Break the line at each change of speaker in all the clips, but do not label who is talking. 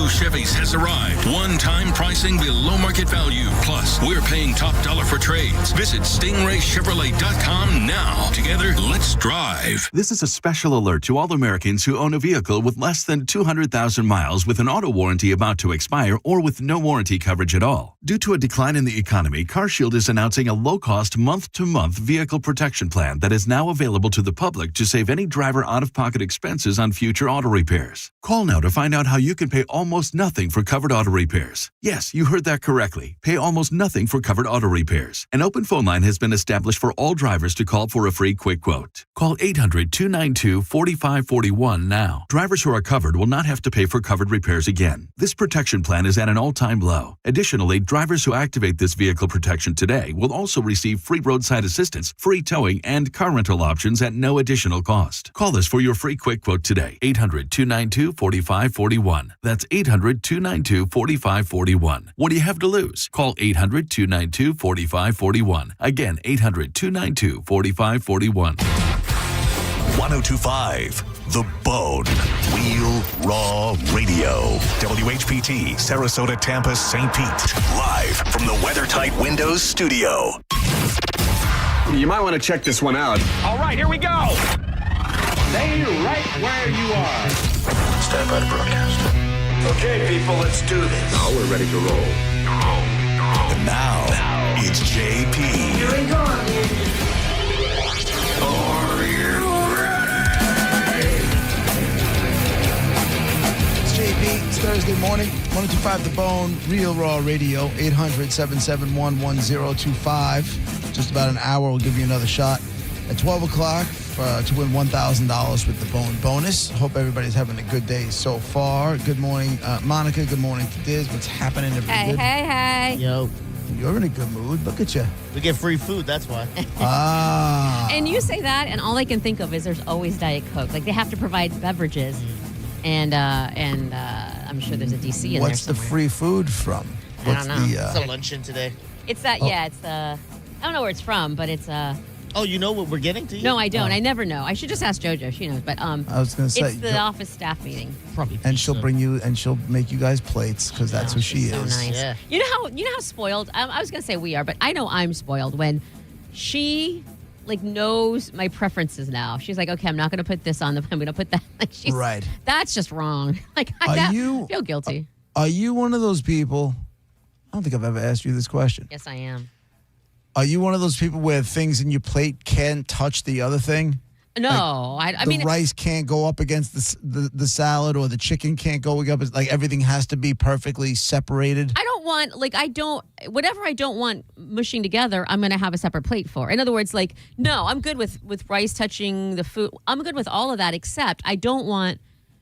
Chevys has arrived. One-time pricing below market value. Plus, we're paying top dollar for trades. Visit StingrayChevrolet.com now. Together, let's drive.
This is a special alert to all Americans who own a vehicle with less than 200,000 miles with an auto warranty about to expire or with no warranty coverage at all. Due to a decline in the economy, CarShield is announcing a low-cost month-to-month vehicle protection plan that is now available to the public to save any driver out-of-pocket expenses on future auto repairs. Call now to find out how you can pay almost nothing for covered auto repairs. Yes, you heard that correctly. Pay almost nothing for covered auto repairs. An open phone line has been established for all drivers to call for a free quick quote. Call 800-292-4541 now. Drivers who are covered will not have to pay for covered repairs again. This protection plan is at an all-time low. Additionally, drivers who activate this vehicle protection today will also receive free roadside assistance, free towing, and car rental options at no additional cost. Call us for your free quick quote today. 800-292-4541. That's 800-292-4541. What do you have to lose? Call 800-292-4541. Again, 800-292-4541.
1025 The Bone. Real Raw Radio. WHPT, Sarasota, Tampa, St. Pete. Live from the WeatherTight Windows studio.
You might want to check this one out.
All right, here we go. Stay right where you are.
Stand by to broadcast.
Okay, people, let's do this. Now we're ready to roll.
And now, it's JP.
Here we go.
Are you ready?
It's JP. It's Thursday morning. 1025 The Bone, Real Raw Radio, 800-771-1025. Just about an hour. We'll give you another shot at 12 o'clock to win $1,000 with the Bone bonus. Hope everybody's having a good day so far. Good morning, Monica. Good morning to Diz. What's happening?
Hey.
Yo,
You're in a good mood. Look at you.
we get free food, that's why.
And you say that, and all I can think of is there's always Diet Coke. Like, they have to provide beverages, and I'm sure there's a DC in there
What's the
somewhere.
free food from?
I don't know.
It's a luncheon today.
It's that, it's the, I don't know where it's from, but it's
Oh, you know what we're getting to you?
no, I don't. I never know. I should just ask JoJo. She knows, but
I was going to say.
it's the office staff meeting.
Probably
And she'll
pizza.
bring you, and she'll make you guys plates because that's who she
So
is.
nice.
Yeah.
You know how spoiled. I was gonna say we are, but I know I'm spoiled when she knows my preferences now. She's like, okay, I'm not gonna put this on. I'm gonna put that. Like, she's,
Right.
That's just wrong. Like,
Are
I
you-
feel guilty.
Are you one of those people? I don't think I've ever asked you this question.
Yes, I am.
Are you one of those people where things in your plate can't touch the other thing?
No, I
The
mean,
rice can't go up against the salad, or the chicken can't go up. Like everything has to be perfectly separated.
I don't want whatever I don't want mushing together, I'm going to have a separate plate for. In other words, no, I'm good with rice touching the food. I'm good with all of that, except I don't want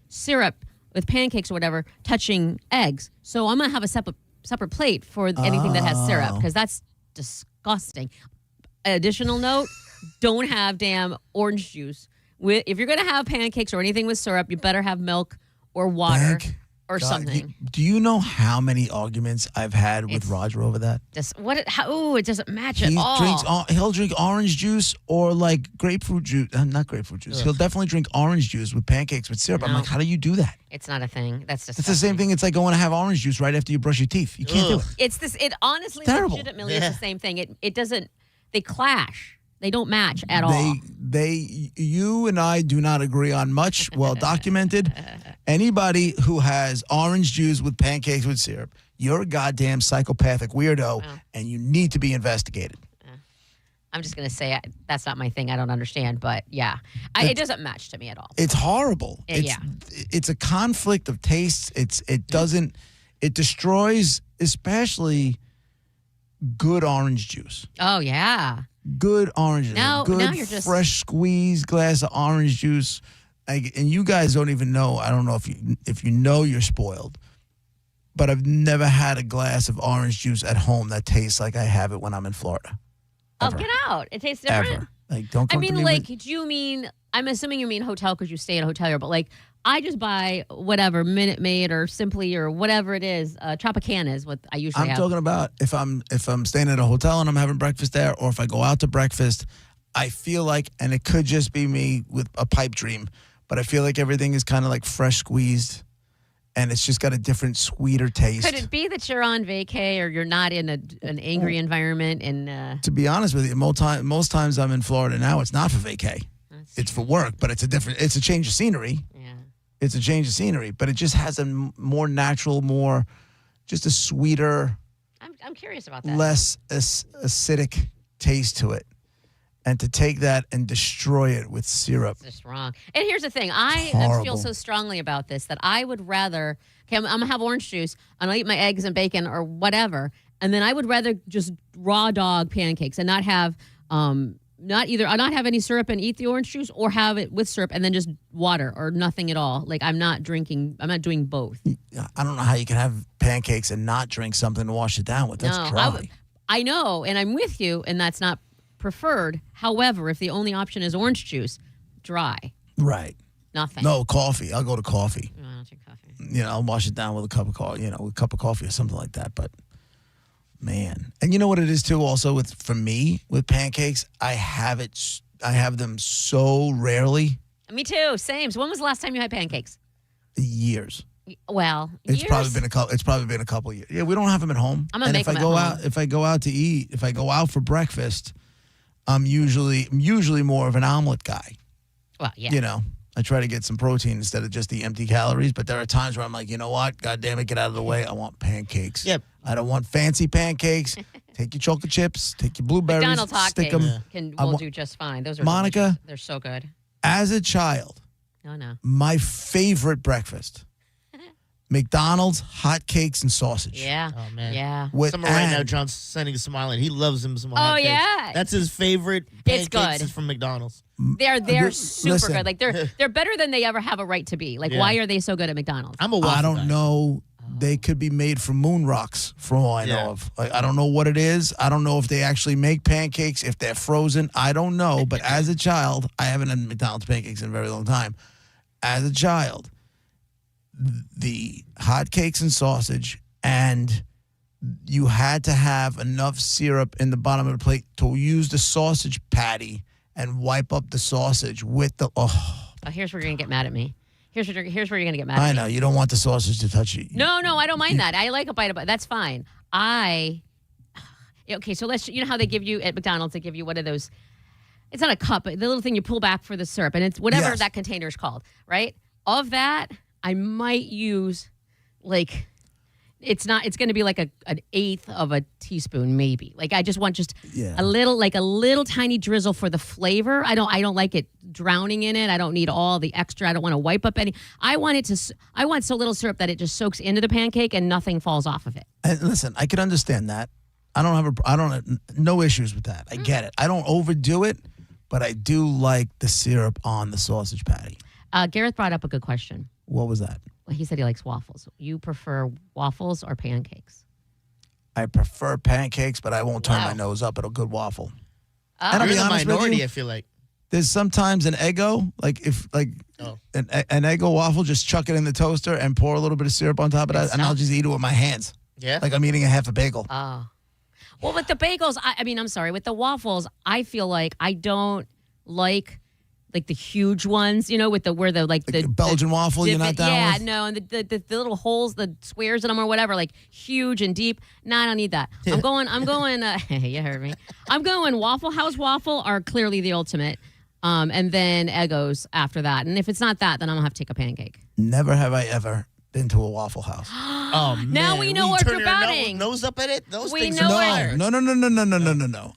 syrup with pancakes or whatever touching eggs. So I'm going to have a separate plate for anything that has syrup, because that's disgusting. Additional note, don't have damn orange juice. If you're going to have pancakes or anything with syrup, you better have milk or water or
God,
something.
Do you know how many arguments I've had with Roger over that?
It doesn't match at all.
He'll drink orange juice or like grapefruit juice. Not grapefruit juice. He'll definitely drink orange juice with pancakes with syrup. I'm
No.
like, how do you do that?
It's not a thing. That's just.
It's the same thing. It's like going to have orange juice right after you brush your teeth. You can't do it.
It's this. It honestly,
Terrible.
legitimately, is the same thing. It doesn't. They clash. They don't match at all.
You and I do not agree on much. Well documented. Anybody who has orange juice with pancakes with syrup, you're a goddamn psychopathic weirdo, and you need to be investigated.
I'm just gonna say that's not my thing. I don't understand, but yeah, it doesn't match to me at all.
It's horrible. It's a conflict of tastes. It destroys especially good orange juice.
Oh yeah.
Good orange juice.
Now you're just
fresh squeezed glass of orange juice. And you guys don't even know. I don't know if you know you're spoiled, but I've never had a glass of orange juice at home that tastes like I have it when I'm in Florida.
Oh,
Ever.
get out! It tastes different.
Ever. Like, don't come
I mean,
to me
like,
with,
do you mean? I'm assuming you mean hotel because you stay in a hotel here, but like, I just buy whatever Minute Maid or Simply or whatever it is. Tropicana is what I usually
I'm
have.
talking about if I'm staying at a hotel and I'm having breakfast there, or if I go out to breakfast, I feel like, and it could just be me with a pipe dream, but I feel like everything is kind of like fresh squeezed, and it's just got a different, sweeter taste.
Could it be that you're on vacay or you're not in an angry environment? And
To be honest with you, most times I'm in Florida now, it's not for vacay. It's for work, but it's a change of scenery.
Yeah.
It's a change of scenery, but it just has a more natural, just a sweeter,
I'm curious about that.
less acidic taste to it. And to take that and destroy it with syrup.
It's just wrong. And here's the thing. I feel so strongly about this that I would rather, I'm going to have orange juice and I'll eat my eggs and bacon or whatever. And then I would rather just raw dog pancakes and not have, not have any syrup and eat the orange juice or have it with syrup and then just water or nothing at all. Like I'm not doing both.
I don't know how you can have pancakes and not drink something to wash it down with. That's dry.
I know, and I'm with you, and that's not preferred. However, if the only option is orange juice, dry.
Right.
Nothing.
No, coffee. I'll go to coffee.
No, I don't drink coffee.
I'll wash it down with a cup of coffee, with a cup of coffee or something like that. But man, and you know what it is too. Also, for me with pancakes, I have them so rarely.
Me too. Same. So when was the last time you had pancakes?
Years.
Well,
It's probably been a couple of years. Yeah, we don't have them at home.
I'm gonna make them at home.
If I go out to eat, if I go out for breakfast, I'm usually more of an omelet guy.
Well, yeah.
I try to get some protein instead of just the empty calories. But there are times where I'm like, you know what? God damn it, get out of the way. I want pancakes.
Yep.
I don't want fancy pancakes. Take your chocolate chips. Take your blueberries.
McDonald's
stick
hotcakes
them.
will do just fine. Those are
Monica,
delicious. They're so good.
As a child,
No.
my favorite breakfast, McDonald's hotcakes and sausage.
Yeah.
Oh, man.
Yeah.
Someone right now, John's sending a smile, and he loves him some hotcakes.
Yeah.
That's his favorite
It's
pancakes
good.
is from McDonald's.
They're super
listen.
good. Like they're better than they ever have a right to be. Like
Yeah.
why are they so good at McDonald's?
I'm a waffle
I don't
guy.
know. They could be made from moon rocks, from all I know of. Like, I don't know what it is. I don't know if they actually make pancakes, if they're frozen. I don't know. But as a child, I haven't had McDonald's pancakes in a very long time. As a child, the hotcakes and sausage, and you had to have enough syrup in the bottom of the plate to use the sausage patty and wipe up the sausage with the. Oh,
here's where you're gonna get mad at me. Here's where you're gonna get mad at me.
I know you don't want the sausage to touch you.
No, I don't mind that. I like a bite of it. That's fine. Okay, so you know how they give you at McDonald's, they give you one of those, it's not a cup, but the little thing you pull back for the syrup, and it's whatever
Yes.
that container is called, right? Of that, I might use it's going to be like an eighth of a teaspoon, maybe. Like I just want a little tiny drizzle for the flavor. I don't like it drowning in it. I don't need all the extra. I don't want to wipe up any. I want so little syrup that it just soaks into the pancake and nothing falls off of it.
And listen, I can understand that. I don't have no issues with that. I get it. I don't overdo it, but I do like the syrup on the sausage patty.
Gareth brought up a good question.
What was that?
Well, he said he likes waffles. You prefer waffles or pancakes?
I prefer pancakes, but I won't turn my nose up at a good waffle. And I'll
You're
be
the
honest with
minority,
you,
I feel like.
there's sometimes an Eggo, an Eggo waffle, just chuck it in the toaster and pour a little bit of syrup on top of that, and I'll just eat it with my hands.
Yeah.
Like I'm eating a half a bagel.
Oh. Well, with the bagels, I'm sorry. With the waffles, I feel like I don't like the huge ones, with the
Belgian waffle, you're not down with?
No, and the little holes, the squares in them or whatever, like huge and deep. No, I don't need that. I'm going. You heard me. I'm going. Waffle House waffle are clearly the ultimate, and then Eggos after that. And if it's not that, then I'm gonna have to take a pancake.
Never have I ever been to a Waffle House.
Oh, man.
Now we know what
turn
we're
your
batting.
Nose up at it? Those
We
things
know
are
it.
fire.
No.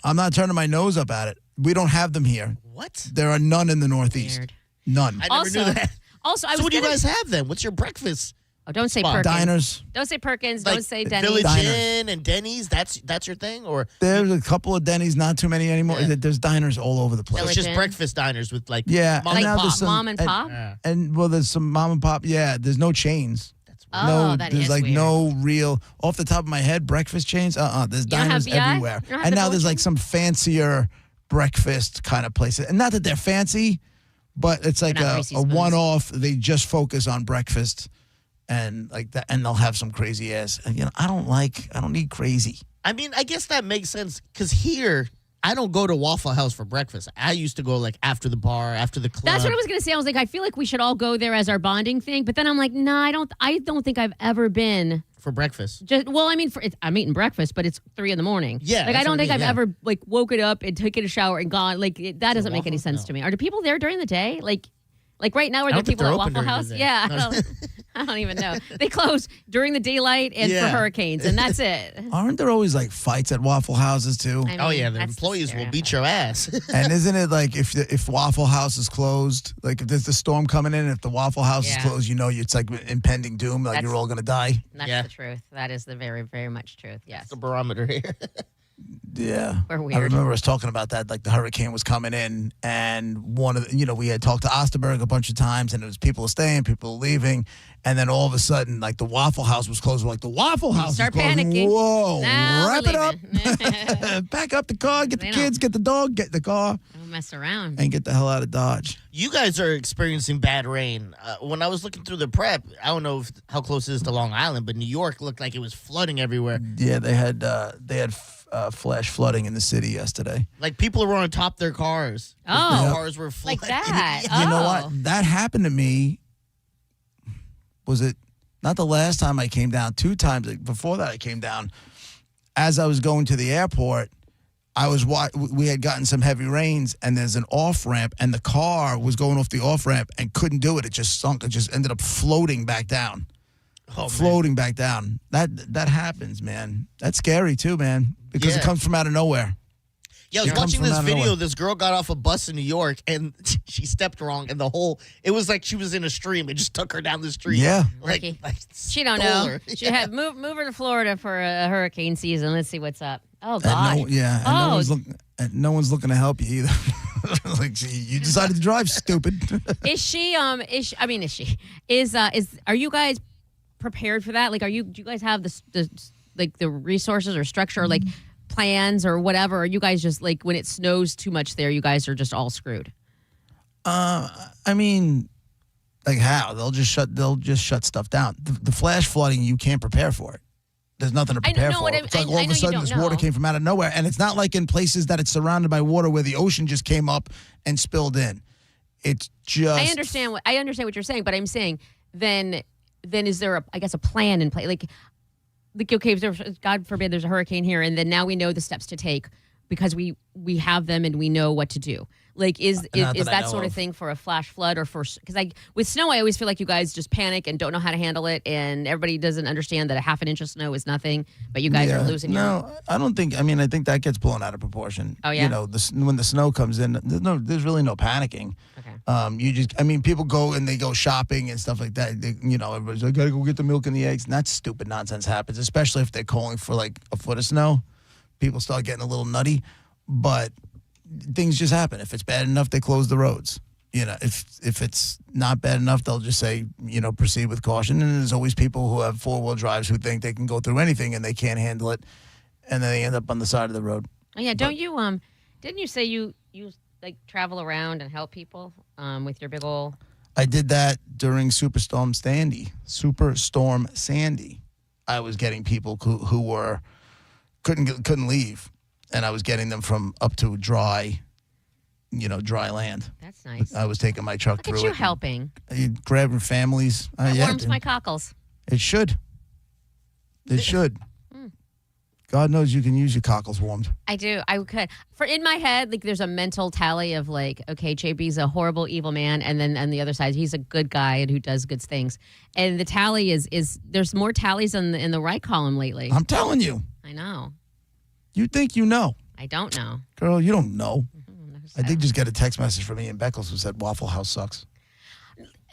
I'm not turning my nose up at it. We don't have them here.
What?
There are none in the Northeast.
Weird.
None.
I never knew that.
Also,
So what do you guys have then? What's your breakfast?
Oh, don't say
Spot.
Perkins.
Diners.
Don't say Perkins.
Like
Don't say Denny's.
Village
Diners.
Inn and Denny's? That's your thing? Or
There's a couple of Denny's, not too many anymore.
Yeah.
There's diners all over the place.
it's just
Inn?
breakfast diners with mom
Yeah,
and
and now
pop.
there's some
Mom and pop?
Yeah.
And well, there's some mom and pop. Yeah, there's no chains.
That's
Oh,
No,
that
there's
is
like
weird.
no real off the top of my head breakfast chains. There's
don't have
diners
VI?
everywhere.
You don't have
And
the
now there's
Village
like some fancier breakfast kind of places. And not that they're fancy, but it's like
They're not
a
Reese's Spoons.
one-off. They just focus on breakfast and like that, and they'll have some crazy ass. And I don't need crazy.
I mean, I guess that makes sense because here I don't go to Waffle House for breakfast. I used to go like after the bar, after the club.
That's what I was gonna say. I was like, I feel like we should all go there as our bonding thing. But then I'm like, nah, I don't think I've ever been.
For breakfast.
I'm eating breakfast, but it's 3 a.m.
Yeah,
like I don't think I've
yeah.
ever like woken up and taken a shower and gone. Like that doesn't make any sense to me. Are the people there during the day? Like right now, are there people at Waffle House? Yeah, I don't even know. They close during the daylight and for hurricanes, and that's it.
Aren't there always like fights at Waffle Houses too?
I mean,
Oh yeah, the
that's
employees will
stereotype.
beat your ass.
And isn't it like if Waffle House is closed, like if there's a storm coming in, if the Waffle House is closed, you know it's like impending doom, like you're all gonna die.
That's the truth. That is the very, very much truth. Yes.
the barometer here.
Yeah.
We're weird.
I remember us talking about that, like the hurricane was coming in, and one of the, we had talked to Osterberg a bunch of times, and it was people staying, people leaving, and then all of a sudden, like the Waffle House was closed. We're like, the Waffle House
Start
is closing.
panicking.
Whoa,
Now
wrap
we're
it up. Pack up the car, get the kids, get the dog, get the car,
Don't mess around.
and get the hell out of Dodge.
You guys are experiencing bad rain. When I was looking through the prep, I don't know how close it is to Long Island, but New York looked like it was flooding everywhere.
Yeah, they had flash flooding in the city yesterday.
Like people were on top of their cars.
Oh.
Their cars were flooding.
Like that.
You know
Oh.
what? That happened to me. Was it not the last time I came down? 2 times before that I came down. As I was going to the airport, we had gotten some heavy rains, and there's an off ramp, and the car was going off the off ramp and couldn't do it. It just sunk. It just ended up floating back down. Floating back down. That happens, man. That's scary too, man, because it comes from out of nowhere.
Yeah, I was
It comes
watching
from
this
out of
video.
nowhere.
This girl got off a bus in New York, and she stepped wrong, and it was like she was in a stream. It just took her down the street.
Yeah.
Ricky.
Like
She don't
stole
know.
her.
She had move her to Florida for a hurricane season. Let's see what's up. Oh
And
God.
no one's looking to help you either. Like, you decided to drive, stupid.
Is she? Are you guys prepared for that? Like, do you guys have the resources or structure, or like plans or whatever? Or are you guys just like when it snows too much there, you guys are just all screwed?
I mean, like how they'll just shut stuff down. The flash flooding, you can't prepare for it. There's nothing to prepare for. It's like all of a sudden this water came from out of nowhere, and it's not like in places that it's surrounded by water where the ocean just came up and spilled in. It's just.
I understand what you're saying, but I'm saying then is there a plan in place? Like okay, if God forbid there's a hurricane here, and then now we know the steps to take because we have them and we know what to do. Like is that sort of thing for a flash flood or because with snow I always feel like you guys just panic and don't know how to handle it, and everybody doesn't understand that a half an inch of snow is nothing, but you guys are losing your.
I don't think. I mean, I think that gets blown out of proportion.
Oh yeah.
When the snow comes in, there's really no panicking.
Okay.
People go and they go shopping and stuff like that. Everybody's like, gotta go get the milk and the eggs, and that stupid nonsense happens, especially if they're calling for like a foot of snow. People start getting a little nutty, but things just happen. If it's bad enough, they close the roads. If it's not bad enough, they'll just say, proceed with caution. And there's always people who have 4-wheel drives who think they can go through anything and they can't handle it, and then they end up on the side of the road.
Oh yeah, don't you didn't you say you like travel around and help people with your big old.
I did that during Superstorm Sandy. I was getting people who were couldn't leave, and I was getting them from up to dry land.
That's nice.
I was taking my truck
Look
through
at you
it.
helping.
Grabbing families.
That warms my cockles.
It should. It should. God knows you can use your cockles warmed.
I do. I could. In my head, like there's a mental tally of like, okay, JB's a horrible, evil man, and then on the other side, he's a good guy and who does good things. And the tally is there's more tallies in the right column lately.
I'm telling you.
I know.
You think you know.
I don't know.
Girl, you don't know. I did just get a text message from Ian Beckles who said Waffle House sucks.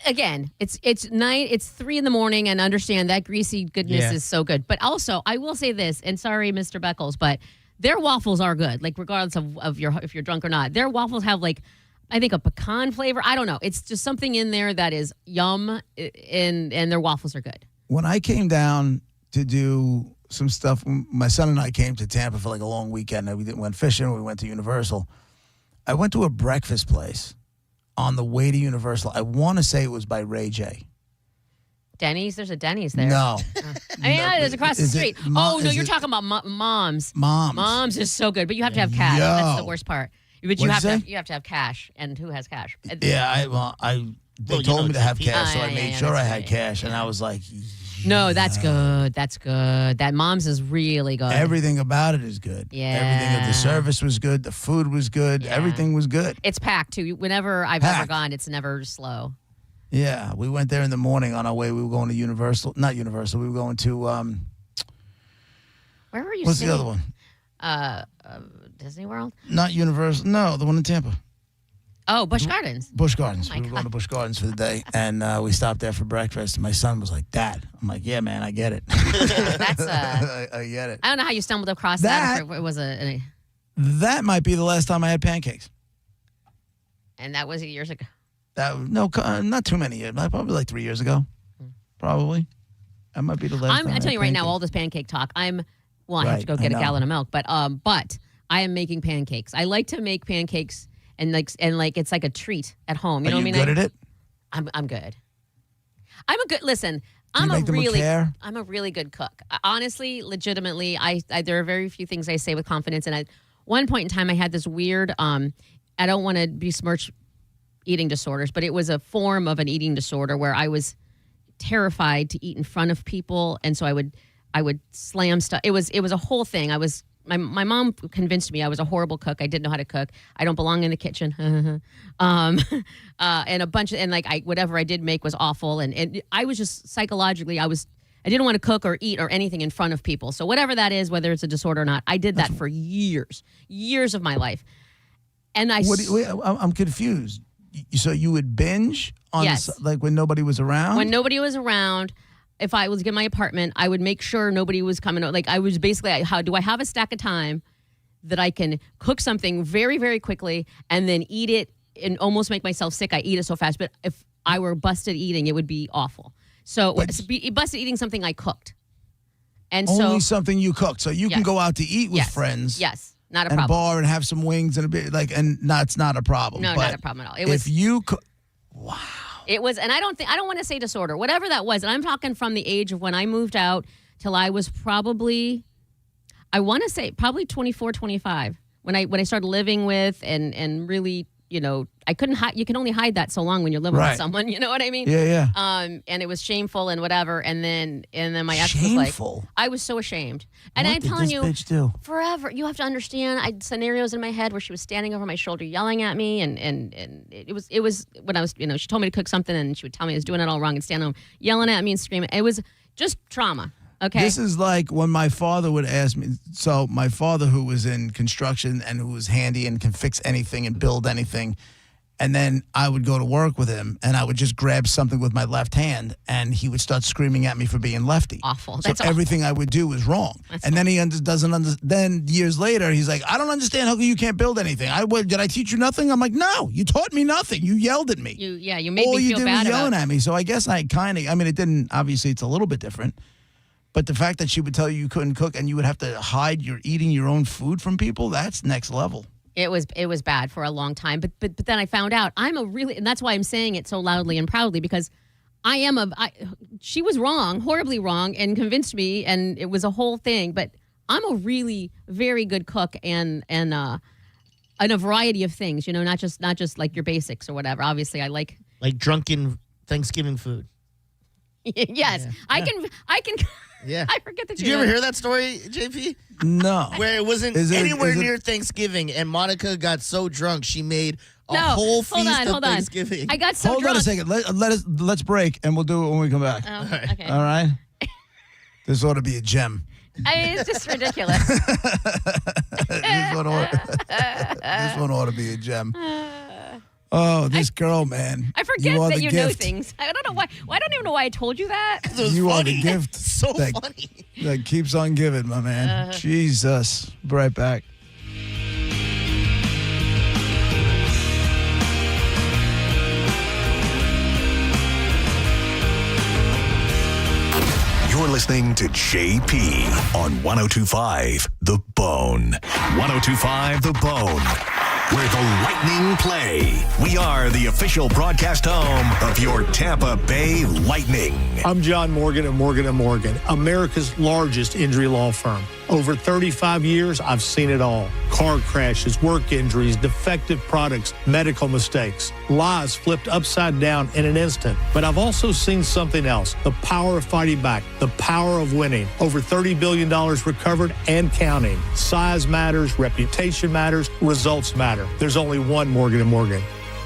Again, it's 3 a.m, and understand that greasy goodness is so good. But also, I will say this, and sorry, Mr. Beckles, but their waffles are good. Like regardless of if you're drunk or not, their waffles have like, I think a pecan flavor. I don't know. It's just something in there that is yum, and their waffles are good.
When I came down to do some stuff, my son and I came to Tampa for like a long weekend. We went fishing. We went to Universal. I went to a breakfast place on the way to Universal. I want to say it was by Ray J.
Denny's? There's a Denny's there.
No.
I mean, there's across the
Is it
street.
mo-
Oh, no,
is
you're
it-
talking about Mom's.
Moms.
Mom's is so good, but you have to have cash.
Yo.
That's the worst part. But
What'd
you
you
have to
say?
have, you have to have cash, and who has cash?
Yeah, they told me to have cash, so I
yeah,
made
yeah,
sure I
that's
had
right.
cash, and I was like,
No, that's good. That's good. That Mom's is really good.
everything about it is good.
Yeah.
Everything of the service was good. The food was good.
Yeah.
Everything was good.
It's packed too. Whenever I've ever
Packed.
gone, it's never slow.
Yeah, we went there in the morning on our way. We were going to Universal. Not Universal. We were going to,
Where were you
what's
staying?
the other one?
Disney World?
Not Universal. No, the one in Tampa.
Oh, Busch Gardens.
Busch Gardens.
Oh, my
We were going
God.
to Busch Gardens for the day, and we stopped there for breakfast. And my son was like, "Dad," I'm like, "Yeah, man, I get it.
That's
I get it."
I don't know how you stumbled across that.
That-
If it was
That might be the last time I had pancakes.
and that was years ago.
Not too many years. Probably like 3 years ago. Probably. That might be the last time.
I
I
tell
had
you right now,
pancakes.
all this pancake talk. I have to go
Right,
get
I
a
know.
gallon of milk, but I am making pancakes. I like to make pancakes and it's like a treat at home. You
Are
know
you
what I mean?
good at it?
I'm good. I'm a good. Listen,
Do you make them with care?
I'm a really good cook. Honestly, legitimately, I there are very few things I say with confidence. And at one point in time, I had this weird. I don't want to besmirch eating disorders, but it was a form of an eating disorder where I was terrified to eat in front of people, and so I would slam stuff. It was a whole thing. My mom convinced me I was a horrible cook. I didn't know how to cook. I don't belong in the kitchen. And a bunch of whatever I did make was awful. And I was just psychologically I didn't want to cook or eat or anything in front of people. So whatever that is, whether it's a disorder or not, I did that for years of my life. And
I'm confused. So you would binge on
Yes.
like when nobody was around?
when nobody was around, if I was in my apartment, I would make sure nobody was coming. Like I was basically, how do I have a stack of time that I can cook something very, very quickly and then eat it and almost make myself sick? I eat it so fast. But if I were busted eating, it would be awful. So busted eating something I cooked. And
Only
so
something you cooked. So you can
Yes.
go out to eat with
yes,
friends.
Yes, not a
and
problem.
bar and have some wings and a bit it's not a problem.
No,
But
not a problem at all. It was.
if you
It was, and I don't want to say disorder, whatever that was. And I'm talking from the age of when I moved out till I was probably, I want to say probably 24, 25 when I started living with and really, I couldn't hide. You can only hide that so long when you're living
Right.
with someone. You know what I mean?
Yeah.
And it was shameful and whatever. And then my ex was
Shameful?
like, I was so ashamed. And
What
I'm
did
telling
this
you,
bitch do?
forever. You have to understand. I had scenarios in my head where she was standing over my shoulder, yelling at me, and it was when I was, she told me to cook something, and she would tell me I was doing it all wrong, and stand over, yelling at me and screaming. It was just trauma. Okay.
This is like when my father would ask me. So my father, who was in construction and who was handy and can fix anything and build anything, and then I would go to work with him, and I would just grab something with my left hand, and he would start screaming at me for being lefty.
Awful.
So
That's awful.
everything I would do was wrong.
That's
and then he doesn't understand. Then years later, he's like, "I don't understand how you can't build anything. Did I teach you nothing?" I'm like, "No, you taught me nothing. You yelled at me.
you made
All
me
you
feel
did
bad
was yelling
about.
at me." So I guess I it didn't. Obviously, it's a little bit different. But the fact that she would tell you couldn't cook and you would have to hide your eating your own food from people, that's next level.
It was bad for a long time, but then I found out and that's why I'm saying it so loudly and proudly, because she was wrong, horribly wrong, and convinced me, and it was a whole thing. But I'm a really very good cook and a variety of things, not just like your basics or whatever. Obviously, I like
drunken Thanksgiving food.
yes, I can.
Yeah.
I forget that.
Did you ever hear that story, JP?
No.
Where it wasn't
Is it-
anywhere
is it-
near Thanksgiving, and Monica got so drunk she made a
No,
whole
hold
feast
on,
of
hold on.
Thanksgiving.
I got so
Hold
drunk.
on a second. Let's break and we'll do it when we come back.
Oh, okay.
All right? This ought to be a gem.
It's just ridiculous.
This one ought to be a gem. Oh, this girl, man.
I forget
are
that
the
you know
gift.
things. I don't know why. I don't even know why I told you that.
It was
You are
funny.
the gift.
So
that,
funny.
That keeps on giving, my man. Jesus. Be right back.
You're listening to JP on 1025 The Bone. 1025 The Bone. where the Lightning play. We are the official broadcast home of your Tampa Bay Lightning.
I'm John Morgan of Morgan & Morgan, America's largest injury law firm. Over 35 years, I've seen it all. Car crashes, work injuries, defective products, medical mistakes, lives flipped upside down in an instant. But I've also seen something else, the power of fighting back, the power of winning. Over $30 billion recovered and counting. Size matters, reputation matters, results matter. There's only one Morgan & Morgan.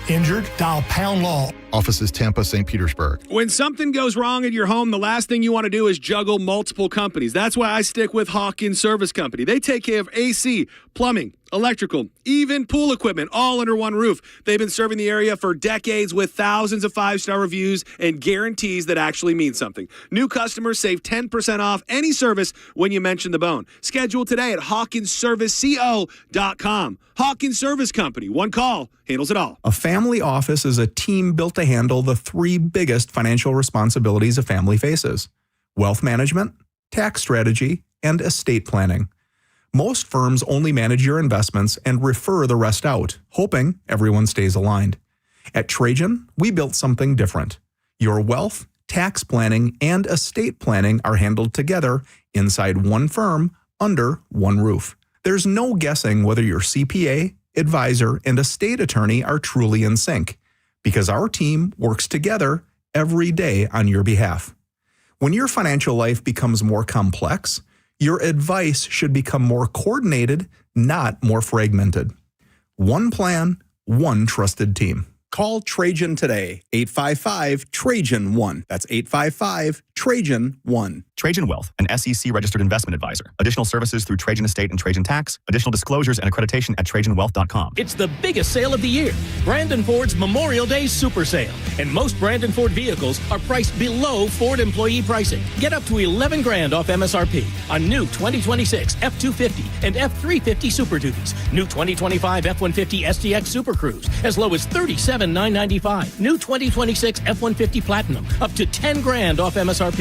Injured? Dial Pound Law.
Offices Tampa, St. Petersburg.
When something goes wrong at your home, the last thing you want to do is juggle multiple companies. That's why I stick with Hawkins Service Company. They take care of AC, plumbing, electrical, even pool equipment, all under one roof. They've been serving the area for decades with thousands of 5-star reviews and guarantees that actually mean something. New customers save 10% off any service when you mention the bone. Schedule today at HawkinsServiceCO.com. Hawkins Service Company. One call handles it all.
A family office is a team built to handle the 3 biggest financial responsibilities a family faces: wealth management, tax strategy, and estate planning. Most firms only manage your investments and refer the rest out, hoping everyone stays aligned. At Trajan, we built something different. Your wealth, tax planning, and estate planning are handled together inside one firm under one roof. There's no guessing whether your CPA, advisor, and estate attorney are truly in sync, because our team works together every day on your behalf. When your financial life becomes more complex, your advice should become more coordinated, not more fragmented. One plan, one trusted team. Call Trajan today, 855-TRAJAN-1. That's 855-TRAJAN-1.
Trajan Wealth, an SEC-registered investment advisor. Additional services through Trajan Estate and Trajan Tax. Additional disclosures and accreditation at TrajanWealth.com.
It's the biggest sale of the year, Brandon Ford's Memorial Day Super Sale. And most Brandon Ford vehicles are priced below Ford employee pricing. Get up to $11,000 off MSRP on new 2026 F-250 and F-350 Super Duties. New 2025 F-150 STX Super Cruise, as low as $37,995. New 2026 F-150 Platinum, up to $10,000 off MSRP.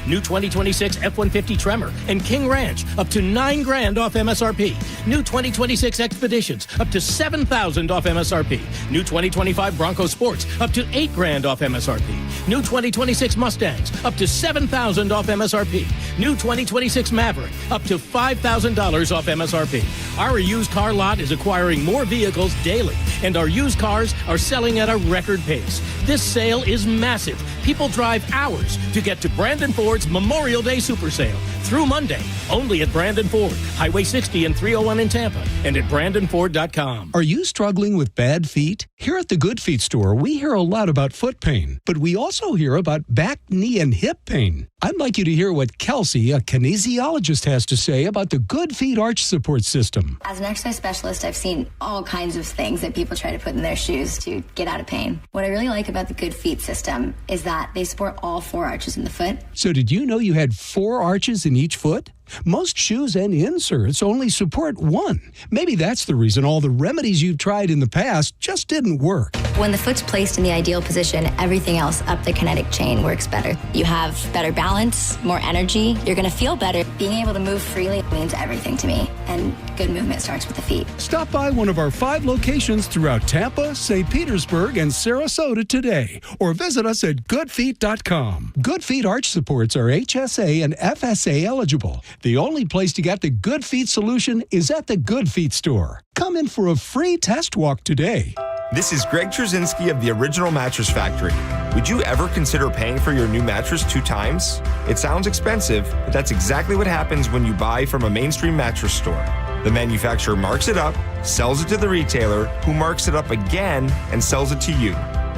New 2026 F-150 Tremor and King Ranch, up to $9,000 off MSRP. New 2026 Expeditions, up to $7,000 off MSRP. New 2025 Bronco Sports, up to $8,000 off MSRP. New 2026 Mustangs, up to $7,000 off MSRP. New 2026 Maverick, up to $5,000 off MSRP. Our used car lot is acquiring more vehicles daily, and our used cars are selling at a record pace. This sale is massive. People drive hours to get to Brandon Ford's Memorial Day Super Sale through Monday, only at Brandon Ford, Highway 60 and 301 in Tampa, and at BrandonFord.com.
Are you struggling with bad feet? Here at the Good Feet store, we hear a lot about foot pain, but we also hear about back, knee, and hip pain. I'd like you to hear what Kelsey, a kinesiologist, has to say about the Good Feet Arch Support System.
As an exercise specialist, I've seen all kinds of things that people try to put in their shoes to get out of pain. What I really like about the Good Feet system is that they support all 4 arches in the foot.
So did you know you had 4 arches in each foot? Most shoes and inserts only support 1. Maybe that's the reason all the remedies you've tried in the past just didn't work.
When the foot's placed in the ideal position, everything else up the kinetic chain works better. You have better balance, more energy. You're going to feel better. Being able to move freely means everything to me. And good movement starts with the feet.
Stop by one of our 5 locations throughout Tampa, St. Petersburg, and Sarasota today, or visit us at goodfeet.com. Good Feet Arch Supports are HSA and FSA eligible. The only place to get the Good Feet solution is at the Good Feet store. Come in for a free test walk today.
This is Greg Trzynski of the Original Mattress Factory. Would you ever consider paying for your new mattress 2 times? It sounds expensive, but that's exactly what happens when you buy from a mainstream mattress store. The manufacturer marks it up, sells it to the retailer, who marks it up again and sells it to you.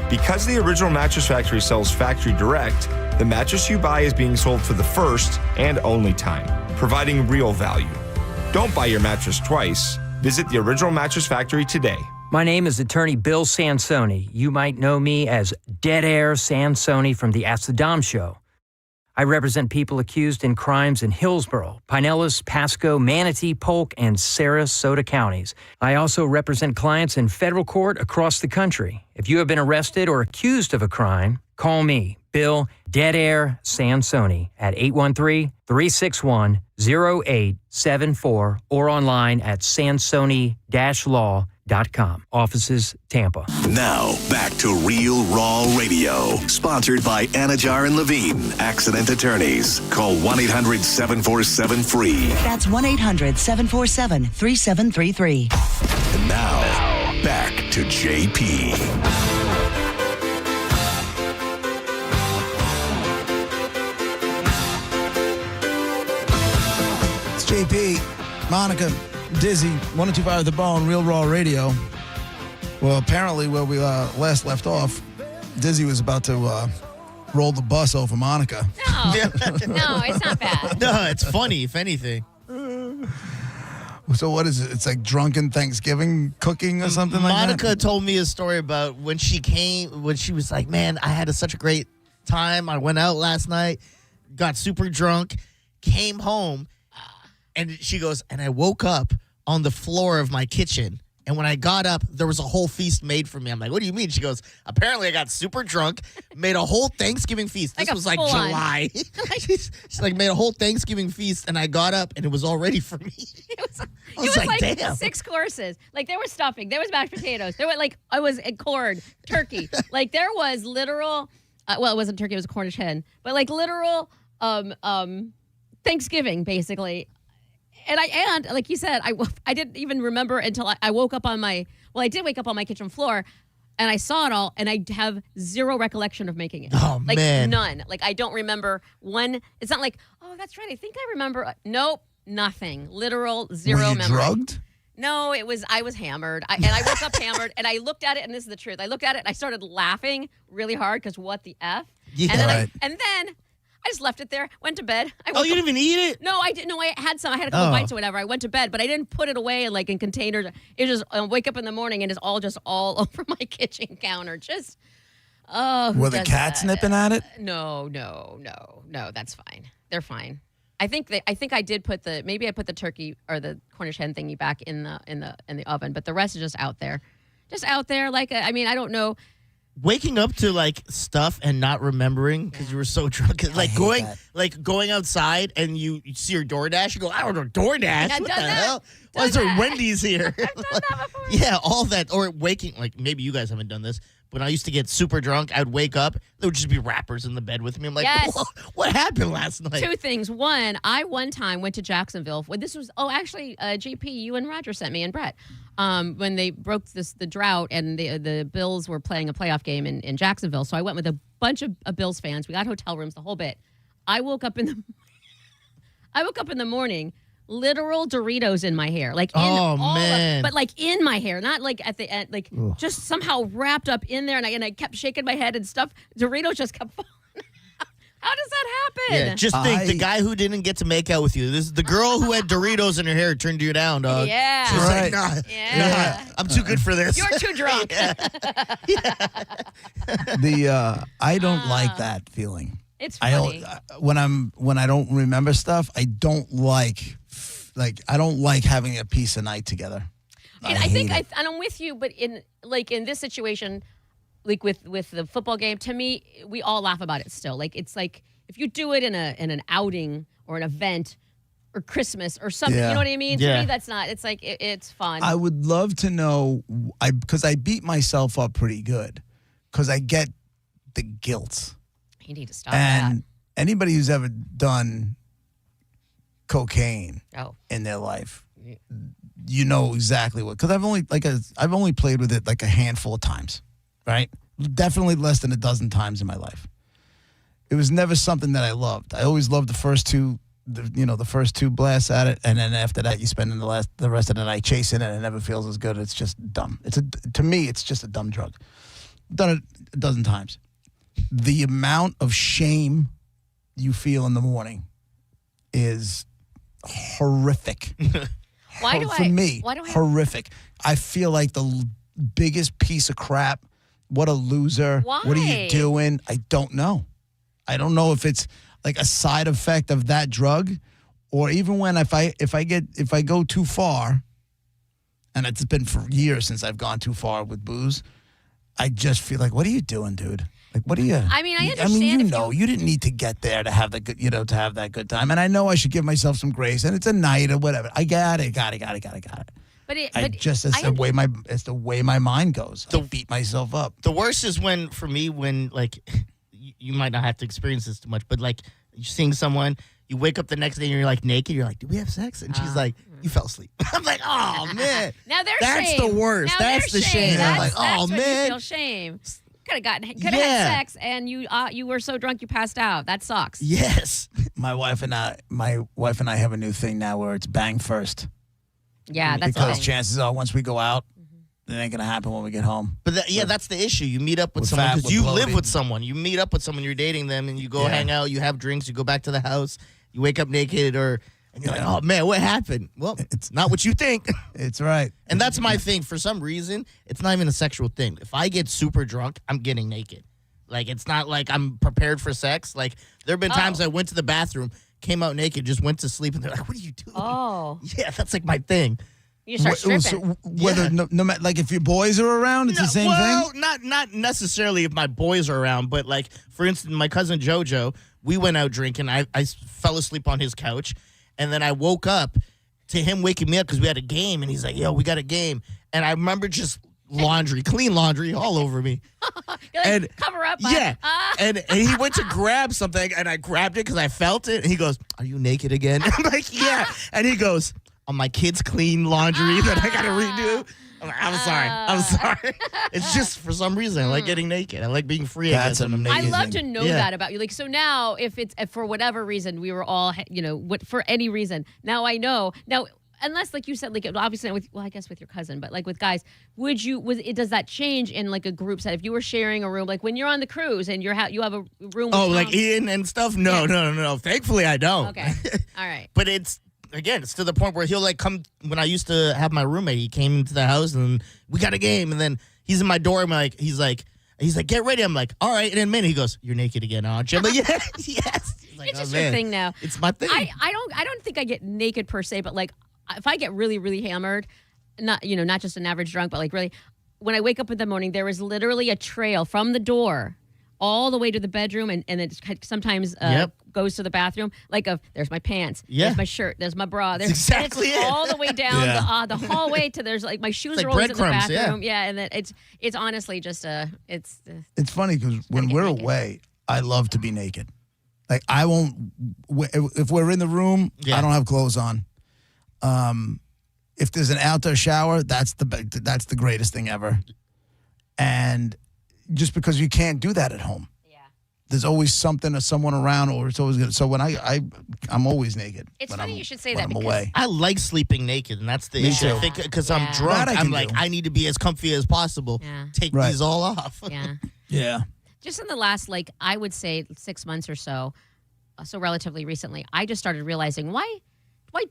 Because the Original Mattress Factory sells factory direct, the mattress you buy is being sold for the first and only time, providing real value. Don't buy your mattress twice. Visit the Original Mattress Factory today.
My name is attorney Bill Sansoni. You might know me as Dead Air Sansoni from the Ask the Dom show. I represent people accused in crimes in Hillsborough, Pinellas, Pasco, Manatee, Polk, and Sarasota counties. I also represent clients in federal court across the country. If you have been arrested or accused of a crime, call me, Bill Dead Air Sansoni, at 813-361-0874 or online at sansoni-law.com. goodfeet.com. Offices, Tampa.
Now, back to Real Raw Radio. Sponsored by Anajar and Levine, Accident Attorneys. Call 1-800-747-FREE.
That's 1-800-747-3733.
And now, back to JP.
It's JP, Monica, Dizzy, 102.5 The Bone, Real Raw Radio. Well, apparently where we last left off, Dizzy was about to roll the bus over Monica.
No, it's not bad.
No, it's funny, if anything.
So what is it? It's like drunken Thanksgiving cooking or something like that?
Monica told me a story about when she was like, man, I had such a great time. I went out last night, got super drunk, came home, and she goes, and I woke up on the floor of my kitchen. And when I got up, there was a whole feast made for me. I'm like, what do you mean? She goes, apparently I got super drunk, made a whole Thanksgiving feast. This was like July. She's like, made a whole Thanksgiving feast, and I got up, and it was all ready for me.
It was like
damn.
6 courses. Like, there was stuffing. There was mashed potatoes. There were, I was a corn, turkey. Like, there was literal, well, it wasn't turkey, it was a Cornish hen. But, like, literal Thanksgiving, basically. And like you said, I didn't even remember until I woke up on I did wake up on my kitchen floor, and I saw it all, and I have zero recollection of making it.
Oh,
like,
man.
None. Like, I don't remember one. It's not like, oh, that's right, I think I remember. Nope, nothing. Literal zero
Were you
memory.
drugged?
No, I was hammered. And I woke up hammered, and I looked at it, and this is the truth. I looked at it, and I started laughing really hard, because what the F?
Yeah.
And then I just left it there, went to bed.
You didn't even eat it?
No, I didn't. No, I had some. I had a couple bites or whatever. I went to bed, but I didn't put it away in containers. It just wake up in the morning and it's all over my kitchen counter. Just,
were the cats nipping at it?
No. That's fine. They're fine. I think I did put maybe I put the turkey or the Cornish hen thingy back in the oven, but the rest is just out there. Like, I mean, I don't know.
Waking up to stuff and not remembering because you were so drunk, going outside and you see your DoorDash, you go, I don't know, DoorDash. What the hell? Why is there Wendy's here?
I've done that before.
Yeah, all that. Or waking, maybe you guys haven't done this. When I used to get super drunk, I'd wake up, there would just be rappers in the bed with me. I'm like,
yes.
What happened last night?
2 things. One, I one time went to Jacksonville. This was, JP, you and Roger sent me and Brett. When they broke the drought and the Bills were playing a playoff game in Jacksonville. So I went with a bunch of Bills fans. We got hotel rooms, the whole bit. I woke up in the morning, literal Doritos in my hair, but in my hair, not at the end, just somehow wrapped up in there, and I kept shaking my head and stuff. Doritos just kept falling. How does that happen?
Yeah, just think the guy who didn't get to make out with you. This is the girl who had Doritos in her hair turned you down, dog.
Yeah,
she's like, nah, I'm too good for this.
You're too drunk.
I don't like that feeling.
It's funny.
When I don't remember stuff, I don't like having a piece of night together.
And I think I'm with you, but in this situation, with the football game, to me, we all laugh about it still. It's like if you do it in an outing or an event or Christmas or something, you know what I mean?
Yeah.
To me, that's not. It's like it's fun.
I would love to know, because I beat myself up pretty good, because I get the guilt.
You need to stop
and
that.
Anybody who's ever done cocaine in their life, you know exactly what. Because I've only played with it a handful of times, right? Definitely less than a dozen times in my life. It was never something that I loved. I always loved the first two blasts at it, and then after that, you spend the rest of the night chasing it, and it never feels as good. It's just dumb. To me, it's just a dumb drug. Done it a dozen times. The amount of shame you feel in the morning is horrific. Horrific. I feel like the biggest piece of crap. What a loser.
Why?
What are you doing? I don't know. I don't know if it's a side effect of that drug, or even when if I go too far, and it's been for years since I've gone too far with booze, I just feel like, what are you doing, dude? What are you?
I mean, I understand.
You didn't need to get there to have the good, to have that good time. And I know I should give myself some grace, and it's a night or whatever. I got it. It's the way my mind goes. I beat myself up.
The worst is when like you might not have to experience this too much, but like you're seeing someone, you wake up the next day and you're like naked. You're like, "Do we have sex?" And she's like, "You fell asleep." I'm like, "Oh man,
now
that's
shame.
the worst. That's the shame." I'm like, "Oh
that's
man,
when you feel shame. Could have had sex and you were so drunk you passed out. That sucks."
Yes.
My wife and I have a new thing now where it's bang first.
Yeah, that's
because chances are once we go out, it ain't gonna happen when we get home.
But that's the issue. You meet up with someone because you live with someone. You meet up with someone, you're dating them, and you go hang out. You have drinks. You go back to the house. You wake up naked, and you're like, "Oh man, what happened?" Well, it's not what you think.
It's right.
And that's my thing. For some reason, it's not even a sexual thing. If I get super drunk, I'm getting naked. Like, it's not like I'm prepared for sex. Like, there have been times I went to the bathroom, came out naked, just went to sleep, and they're like, "What are you doing?"
Oh.
Yeah, that's like my thing.
You start stripping.
So whether no matter, like if your boys are around, it's the same thing.
Not necessarily if my boys are around, but like for instance, my cousin JoJo, we went out drinking. I fell asleep on his couch, and then I woke up to him waking me up because we had a game, and he's like, "Yo, we got a game," and I remember just clean laundry all over me.
And cover up.
Yeah, and he went to grab something, and I grabbed it because I felt it, and he goes, "Are you naked again?" I'm like, "Yeah," and he goes, "On my kids' clean laundry that I gotta redo." I'm like, I'm sorry. It's just for some reason I like getting naked. I like being free.
That's amazing.
I love to know that about you. Like, so now if for whatever reason we were all, for any reason, now I know. Now, unless like you said, like obviously I guess with your cousin, but like with guys, does that change in like a group set? If you were sharing a room, like when you're on the cruise and you have a room with
like Ian and stuff? No. Thankfully I don't.
Okay. All right.
But it's to the point where he'll like come. When I used to have my roommate, he came into the house and we got a game, and then he's in my door. He's like, "Get ready." I'm like, "All right." And in a minute he goes, "You're naked again, aren't you?" I'm like, "Yes." Like,
it's just your thing now.
It's my thing.
I don't think I get naked per se, but like if I get really, really hammered, not just an average drunk, but like really, when I wake up in the morning, there is literally a trail from the door all the way to the bedroom, and it sometimes goes to the bathroom. Like there's my pants, there's my shirt, there's my bra, there's
exactly
all the way down the hallway to there's like my shoes
like
are always in the bathroom.
Yeah,
and then it's honestly just
It's funny because when we're away, I love to be naked. Like I won't if we're in the room, I don't have clothes on. If there's an outdoor shower, that's the greatest thing ever. And just because you can't do that at home. Yeah. There's always something or someone around, or it's always good. So when I'm always naked.
It's funny you should say
when
that
I'm away.
I like sleeping naked, and that's the issue. I think because I'm drunk, I'm like, I need to be as comfy as possible. Yeah. Take these all off.
Yeah.
Yeah.
Just in the last, I would say 6 months or so relatively recently, I just started realizing why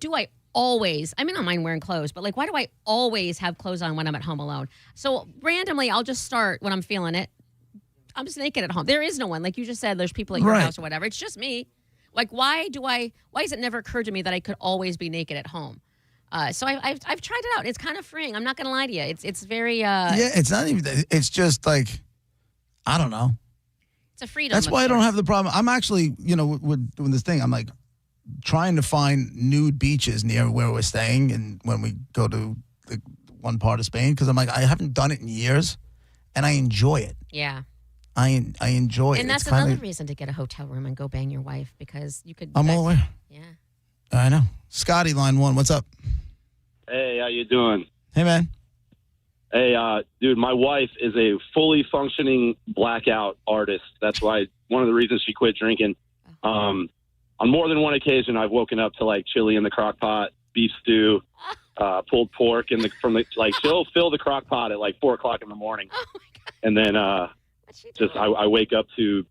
do I always, I don't mind wearing clothes, but why do I always have clothes on when I'm at home alone? So randomly, I'll just start when I'm feeling it. I'm just naked at home. There is no one. Like you just said, there's people at your house or whatever. It's just me. Like, why has it never occurred to me that I could always be naked at home? So I've tried it out. It's kind of freeing. I'm not going to lie to you. It's very...
it's not even... It's just like, I don't know.
It's a freedom.
That's why I don't have the problem. I'm actually, we're doing this thing. I'm like trying to find nude beaches near where we're staying and when we go to the one part of Spain, because I'm like, I haven't done it in years and I enjoy it.
Yeah.
I enjoy it.
And that's another reason to get a hotel room and go bang your wife, because you could...
I'm all aware.
Yeah.
I know. Scotty, line 1, what's up?
Hey, how you doing?
Hey, man.
Hey, dude, my wife is a fully functioning blackout artist. That's why one of the reasons she quit drinking. On more than one occasion, I've woken up to chili in the crock pot, beef stew, pulled pork she'll fill the crock pot at 4 o'clock in the morning. Oh my God. And then I wake up to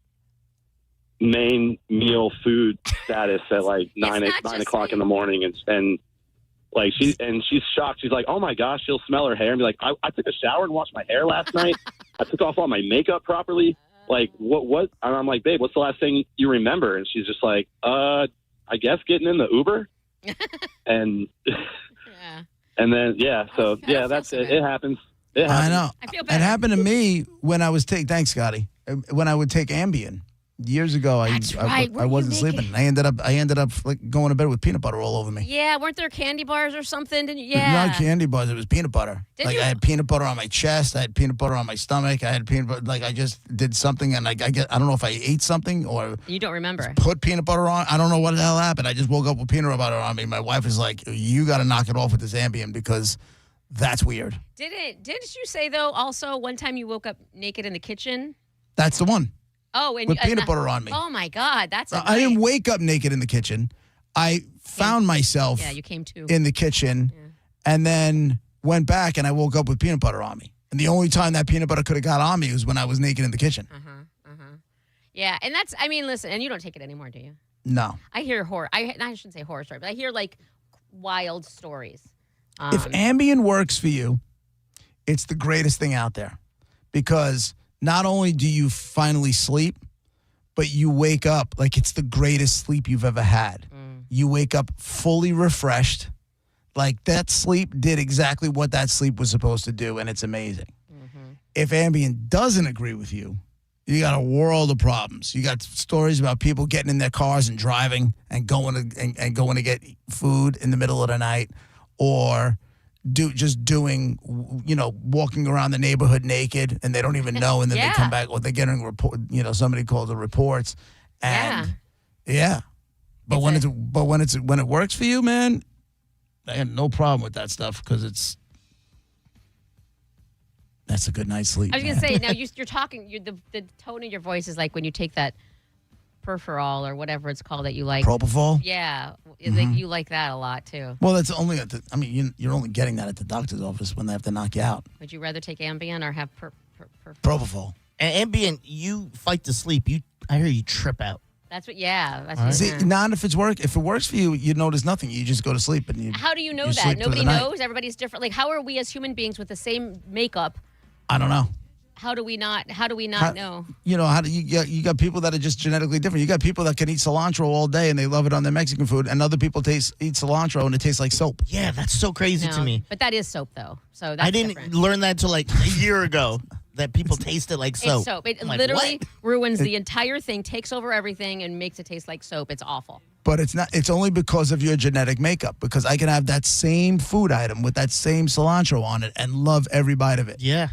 main meal food status at 9 o'clock in the morning, and she's shocked. She's like, "Oh my gosh," she'll smell her hair and be like, I took a shower and washed my hair last night. I took off all my makeup properly. What? And I'm like, "Babe, what's the last thing you remember?" And she's just like, I guess getting in the Uber." And and then that's it. It happens.
I know. I feel better. It happened to me when I was thanks, Scotty. When I would take Ambien. Years ago, I wasn't sleeping. I ended up like going to bed with peanut butter all over me.
Yeah, weren't there candy bars or something? Yeah.
Not candy bars. It was peanut butter. I had peanut butter on my chest. I had peanut butter on my stomach. I had peanut butter. Like I just did something, and I don't know if I ate something or
you don't remember.
Put peanut butter on. I don't know what the hell happened. I just woke up with peanut butter on me. My wife is like, "You got to knock it off with this Ambien because that's weird."
Didn't you say though? Also, one time you woke up naked in the kitchen.
That's the one.
Oh, and
with peanut butter on me.
Oh my God, that's.
I didn't wake up naked in the kitchen. I found myself.
Yeah, you came to
in the kitchen, and then went back, and I woke up with peanut butter on me. And the only time that peanut butter could have got on me was when I was naked in the kitchen.
Yeah, and that's. I mean, listen, and you don't take it anymore, do you?
No.
I hear horror. I shouldn't say horror story, but I hear like wild stories.
If Ambien works for you, it's the greatest thing out there, because not only do you finally sleep, but you wake up like it's the greatest sleep you've ever had. You wake up fully refreshed. Like that sleep did exactly what that sleep was supposed to do, and it's amazing. If Ambien doesn't agree with you, you got a world of problems. You got stories about people getting in their cars and driving and going to get food in the middle of the night, or doing, walking around the neighborhood naked, and they don't even know, and then they come back, or they're getting somebody calls the reports, and but when it works for you, man, I have no problem with that stuff because that's a good night's sleep.
I was gonna say now you're talking. The tone of your voice is like when you take that Perforol or whatever it's called that you like.
Propofol?
Yeah. Like you like that a lot too.
Well, that's only you're only getting that at the doctor's office when they have to knock you out.
Would you rather take Ambien or have
Propofol?
And Ambien, you fight to sleep. I hear you trip out.
That's what. Yeah. That's
what, see, not if if it works for you, you notice nothing. You just go to sleep and you.
How do you know that? Nobody knows. Everybody's different. Like, how are we as human beings with the same makeup?
I don't know.
How do we not know?
How do you got people that are just genetically different. You got people that can eat cilantro all day and they love it on their Mexican food, and other people eat cilantro and it tastes like soap.
Yeah, that's so crazy to me.
But that is soap though. So that's
I didn't learn that until like a year ago. That people taste it like soap.
It's soap. It literally ruins the entire thing, takes over everything, and makes it taste like soap. It's awful.
But it's not. It's only because of your genetic makeup. Because I can have that same food item with that same cilantro on it and love every bite of it.
Yeah.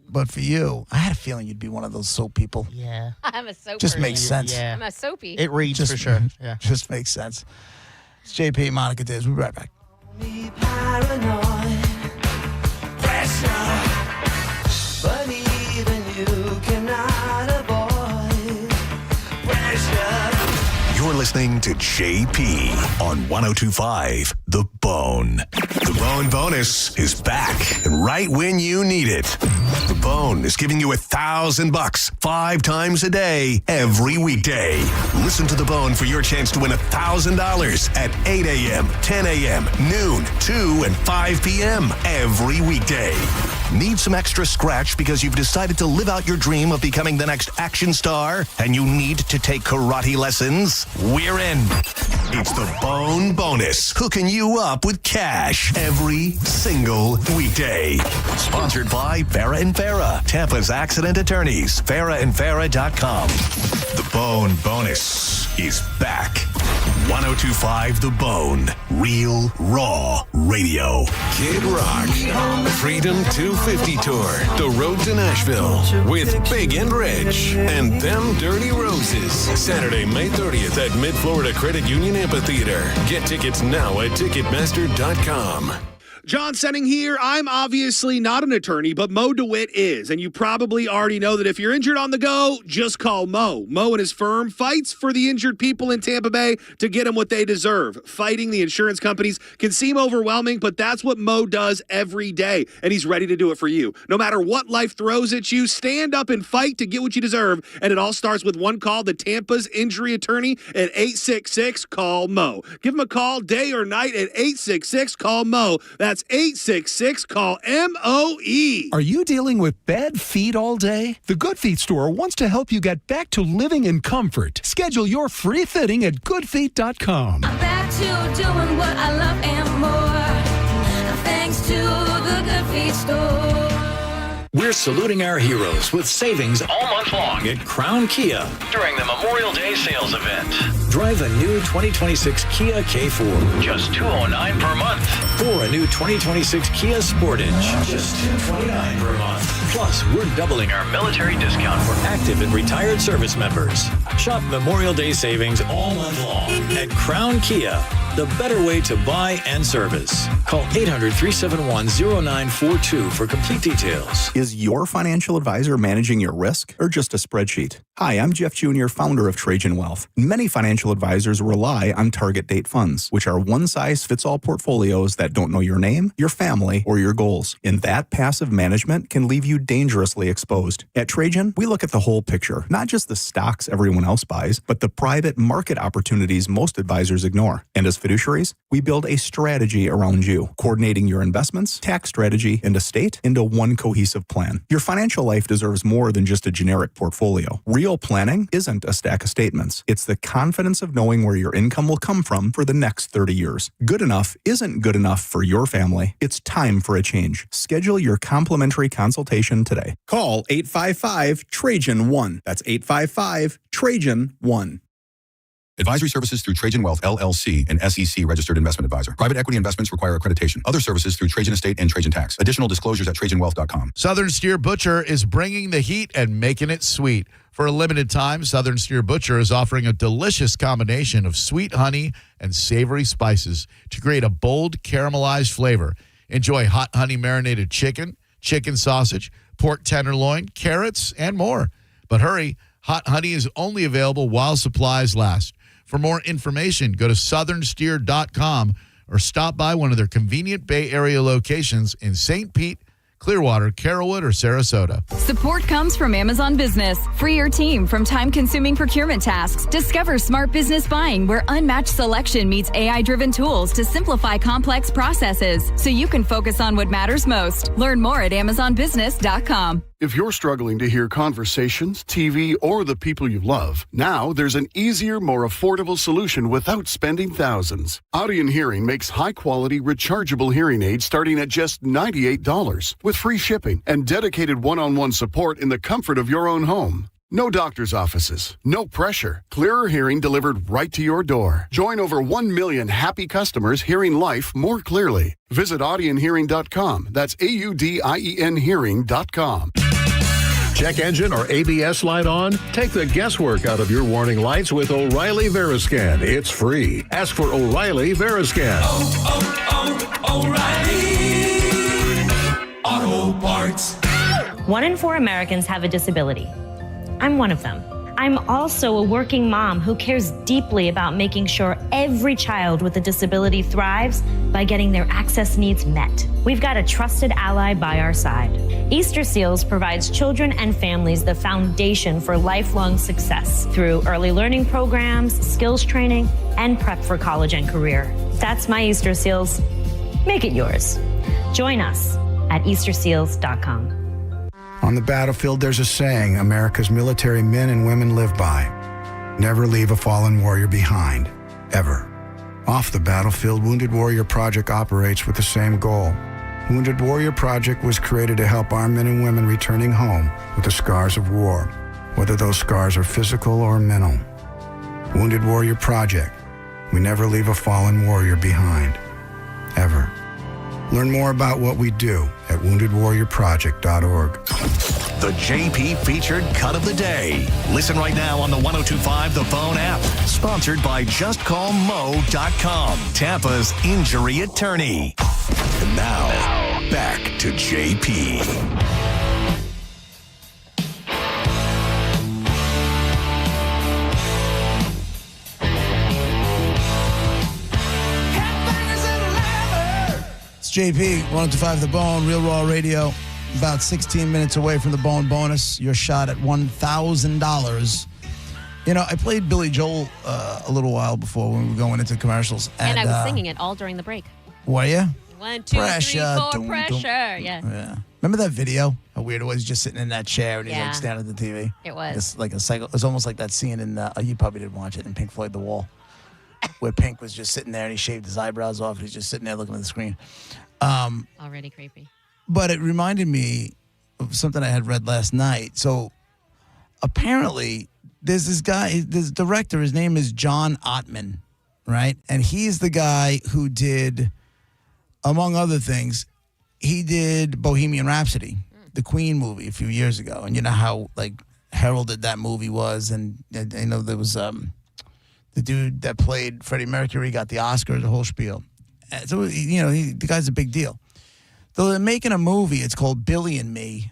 But for you, I had a feeling you'd be one of those soap people.
Yeah.
I'm a soap.
Just makes sense.
Yeah.
I'm a soapy.
It reads for sure. Yeah.
Just makes sense. It's JP, Monica Diz. We'll be right back.
But even you cannot avoid pressure.
You're listening to JP on 102.5 The Bone. The Bone Bonus is back and right when you need it. The Bone is giving you $1,000 5 times a day, every weekday. Listen to The Bone for your chance to win $1,000 at 8 a.m., 10 a.m., noon, 2, and 5 p.m. every weekday. Need some extra scratch because you've decided to live out your dream of becoming the next action star and you need to take karate lessons? We're in. It's the Bone Bonus, hooking you up with cash every single weekday. Sponsored by Farah and Farah, Tampa's accident attorneys, farahandfarah.com. The Bone Bonus is back. 102.5 The Bone, real, raw radio.
Kid Rock, Freedom 250 Tour, The Road to Nashville, with Big and Rich, and Them Dirty Roses. Saturday, May 30th at Mid-Florida Credit Union Amphitheater. Get tickets now at Ticketmaster.com.
John Senning here. I'm obviously not an attorney, but Mo DeWitt is. And you probably already know that if you're injured on the go, just call Mo. Mo and his firm fights for the injured people in Tampa Bay to get them what they deserve. Fighting the insurance companies can seem overwhelming, but that's what Mo does every day. And he's ready to do it for you. No matter what life throws at you, stand up and fight to get what you deserve. And it all starts with one call to Tampa's injury attorney at 866-CALL-MO. Give him a call day or night at 866-CALL-MO. That's 866-CALL-MOE.
Are you dealing with bad feet all day? The Good Feet store wants to help you get back to living in comfort. Schedule your free fitting at goodfeet.com.
I'm back to doing what I love and more. Thanks to the Good Feet store.
We're saluting our heroes with savings all month long at Crown Kia during the Memorial Day sales event. Drive a new 2026 Kia K4, just $209 per month. Or a new 2026 Kia Sportage, just $229 per month. Plus, we're doubling our military discount for active and retired service members. Shop Memorial Day savings all month long at Crown Kia, the better way to buy and service. Call 800-371-0942 for complete details.
Is your financial advisor managing your risk or just a spreadsheet? Hi, I'm Jeff Jr., founder of Trajan Wealth. Many financial advisors rely on target date funds, which are one-size-fits-all portfolios that don't know your name, your family, or your goals. And that passive management can leave you dangerously exposed. At Trajan, we look at the whole picture, not just the stocks everyone else buys, but the private market opportunities most advisors ignore. And as fiduciaries, we build a strategy around you, coordinating your investments, tax strategy, and estate into one cohesive plan. Your financial life deserves more than just a generic portfolio. Real planning isn't a stack of statements. It's the confidence of knowing where your income will come from for the next 30 years. Good enough isn't good enough for your family. It's time for a change. Schedule your complimentary consultation today. Call 855-TRAJAN-1. That's 855-TRAJAN-1.
Advisory services through Trajan Wealth, LLC, an SEC registered investment advisor. Private equity investments require accreditation. Other services through Trajan Estate and Trajan Tax. Additional disclosures at TrajanWealth.com.
Southern Steer Butcher is bringing the heat and making it sweet. For a limited time, Southern Steer Butcher is offering a delicious combination of sweet honey and savory spices to create a bold, caramelized flavor. Enjoy hot honey marinated chicken, chicken sausage, pork tenderloin, carrots, and more. But hurry, hot honey is only available while supplies last. For more information, go to southernsteer.com or stop by one of their convenient Bay Area locations in St. Pete, Clearwater, Carrollwood, or Sarasota.
Support comes from Amazon Business. Free your team from time-consuming procurement tasks. Discover smart business buying where unmatched selection meets AI-driven tools to simplify complex processes so you can focus on what matters most. Learn more at amazonbusiness.com.
If you're struggling to hear conversations, TV, or the people you love, now there's an easier, more affordable solution without spending thousands. Audion Hearing makes high-quality, rechargeable hearing aids starting at just $98 with free shipping and dedicated one-on-one support in the comfort of your own home. No doctor's offices, no pressure. Clearer hearing delivered right to your door. Join over 1 million happy customers hearing life more clearly. Visit audionhearing.com. That's AUDIEN hearing.com.
Check engine or ABS light on? Take the guesswork out of your warning lights with O'Reilly Veriscan. It's free. Ask for O'Reilly Veriscan.
O'Reilly Auto Parts.
1 in 4 Americans have a disability. I'm one of them. I'm also a working mom who cares deeply about making sure every child with a disability thrives by getting their access needs met. We've got a trusted ally by our side. Easter Seals provides children and families the foundation for lifelong success through early learning programs, skills training, and prep for college and career. That's my Easter Seals. Make it yours. Join us at easterseals.com.
On the battlefield, there's a saying America's military men and women live by. Never leave a fallen warrior behind, ever. Off the battlefield, Wounded Warrior Project operates with the same goal. Wounded Warrior Project was created to help our men and women returning home with the scars of war, whether those scars are physical or mental. Wounded Warrior Project. We never leave a fallen warrior behind, ever. Learn more about what we do at woundedwarriorproject.org.
The JP featured cut of the day. Listen right now on the 102.5 The Phone app. Sponsored by JustCallMo.com, Tampa's injury attorney. And now, back to JP.
JP, 102.5 The Bone, Real Raw Radio. About 16 minutes away from the Bone bonus. Your shot at $1,000. You know, I played Billy Joel a little while before when we were going into commercials.
And I was singing it all during the break.
Were you?
1, 2, 3, 4, pressure. Yeah.
Remember that video? How weird it was, just sitting in that chair and he's like staring at the TV.
It was.
It's like a cycle. It was almost like that scene in, you probably didn't watch it, in Pink Floyd The Wall, where Pink was just sitting there and he shaved his eyebrows off. And he's just sitting there looking at the screen.
Already creepy.
But it reminded me something I had read last night. So apparently, there's this guy, this director. His name is John Ottman, right? And he's the guy who did, among other things, he did Bohemian Rhapsody, the Queen movie, a few years ago. And you know how like heralded that movie was, and you know there was the dude that played Freddie Mercury got the Oscar, the whole spiel. And so you know the guy's a big deal. So they're making a movie. It's called Billy and Me,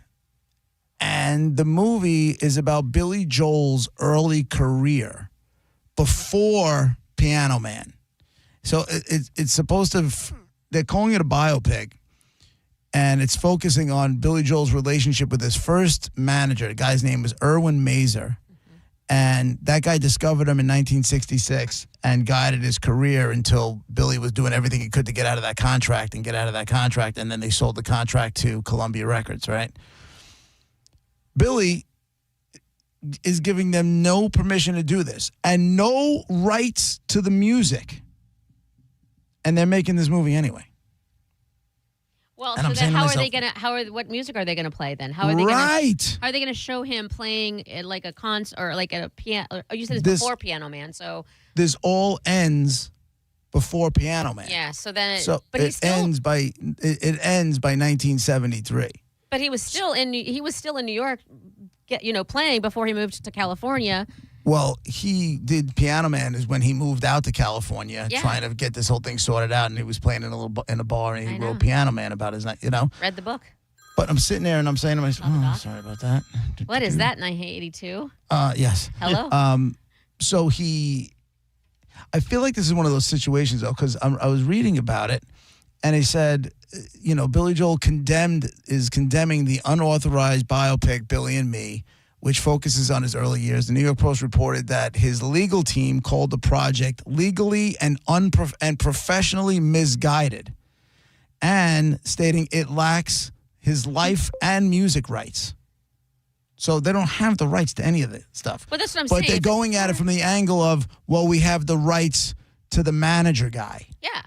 and the movie is about Billy Joel's early career before Piano Man. So it's supposed to. They're calling it a biopic. And it's focusing on Billy Joel's relationship with his first manager. The guy's name was Erwin Mazer. And that guy discovered him in 1966 and guided his career until Billy was doing everything he could to get out of that contract. And then they sold the contract to Columbia Records, right? Billy is giving them no permission to do this and no rights to the music. And they're making this movie anyway.
Well,
and
so
I'm
then
saying
what music are they gonna play then? How are they gonna show him playing at like a concert or like at a piano? You said it's before Piano Man, so
this all ends before Piano Man.
Yeah, so then
it ends by 1973.
But he was still in New York, playing before he moved to California.
Well, he did Piano Man is when he moved out to California, trying to get this whole thing sorted out, and he was playing in a bar, and he wrote Piano Man about his night,
Read the book.
But I'm sitting there and I'm saying to myself, sorry about that.
What is that, 1982?
Yes.
Hello?
So I feel like this is one of those situations, though, because I was reading about it, and he said, Billy Joel is condemning the unauthorized biopic Billy and Me, which focuses on his early years. The New York Post reported that his legal team called the project legally and professionally misguided, and stating it lacks his life and music rights. So they don't have the rights to any of the stuff.
Well, that's what I'm saying.
But they're going at it from the angle of, well, we have the rights to the manager guy.
Yeah.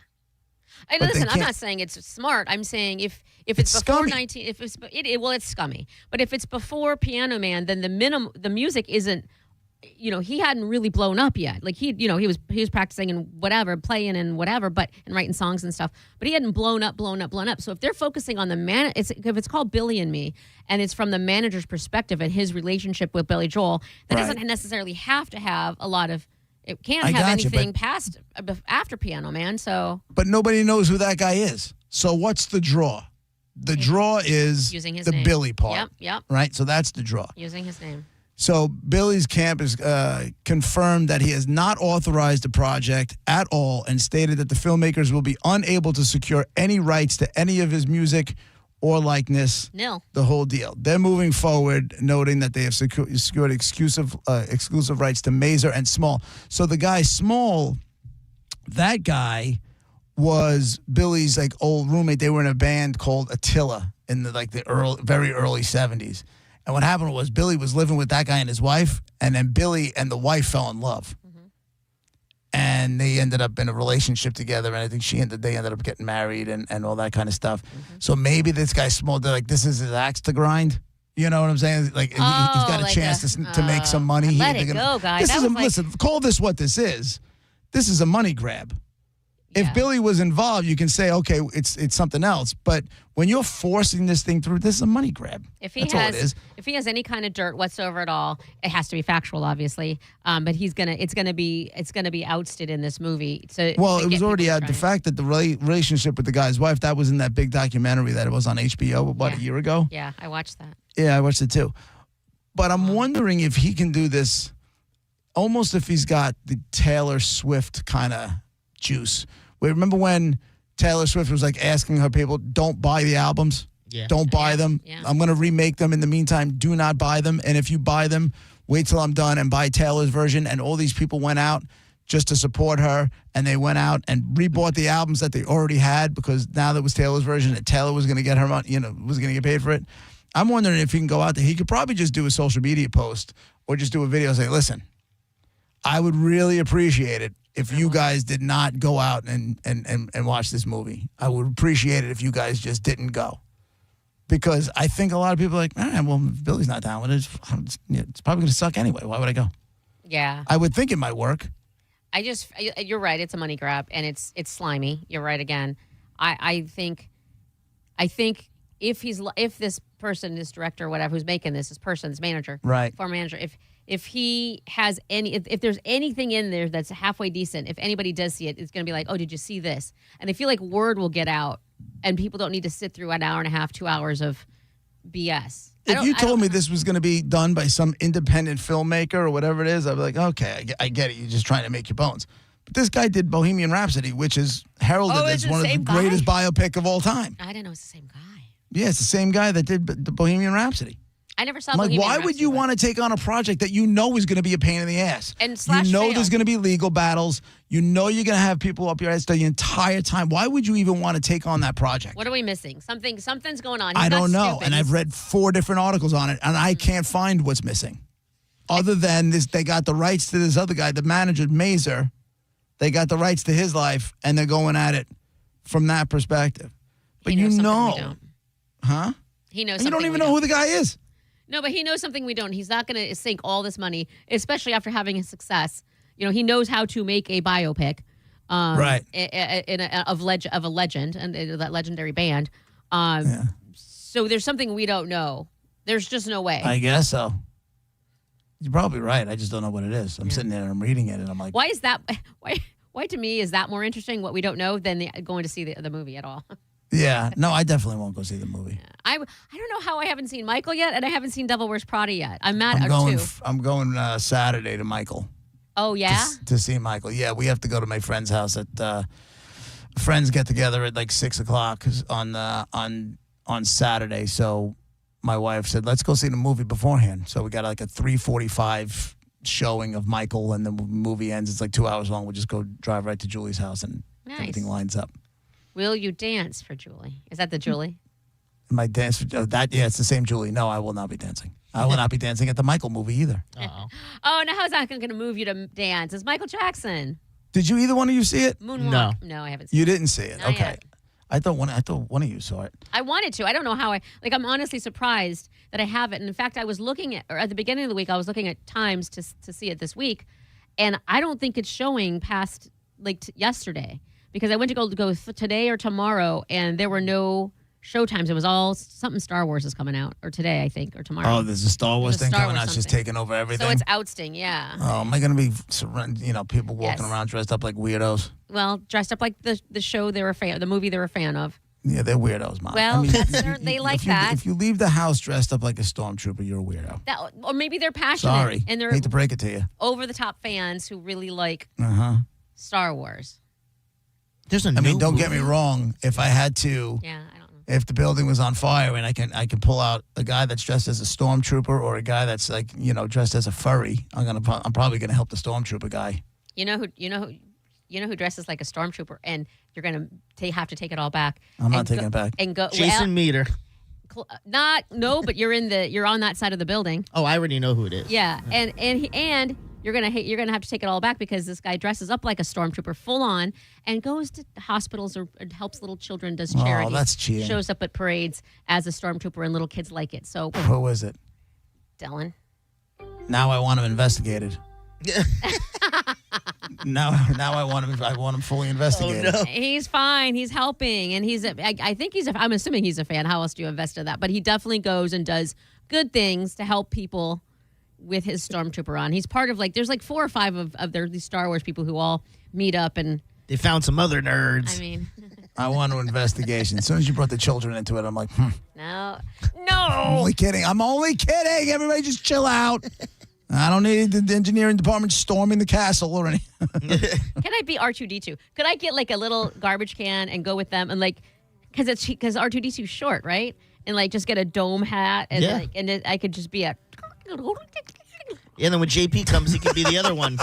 Listen, I'm not saying it's smart. I'm saying if it's before
scummy.
It's scummy. But if it's before Piano Man, then the music isn't. He hadn't really blown up yet. Like he was practicing and whatever, playing and whatever, and writing songs and stuff. But he hadn't blown up. So if they're focusing on if it's called Billy and Me, and it's from the manager's perspective and his relationship with Billy Joel, that doesn't necessarily have to have a lot of. It can't have anything past after Piano Man. So,
but nobody knows who that guy is. So what's the draw? The draw is
using his
the
name.
Billy part.
Yep.
Right. So that's the draw.
Using his name.
So Billy's camp has confirmed that he has not authorized the project at all, and stated that the filmmakers will be unable to secure any rights to any of his music or likeness.
Nil.
The whole deal. They're moving forward, noting that they have secured exclusive rights to Mazer and Small. So the guy Small, that guy was Billy's old roommate. They were in a band called Attila in the very early 70s. And what happened was Billy was living with that guy and his wife, and then Billy and the wife fell in love. Mm-hmm. And they ended up in a relationship together, and I think they ended up getting married and all that kind of stuff. Mm-hmm. So maybe this guy Small, they're like, this is his axe to grind. You know what I'm saying? He's got a chance to make some money.
Let it go, guys.
Listen, call this what this is. This is a money grab. If Billy was involved, you can say, okay, it's something else. But when you're forcing this thing through, this is a money grab.
If he has any kind of dirt whatsoever at all, it has to be factual, obviously. But it's gonna be ousted in this movie.
It was already out. The fact that the relationship with the guy's wife, that was in that big documentary that it was on HBO a year ago.
Yeah, I watched that.
Yeah, I watched it too. But I'm wondering if he can do this, almost if he's got the Taylor Swift kind of juice. Remember when Taylor Swift was asking her people, don't buy the albums? Yeah. Don't buy them. Yeah. I'm going to remake them. In the meantime, do not buy them. And if you buy them, wait till I'm done and buy Taylor's version. And all these people went out just to support her. And they went out and rebought the albums that they already had, because now that was Taylor's version, that Taylor was going to get her money, was going to get paid for it. I'm wondering if he can go out there. He could probably just do a social media post or just do a video and say, listen, I would really appreciate it if you guys did not go out and watch this movie. I would appreciate it if you guys just didn't go. because I think a lot of people are like, well, if Billy's not down with it. It's probably going to suck anyway. Why would I go?
Yeah.
I would think it might work.
You're right. It's a money grab, and it's slimy. You're right again. I think if this person, this director, whatever, who's making this manager,
right,
former manager, if he has if there's anything in there that's halfway decent, if anybody does see it, it's going to be like, oh, did you see this? And I feel like word will get out, and people don't need to sit through an hour and a half, 2 hours of BS.
If you told me this was going to be done by some independent filmmaker or whatever it is, I'd be like, okay, I get it. You're just trying to make your bones. But this guy did Bohemian Rhapsody, which is heralded as one of the greatest biopic of all time.
I didn't know it's the same guy.
Yeah, it's the same guy that did the Bohemian Rhapsody.
I never saw
I'm like,
Bohemian
why
Rhapsody,
would you want to take on a project that you know is going to be a pain in the ass?
And
you know there's going to be legal battles. You know you're going to have people up your ass the entire time. Why would you even want to take on that project?
What are we missing? Something's going on.
I don't know. And I've read 4 different articles on it, and I can't find what's missing. Other than this, they got the rights to this other guy, the manager, Mazer. They got the rights to his life, and they're going at it from that perspective. But you know. Huh?
He knows
and you don't even know who the guy is.
No, but he knows something we don't. He's not going to sink all this money, especially after having a success. You know, he knows how to make a biopic,
right?
Of a legend and that legendary band. So there's something we don't know. There's just no way.
I guess so. You're probably right. I just don't know what it is. I'm sitting there and I'm reading it, and I'm like,
why is that? Why to me is that more interesting? What we don't know than going to see the movie at all.
Yeah, no, I definitely won't go see the movie.
I don't know how I haven't seen Michael yet, and I haven't seen Devil Wears Prada yet. I'm mad
I'm
at
going,
2.
I'm going Saturday to Michael.
Oh yeah,
to see Michael. Yeah, we have to go to my friend's house at friends get together at like 6:00 on Saturday. So my wife said, let's go see the movie beforehand. So we got like a 3:45 showing of Michael, and the movie ends. It's like 2 hours long. We'll just go drive right to Julie's house, and everything lines up.
Will you dance for Julie? Is that the Julie?
My dance that it's the same Julie. No, I will not be dancing. I will not be dancing at the Michael movie either.
Oh, now how's that going to move you to dance? It's Michael Jackson.
Did you either one of you see it?
Moonwalk. No, I haven't seen it.
You didn't see it.
Not
Okay.
yet.
I thought one of you saw it.
I wanted to. I don't know how I'm honestly surprised that I haven't. And in fact, I was looking at the beginning of the week, I was looking at times to see it this week. And I don't think it's showing past yesterday, because I went to go today or tomorrow, and there were no show times. It was all something Star Wars is coming out, or today, I think, or tomorrow.
Oh, there's a Star Wars thing coming out. It's just taking over everything.
So it's ousting, yeah.
Oh, am I going to be surrounded, people walking around dressed up like weirdos?
Well, dressed up like the show they were the movie they were a fan of.
Yeah, they're weirdos, Mom.
Well, they like that.
If you leave the house dressed up like a stormtrooper, you're a weirdo.
Or maybe they're passionate.
Sorry,
and they're
hate to break it to you.
over-the-top fans who really like Star Wars.
Don't get me wrong. If I had to,
I don't know.
If the building was on fire and I can pull out a guy that's dressed as a stormtrooper or a guy that's dressed as a furry, I'm probably gonna help the stormtrooper guy.
You know who dresses like a stormtrooper, and you're gonna have to take it all back.
I'm not taking it back.
And go
Jason Meter.
But you're on that side of the building.
Oh, I already know who it is.
Yeah, and you're gonna have to take it all back because this guy dresses up like a stormtrooper, full on, and goes to hospitals or helps little children, does charity.
Oh, that's cheating.
Shows up at parades as a stormtrooper, and little kids like it. So
who is it?
Dylan.
Now I want him investigated. now I want him fully investigated.
Oh, no.
He's fine. He's helping, and I think I'm assuming he's a fan. How else do you invest in that? But he definitely goes and does good things to help people with his stormtrooper on. He's part of there's 4 or 5 of these Star Wars people who all meet up, and
they found some other nerds.
I mean,
I want an investigation. As soon as you brought the children into it, I'm like,
No.
I'm only kidding. Everybody just chill out. I don't need the engineering department storming the castle or anything.
Can I be R2-D2? Could I get a little garbage can and go with them and because R2-D2's short, right? And just get a dome hat and and I could just be a.
Yeah, then when JP comes, he can be the other one.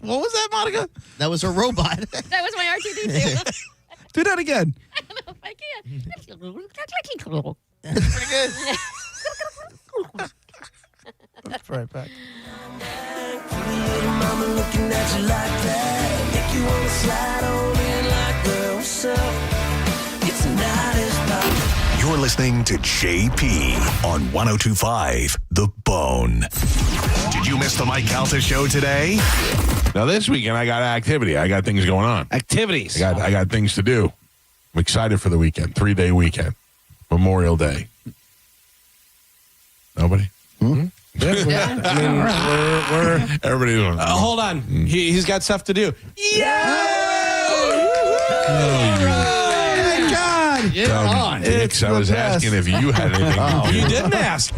What was that, Monica?
That was a robot.
That was my R2-D2.
Do that again.
I don't know if I can.
That's pretty good.
That's right back.
Mama looking at you like that. Make you wanna slide on in like, girl, what's up? It's a night is about.
You're listening to JP on 102.5 The Bone. Did you miss the Mike Calta show today?
Now, this weekend, I got activity. I got things going on.
Activities.
I got things to do. I'm excited for the weekend. 3-day weekend. Memorial Day. Nobody?
Yeah. I mean, we're
everybody doing
hold on. He's got stuff to do.
Thank God.
Dicks, I was asking if you had anything to do.
You didn't ask.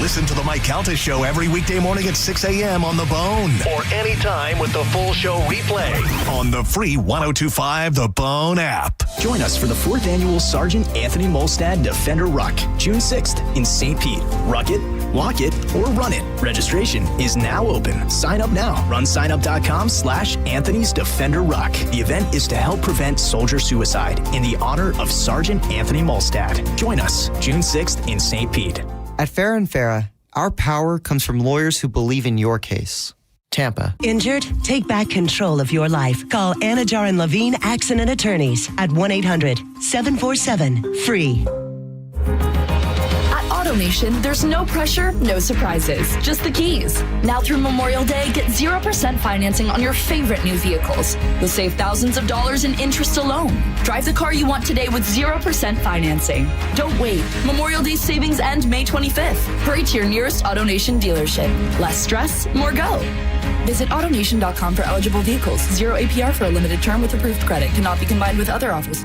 Listen to the Mike Calta show every weekday morning at 6 a.m. on The Bone. Or anytime with the full show replay on the free 102.5 The Bone app.
Join us for the 4th annual Sergeant Anthony Molstad Defender Ruck, June 6th in St. Pete. Ruck it, walk it, or run it. Registration is now open. Sign up now. RunSignup.com/Anthony's Defender Ruck. The event is to help prevent soldier suicide in the honor of Sergeant Anthony Molstad. Join us June 6th in St. Pete.
At Farrah & Farrah, our power comes from lawyers who believe in your case. Tampa.
Injured? Take back control of your life. Call Anajar and Levine Accident Attorneys at 1-800-747-FREE.
AutoNation, there's no pressure, no surprises, just the keys. Now through Memorial Day, get 0% financing on your favorite new vehicles. You'll save thousands of dollars in interest alone. Drive the car you want today with 0% financing. Don't wait. Memorial Day savings end May 25th. Hurry to your nearest AutoNation dealership. Less stress, more go. Visit AutoNation.com for eligible vehicles. 0 APR for a limited term with approved credit. Cannot be combined with other offers.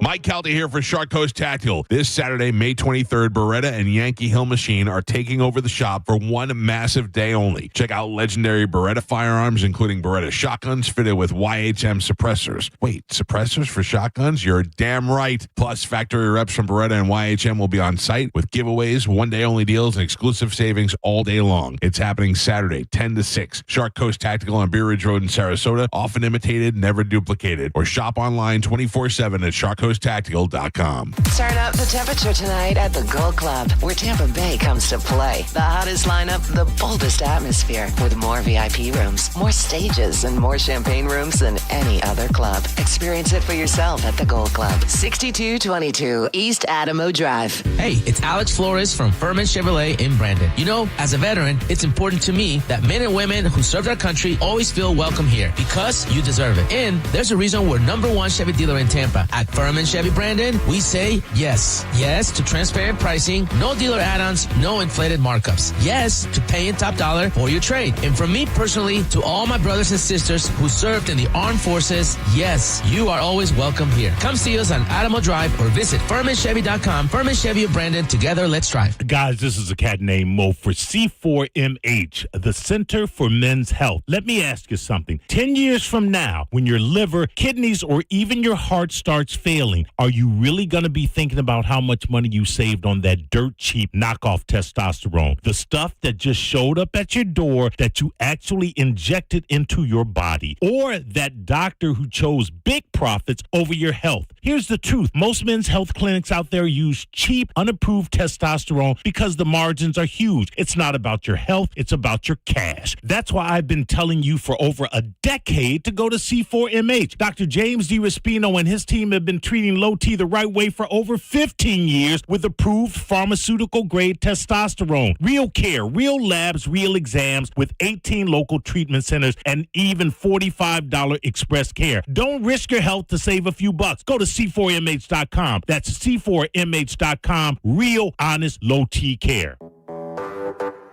Mike Calta here for Shark Coast Tactical. This Saturday, May 23rd, Beretta and Yankee Hill Machine are taking over the shop for one massive day only. Check out legendary Beretta firearms, including Beretta shotguns fitted with YHM suppressors. Wait, suppressors for shotguns? You're damn right. Plus, factory reps from Beretta and YHM will be on site with giveaways, one-day-only deals, and exclusive savings all day long. It's happening Saturday, 10 to 6. Shark Coast Tactical on Beer Ridge Road in Sarasota. Often imitated, never duplicated. Or shop online 24/7 at sharkcoasttactical.com.
Turn up the temperature tonight at the Gold Club, where Tampa Bay comes to play. The hottest lineup, the boldest atmosphere, with more VIP rooms, more stages, and more champagne rooms than any other club. Experience it for yourself at the Gold Club, 6222 East Adamo Drive.
Hey, it's Alex Flores from Furman Chevrolet in Brandon. You know, as a veteran, it's important to me that men and women who served our country always feel welcome here, because you deserve it. And there's a reason we're #1 Chevy dealer in Tampa. At Furman Chevy Brandon, we say yes. Yes to transparent pricing, no dealer add-ons, no inflated markups. Yes to paying top dollar for your trade. And from me personally to all my brothers and sisters who served in the armed forces, yes, you are always welcome here. Come see us on Adamo Drive or visit FurmanChevy.com. Furman Chevy of Brandon. Together, let's drive.
Guys, this is a cat named Mo for C4MH, the Center for Men's Health. Let me ask you something. 10 years from now, when your liver, kidneys, or even your heart starts failing, are you really going to be thinking about how much money you saved on that dirt cheap knockoff testosterone? The stuff that just showed up at your door that you actually injected into your body, or that doctor who chose big profits over your health. Here's the truth. Most men's health clinics out there use cheap, unapproved testosterone because the margins are huge. It's not about your health. It's about your cash. That's why I've been telling you for over a decade to go to C4MH. Dr. James D. Raspino and his team have been treating low T the right way for over 15 years with approved pharmaceutical-grade testosterone. Real care, real labs, real exams with 18 local treatment centers and even $45 express care. Don't risk your health to save a few bucks. Go to C4MH.com. That's C4MH.com. Real, honest, low-T care.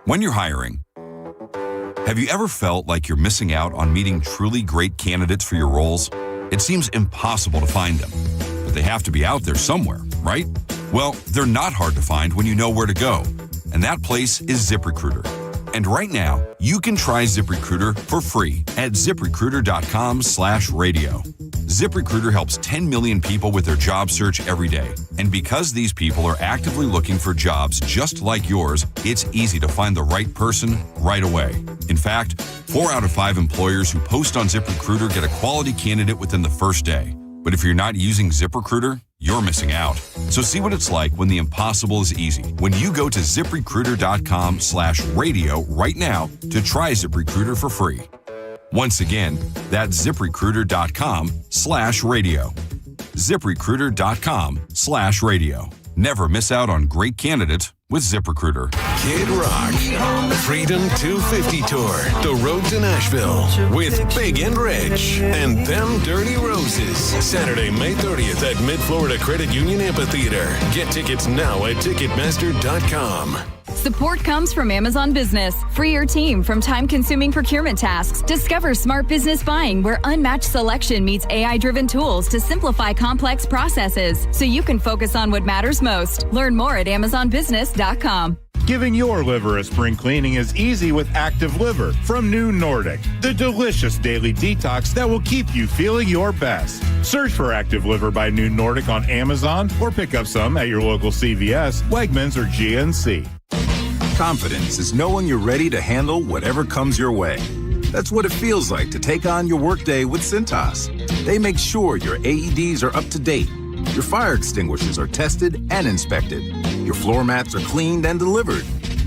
When you're hiring, have you ever felt like you're missing out on meeting truly great candidates for your roles? It seems impossible to find them, but they have to be out there somewhere, right? Well, they're not hard to find when you know where to go, and that place is ZipRecruiter. And right now, you can try ZipRecruiter for free at ZipRecruiter.com/radio. ZipRecruiter helps 10 million people with their job search every day. And because these people are actively looking for jobs just like yours, it's easy to find the right person right away. In fact, 4 out of 5 employers who post on ZipRecruiter get a quality candidate within the first day. But if you're not using ZipRecruiter, you're missing out. So see what it's like when the impossible is easy. When you go to ZipRecruiter.com/radio right now to try ZipRecruiter for free. Once again, that's ZipRecruiter.com/radio. ZipRecruiter.com/radio. Never miss out on great candidates with ZipRecruiter.
Kid Rock, Freedom 250 Tour, the road to Nashville with Big and Rich and Them Dirty Roses. Saturday, May 30th at Mid-Florida Credit Union Amphitheater. Get tickets now at Ticketmaster.com.
Support comes from Amazon Business. Free your team from time-consuming procurement tasks. Discover smart business buying where unmatched selection meets AI-driven tools to simplify complex processes so you can focus on what matters most. Learn more at AmazonBusiness.com.
Giving your liver a spring cleaning is easy with Active Liver from New Nordic, the delicious daily detox that will keep you feeling your best. Search for Active Liver by New Nordic on Amazon or pick up some at your local CVS, Wegmans, or GNC.
Confidence is knowing you're ready to handle whatever comes your way. That's what it feels like to take on your workday with Cintas. They make sure your AEDs are up to date, your fire extinguishers are tested and inspected, your floor mats are cleaned and delivered,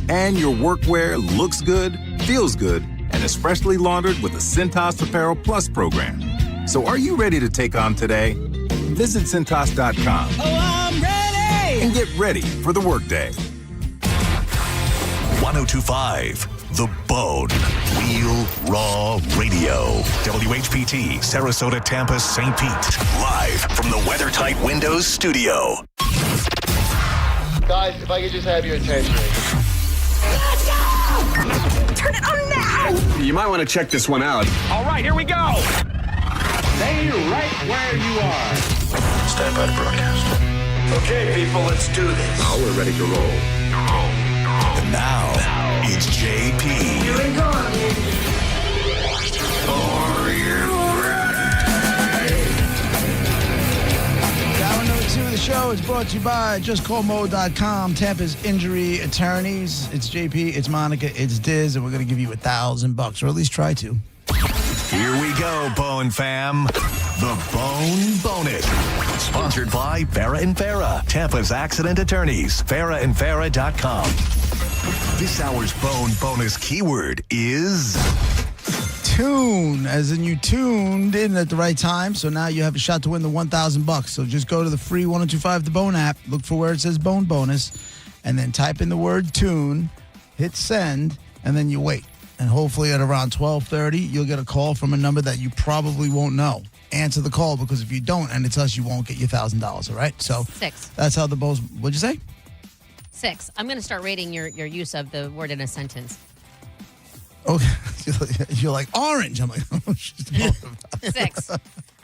and your workwear looks good, feels good, and is freshly laundered with the Cintas Apparel Plus program. So are you ready to take on today? Visit Cintas.com.
Oh, I'm ready!
And get ready for the workday.
1025 The Bone. Real Raw Radio. WHPT, Sarasota, Tampa, St. Pete. Live from the WeatherTight Windows studio.
Guys, if I could just have your attention.
Let's go! Turn it on now!
You might want to check this one out.
All right, here we go!
Stay right where you are.
Stand by to broadcast.
Okay, people, let's do this.
Now we're ready to roll.
And now, it's JP.
Here we go.
Are you ready?
Hour number 2 of the show is brought to you by JustCallMo.com, Tampa's injury attorneys. It's JP, it's Monica, it's Diz, and we're going to give you $1,000, or at least try to.
Here we go, Bone fam. The Bone Bonus. Sponsored by Farah and Farah, Tampa's accident attorneys. FarahandFarah.com. This hour's Bone Bonus keyword is
Tune, as in you tuned in at the right time, so now you have a shot to win the $1,000. So just go to the free 1025 The Bone app, look for where it says Bone Bonus, and then type in the word tune, hit send, and then you wait. And hopefully at around 12:30, you'll get a call from a number that you probably won't know. Answer the call, because if you don't and it's us, you won't get your $1,000, all right? So
6.
That's how the Bones, what'd you say?
6. I'm going to start rating your use of the word in a sentence.
Okay. You're like, orange. I'm like, oh, she's talking about
6.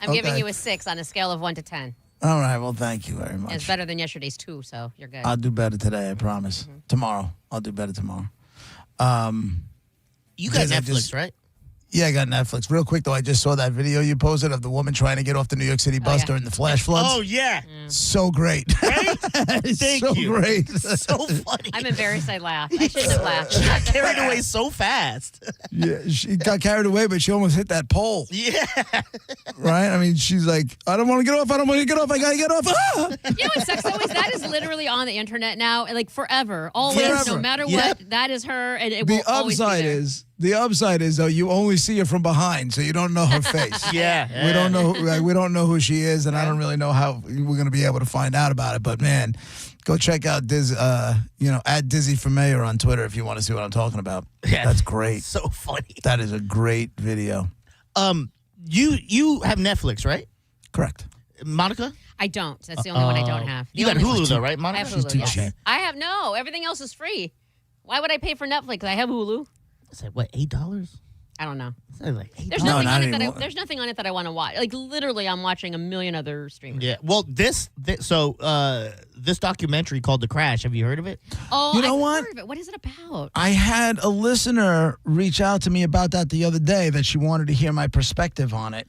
I'm giving
Okay.
you a 6 on a scale of 1 to 10.
All right, well, thank you very much.
It's better than yesterday's 2, so you're good.
I'll do better today, I promise. Tomorrow. I'll do better tomorrow.
You got
because I
Netflix, right?
Yeah, I got Netflix. Real quick, though, I just saw that video you posted of the woman trying to get off the New York City bus during the flash floods.
Oh, yeah.
So great.
Right?
It's
Thank
so
you.
great.
So funny.
I'm embarrassed I laughed. I shouldn't have laughed.
She got carried away so fast.
Yeah, she got carried away, but she almost hit that pole.
Yeah.
Right? I mean, she's like, I don't want to get off. I don't want to get off. I got to get off. Ah!
You know what sucks though is that is literally on the internet now, like forever, always,
Forever.
no matter
Yep.
what. That is her, and it
The
will always be
upside
there.
is though, you only see her from behind, so you don't know her face.
Yeah.
We don't know. We don't know who she is, and I don't really know how we're going to be able to find out about it. But man, go check out Diz. At Dizzy for Mayor on Twitter if you want to see what I'm talking about.
Yeah.
That's great.
So funny.
That is a great video.
You have Netflix, right?
Correct.
Monica?
I don't. That's the only one I don't have.
You got Hulu though, right,
I
Monica?
have Hulu. Yes. I have no. Everything else is free. Why would I pay for Netflix? I have Hulu.
Is that what, $8?
I don't know.
Like $8.
There's nothing on it that there's nothing on it that I want to watch. Like literally, I'm watching a million other streamers.
Yeah. Well, this documentary called The Crash. Have you heard of it?
Oh,
You know
I've
what?
heard of it. What is it about?
I had a listener reach out to me about that the other day, that she wanted to hear my perspective on it,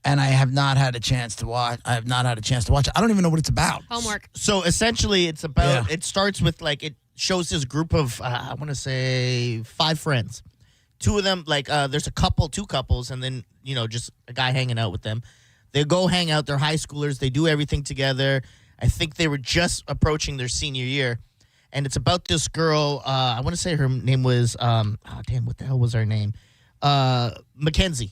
and I have not had a chance to watch. I don't even know what it's about.
Homework.
So essentially, it's about. It starts with it shows this group of I want to say 5 friends. 2 of them, there's two couples, and then just a guy hanging out with them. They go hang out. They're high schoolers. They do everything together. I think they were just approaching their senior year, and it's about this girl. I want to say her name was what the hell was her name? Mackenzie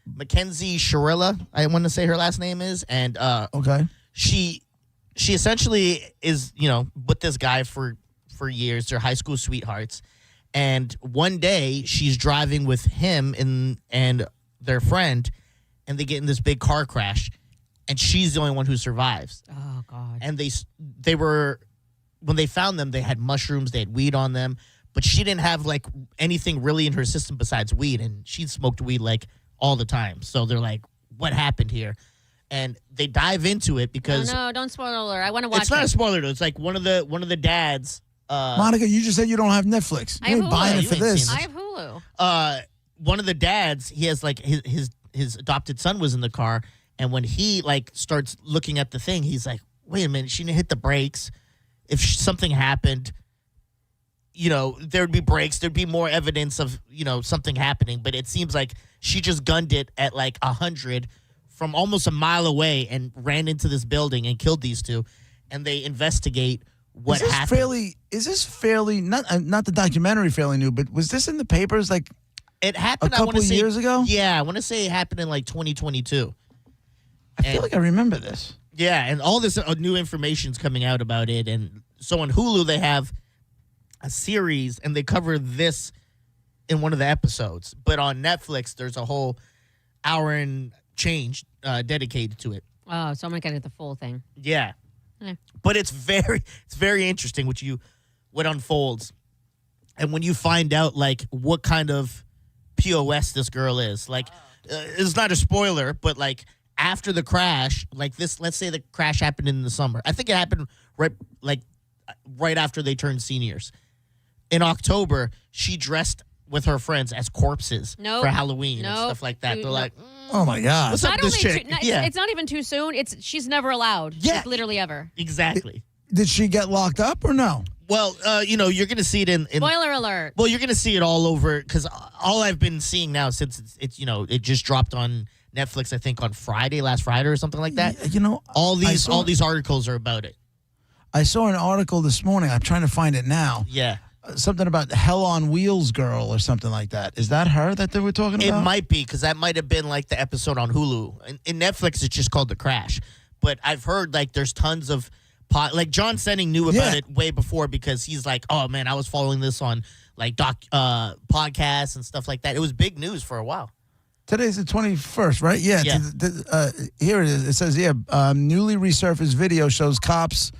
Shirella. I want to say her last name is, and
okay.
she essentially is, you know, with this guy for years. They're high school sweethearts. And one day she's driving with him and their friend, and they get in this big car crash, and she's the only one who survives.
Oh, God.
And they were, when they found them, they had mushrooms, they had weed on them, but she didn't have like anything really in her system besides weed, and she smoked weed like all the time. So they're like, what happened here? And they dive into it because
no, don't spoil her. I want to watch.
It's not a spoiler though. It's like one of the dads.
Monica, you just said you don't have Netflix.
I
You
have
ain't buying
Hulu.
it for this.
I have Hulu.
One of the dads, he has like his adopted son was in the car, and when he like starts looking at the thing, he's like, wait a minute, she didn't hit the brakes. If something happened, you know, there'd be brakes, there'd be more evidence of, you know, something happening, but it seems like she just gunned it at like 100 from almost a mile away and ran into this building and killed these two, and they investigate what happened.
Is this fairly not the documentary fairly new, but was this in the papers like
it happened
a couple of years ago?
Yeah, I want to say it happened in like 2022.
I feel like I remember this.
Yeah, and all this new information's coming out about it, and so on Hulu they have a series and they cover this in one of the episodes, but on Netflix there's a whole hour and change dedicated to it.
Oh, so I'm gonna get the full thing.
Yeah.
Okay.
But it's very interesting what unfolds, and when you find out like what kind of POS this girl is. Like, it's not a spoiler, but like after the crash, like this, let's say the crash happened in the summer. I think it happened right after they turned seniors. In October, she dressed with her friends as corpses for Halloween and stuff like that. They're like,
oh my God.
what's up with this chick?
It's not even too soon. She's never allowed.
Yeah.
Like, literally ever.
Exactly.
Did she get locked up or no?
Well, you know, you're going to see it in
Spoiler alert.
Well, you're going to see it all over, because all I've been seeing now since it's you know, it just dropped on Netflix, I think on last Friday or something like that.
You know,
all these articles are about it.
I saw an article this morning. I'm trying to find it now.
Yeah.
Something about Hell on Wheels girl or something like that. Is that her that they were talking about?
It might be, because that might have been like the episode on Hulu. In Netflix, it's just called The Crash. But I've heard like there's tons of like John Senning knew about it way before, because he's like, oh man, I was following this on like podcasts and stuff like that. It was big news for a while.
Today's the 21st, right? Yeah. Here it is. It says, newly resurfaced video shows cops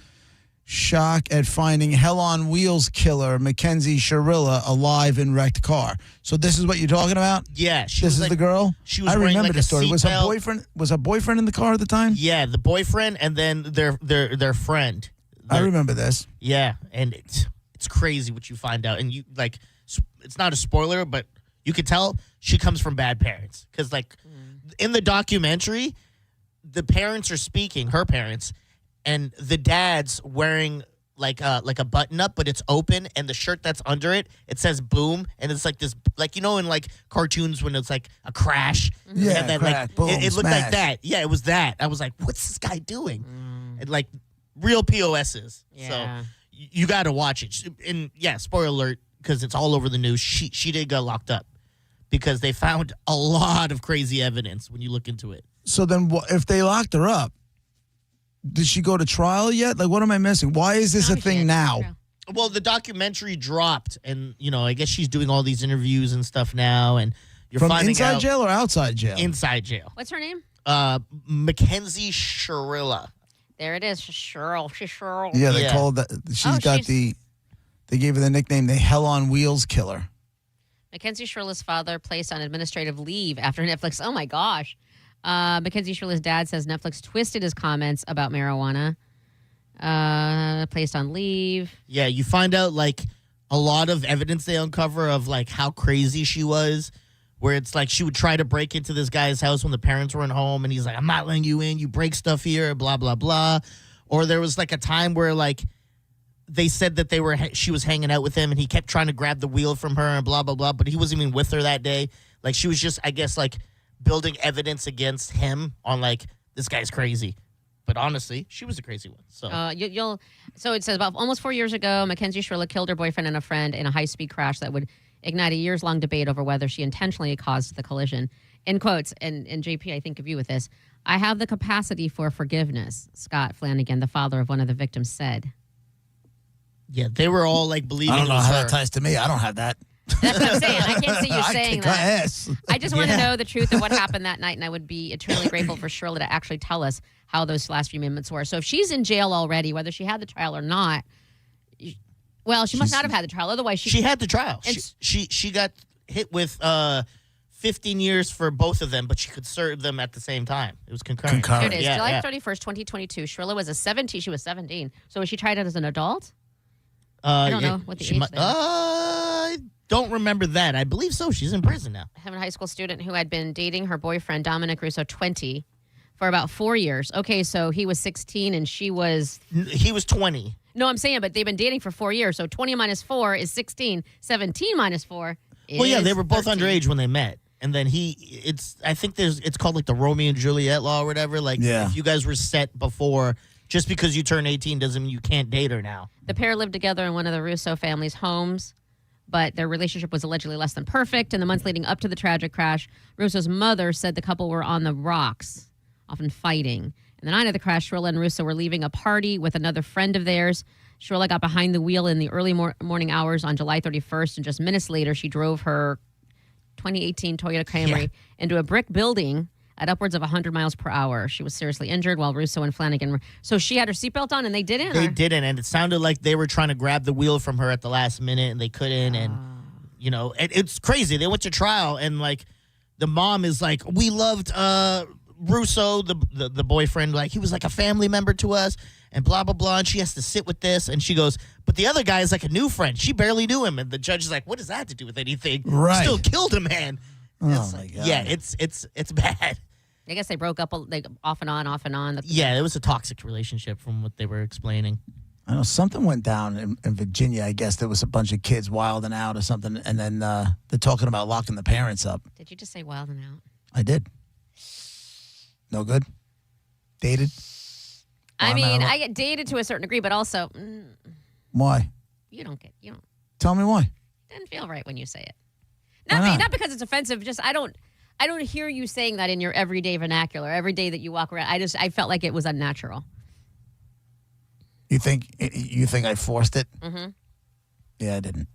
shock at finding Hell on Wheels killer Mackenzie Sharilla alive in wrecked car. So this is what you're talking about?
Yeah.
This is the girl?
She was
I
wearing
remember
like
the
a
story.
seatbelt.
Was her boyfriend in the car at the time?
Yeah, the boyfriend and then their friend.
I remember this.
Yeah, and it's crazy what you find out. And you like, it's not a spoiler, but you could tell she comes from bad parents, because like in the documentary, the parents are speaking, her parents, and the dad's wearing like a button up, but it's open, and the shirt that's under it, it says boom, and it's like this, like, you know, in like cartoons when it's like a crash,
Yeah,
and then
crack,
like
boom,
it looked like
smash.
that. Yeah, it was that. I was like, what's this guy doing? And like real POSs.
Yeah.
So you got to watch it. And yeah, spoiler alert, because it's all over the news. She did get locked up because they found a lot of crazy evidence when you look into it.
So then if they locked her up, did she go to trial yet? Like, what am I missing? Why is this a thing now?
Well, the documentary dropped, and you know, I guess she's doing all these interviews and stuff now, and you're
From
finding
inside
out
jail or outside jail?
inside jail.
What's her name?
Mackenzie Sharilla.
There it is. Cheryl.
Yeah, they called that. They gave her the nickname the Hell on Wheels killer.
Mackenzie Shrilla's father placed on administrative leave after Netflix. Oh my gosh. Mackenzie Shrilla's dad says Netflix twisted his comments about marijuana. Placed on leave.
Yeah, you find out like a lot of evidence they uncover of like how crazy she was, where it's like she would try to break into this guy's house when the parents weren't home, and he's like, I'm not letting you in, you break stuff here, blah, blah, blah. Or there was like a time where like they said that she was hanging out with him, and he kept trying to grab the wheel from her and blah, blah, blah, but he wasn't even with her that day. Like she was just, I guess, like building evidence against him on like, this guy's crazy. But honestly, she was a crazy one. So
So it says about almost 4 years ago, Mackenzie Shrilla killed her boyfriend and a friend in a high-speed crash that would ignite a years-long debate over whether she intentionally caused the collision. In quotes, and JP, I think of you with this. I have the capacity for forgiveness, Scott Flanagan, the father of one of the victims, said.
Yeah, they were all like believing
I don't know
it was
how
her.
that ties to me. I don't have that.
That's what I'm saying. I can't see you
I
saying
kick her
that.
ass.
I just want to know the truth of what happened that night, and I would be eternally grateful for Shirley to actually tell us how those last few minutes were. So if she's in jail already, whether she had the trial or not, well, she must not have had the trial. Otherwise,
She had the trial.
And
She got hit with 15 years for both of them, but she could serve them at the same time. It was concurrent.
Here it is.
Yeah,
July
yeah.
31st, 2022. Shirley was 17. She was 17. So was she tried as an adult? I don't know what the age there.
I don't remember that. I believe so. She's in prison now.
I have a high school student who had been dating her boyfriend, Dominic Russo, 20, for about 4 years. Okay, so he was 16 and she was...
He was 20.
No, I'm saying, but they've been dating for 4 years. So 20 minus 4 is 16. 17 minus 4 is
Well, yeah, they were both
13.
underage when they met. And then I think it's called like the Romeo and Juliet law or whatever. Like, if you guys were set before, just because you turn 18 doesn't mean you can't date her now.
The pair lived together in one of the Russo family's homes, but their relationship was allegedly less than perfect. In the months leading up to the tragic crash, Russo's mother said the couple were on the rocks, often fighting. And the night of the crash, Shirley and Russo were leaving a party with another friend of theirs. Shirley got behind the wheel in the early morning hours on July 31st, and just minutes later, she drove her 2018 Toyota Camry into a brick building at upwards of 100 miles per hour. She was seriously injured while Russo and Flanagan So she had her seatbelt on and they didn't?
They didn't, and it sounded like they were trying to grab the wheel from her at the last minute, and they couldn't. And, it's crazy. They went to trial, and, like, the mom is like, we loved Russo, the boyfriend. Like, he was like a family member to us, and blah, blah, blah. And she has to sit with this. And she goes, but the other guy is like a new friend. She barely knew him. And the judge is like, what does that have to do with anything?
Right.
Still killed a man.
Oh, my God.
Yeah, it's bad.
I guess they broke up like off and on.
Yeah, it was a toxic relationship from what they were explaining.
I know something went down in Virginia. I guess there was a bunch of kids wilding out or something, and then they're talking about locking the parents up.
Did you just say wild and out?
I did. No good? Dated?
I mean, I get dated to a certain degree, but also...
Why?
You don't.
Tell me why.
Doesn't feel right when you say it.
Why not?
Not because it's offensive, just I don't hear you saying that in your everyday vernacular. Every day that you walk around, I felt like it was unnatural.
You think I forced it?
Mm-hmm.
Yeah, I didn't.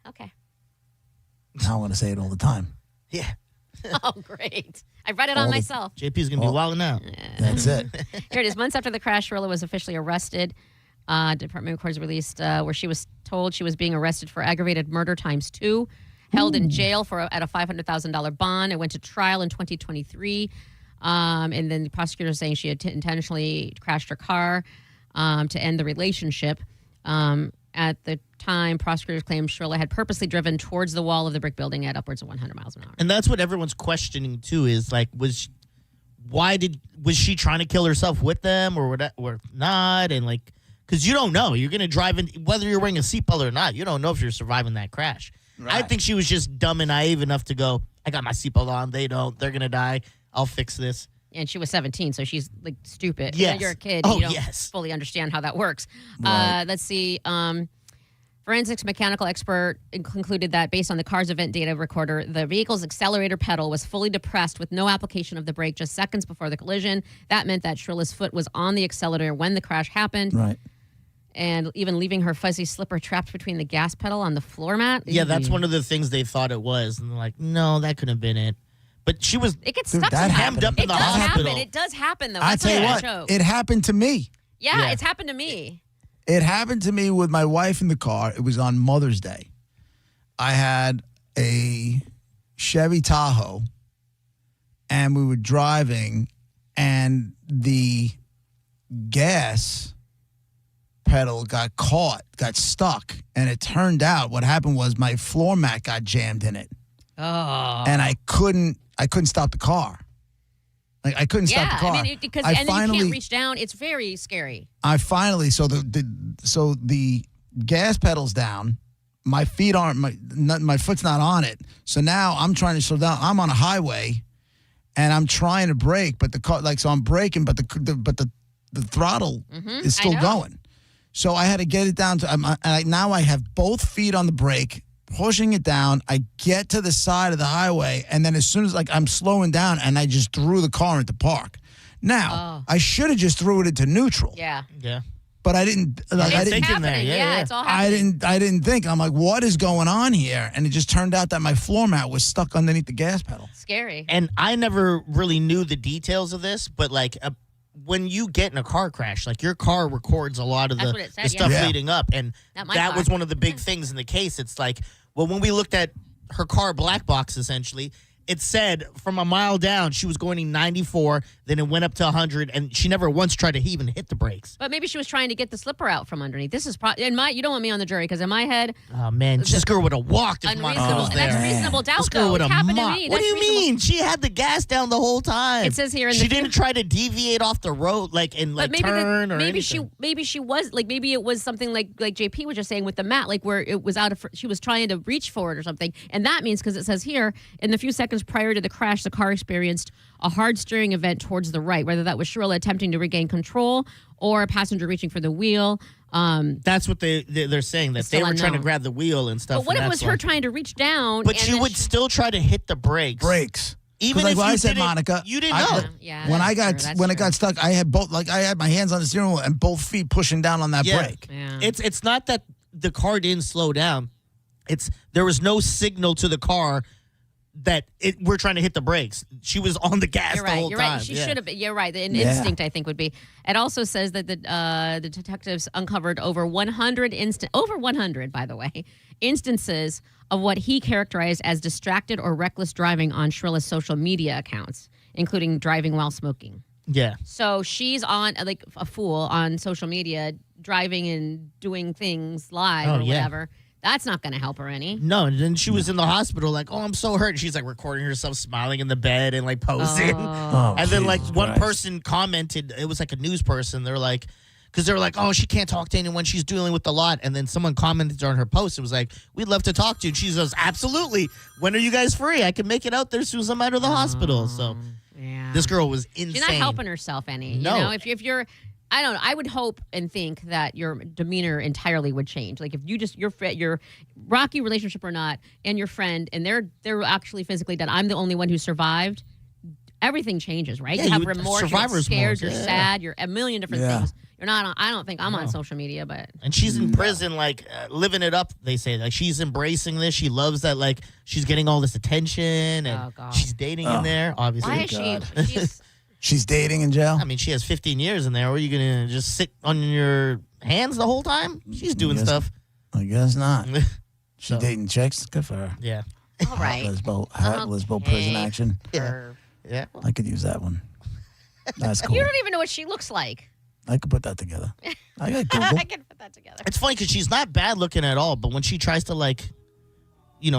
Okay.
Now I'm going to say it all the time.
Yeah.
Oh, great. I read it on myself.
JP's going to be wilding out.
That's it.
Here it is. Months after the crash, Shirley was officially arrested. Department records released where she was told she was being arrested for aggravated murder ×2, held in jail at a $500,000 bond. It went to trial in 2023. And then the prosecutor is saying she had intentionally crashed her car to end the relationship. At the time, prosecutors claimed Shirley had purposely driven towards the wall of the brick building at upwards of 100 miles an hour.
And that's what everyone's questioning too. Is like, was she trying to kill herself with them or not? And like, because you don't know, you're gonna drive in whether you're wearing a seatbelt or not. You don't know if you're surviving that crash. Right. I think she was just dumb and naive enough to go, I got my seatbelt on. They don't. They're gonna die. I'll fix this.
And she was 17, so she's like stupid.
Yes.
You're a kid.
Oh,
you don't
yes.
fully understand how that works.
Right.
Let's see. Forensics mechanical expert concluded that based on the car's event data recorder, the vehicle's accelerator pedal was fully depressed with no application of the brake just seconds before the collision. That meant that Shirley's foot was on the accelerator when the crash happened.
Right.
And even leaving her fuzzy slipper trapped between the gas pedal on the floor mat.
Yeah, that's one of the things they thought it was. And they're like, no, that couldn't have been it. But she was
It gets stuck
hammed up in the hospital.
It does happen, though.
I
That's
tell you
a
what,
joke.
it happened to me.
Yeah, it's happened to me.
It happened to me with my wife in the car. It was on Mother's Day. I had a Chevy Tahoe, and we were driving, and the gas pedal got stuck, and it turned out what happened was my floor mat got jammed in it.
Oh.
And I couldn't stop the car. Like I couldn't stop the car.
I mean, because then you can't reach down. It's very scary.
So the gas pedal's down. My feet aren't my foot's not on it. So now I'm trying to slow down. I'm on a highway, and I'm trying to brake, but the car so I'm braking, but the throttle is still going. So I had to get it down to now I have both feet on the brake. pushing it down. I get to the side of the highway, and then as soon as I'm slowing down, and I just threw the car into park. Now, I should have just threw it into neutral.
Yeah.
Yeah.
But I didn't. I didn't.
Happening. Yeah, it's all happening.
I didn't think. I'm like, what is going on here? And it just turned out that my floor mat was stuck underneath the gas pedal.
Scary.
And I never really knew the details of this, but when you get in a car crash, your car records a lot of the stuff leading up, and that was one of the big things in the case. It's when we looked at her car black box, essentially, it said from a mile down she was going 94, then it went up to 100, and she never once tried to even hit the brakes.
But maybe she was trying to get the slipper out from underneath. This is you don't want me on the jury because in my head,
oh man, this girl would have walked if Monica was there.
That's reasonable doubt.
This girl would have
mocked.
What do you mean? She had the gas down the whole time.
It says here
she didn't try to deviate off the road, turn or anything.
Maybe she was maybe it was something like JP was just saying with the mat, where it was out of she was trying to reach for it or something, and that means because it says here in the few seconds prior to the crash, the car experienced a hard steering event towards the right, whether that was Shirley attempting to regain control or a passenger reaching for the wheel.
That's what they're saying, that they were trying to grab the wheel and stuff.
But what if it was her trying to reach down?
But she would still try to hit the brakes.
Even if
I
said, Monica,
you didn't know.
When it got stuck, I had both. I had my hands on the steering wheel and both feet pushing down on that brake.
Yeah.
It's not that the car didn't slow down. There was no signal to the car that we're trying to hit the brakes. She was on the gas the whole time.
You're right. She should have been. You're right. The instinct, I think, would be. It also says that the detectives uncovered over 100 by the way, instances of what he characterized as distracted or reckless driving on Shrilla's social media accounts, including driving while smoking.
Yeah.
So she's on a fool on social media, driving and doing things live or whatever. That's not going to help her any.
No, and then she was in the hospital I'm so hurt. She's recording herself smiling in the bed and posing.
Oh,
and then one person commented, it was a news person. They're because they were oh, she can't talk to anyone. She's dealing with a lot. And then someone commented on her post. It was we'd love to talk to you. And she goes, absolutely. When are you guys free? I can make it out there as soon as I'm out of the hospital. So this girl was insane.
She's not helping herself any.
No.
You know, if you're... I don't know. I would hope and think that your demeanor entirely would change. If you just your rocky relationship or not, and your friend, and they're actually physically dead. I'm the only one who survived. Everything changes, right?
Yeah,
you have remorse, you're scared, you're sad, you're a million different
Yeah.
things. You're not. I don't think I'm on social media, but
And she's in prison, living it up. They say she's embracing this. She loves that. She's getting all this attention, and she's dating in there. Obviously,
why is she?
She's dating in jail?
I mean, she has 15 years in there. Are you going to just sit on your hands the whole time? She's doing stuff.
I guess not. She's dating chicks? Good for her.
Yeah.
All right.
Lesbo prison action.
Yeah.
I could use that one. That's cool.
You don't even know what she looks like.
I could put that together. I got Google.
I can put that together.
It's funny because she's not bad looking at all, but when she tries to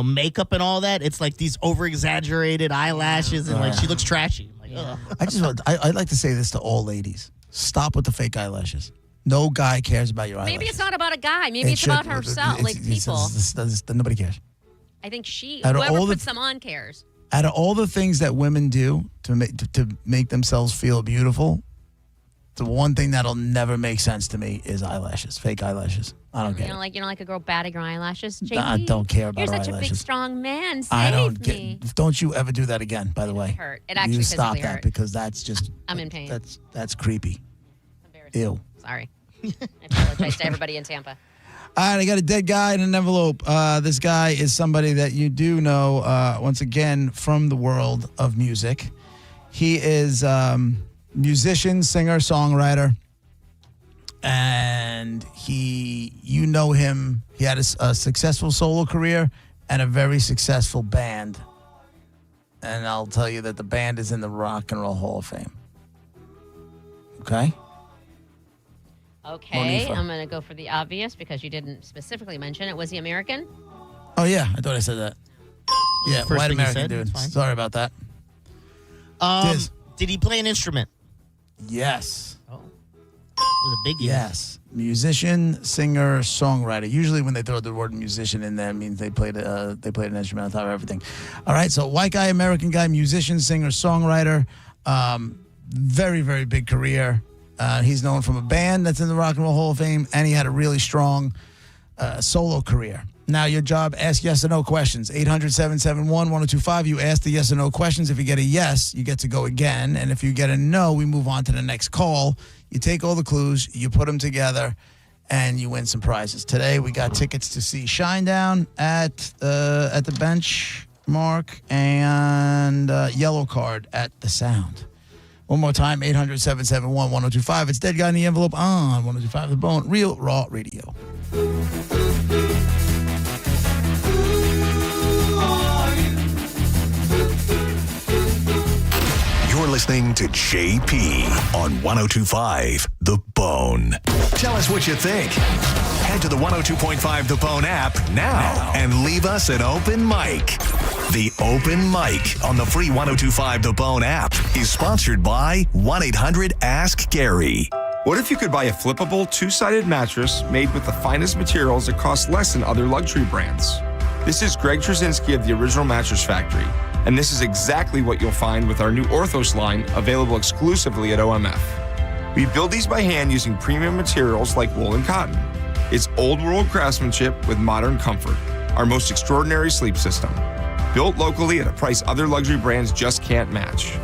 makeup and all that, it's these over exaggerated eyelashes and she looks trashy.
I'd like to say this to all ladies. Stop with the fake eyelashes. No guy cares about your eyelashes.
Maybe it's not about a guy. Maybe it's about herself, people.
Nobody cares.
I think whoever puts them on cares.
Out of all the things that women do to make themselves feel beautiful, the one thing that'll never make sense to me is eyelashes, fake eyelashes. I don't get it.
You don't like a girl batting her eyelashes? JP,
I don't care about
you're
her
such a big,
eyelashes.
strong man. Save me.
Don't you ever do that again, by the way.
Hurt. It actually
you stop
physically
that
hurt.
because that's just...
I'm in pain.
That's creepy. Ew.
Sorry. I apologize to everybody in Tampa.
All right, I got a dead guy in an envelope. This guy is somebody that you do know, once again, from the world of music. He is musician, singer, songwriter. And you know him. He had a successful solo career and a very successful band. And I'll tell you that the band is in the Rock and Roll Hall of Fame. Okay?
Okay,
Monifa.
I'm going to go for the obvious because you didn't specifically mention it. Was he American?
Oh, yeah. I thought I said that. Yeah,
First
white
thing you
American
said,
dude.
it's fine.
Sorry about that.
Did he play an instrument?
Yes.
Oh. It was a big
yes. Musician, singer, songwriter. Usually when they throw the word musician in there, it means they played an instrument on top of everything. All right, so white guy, American guy, musician, singer, songwriter. Very, very big career. He's known from a band that's in the Rock and Roll Hall of Fame, and he had a really strong solo career. Now your job, ask yes or no questions. 800-771-1025. You ask the yes or no questions. If you get a yes, you get to go again. And if you get a no, we move on to the next call. You take all the clues, you put them together, and you win some prizes. Today we got tickets to see Shinedown at the bench, Mark, and Yellow Card at the Sound. One more time, 800-771-1025. It's Dead Guy in the Envelope on 1025 The Bone, Real Raw Radio.
You're listening to JP on 1025 The Bone. Tell us what you think. Head to the 102.5 The Bone app now and leave us an open mic. The Open Mic on the free 1025 The Bone app is sponsored by 1-800-ASK-GARY.
What if you could buy a flippable two-sided mattress made with the finest materials that cost less than other luxury brands? This is Greg Trzynski of the Original Mattress Factory, and this is exactly what you'll find with our new Orthos line available exclusively at OMF. We build these by hand using premium materials like wool and cotton. It's old-world craftsmanship with modern comfort, our most extraordinary sleep system. Built locally at a price other luxury brands just can't match.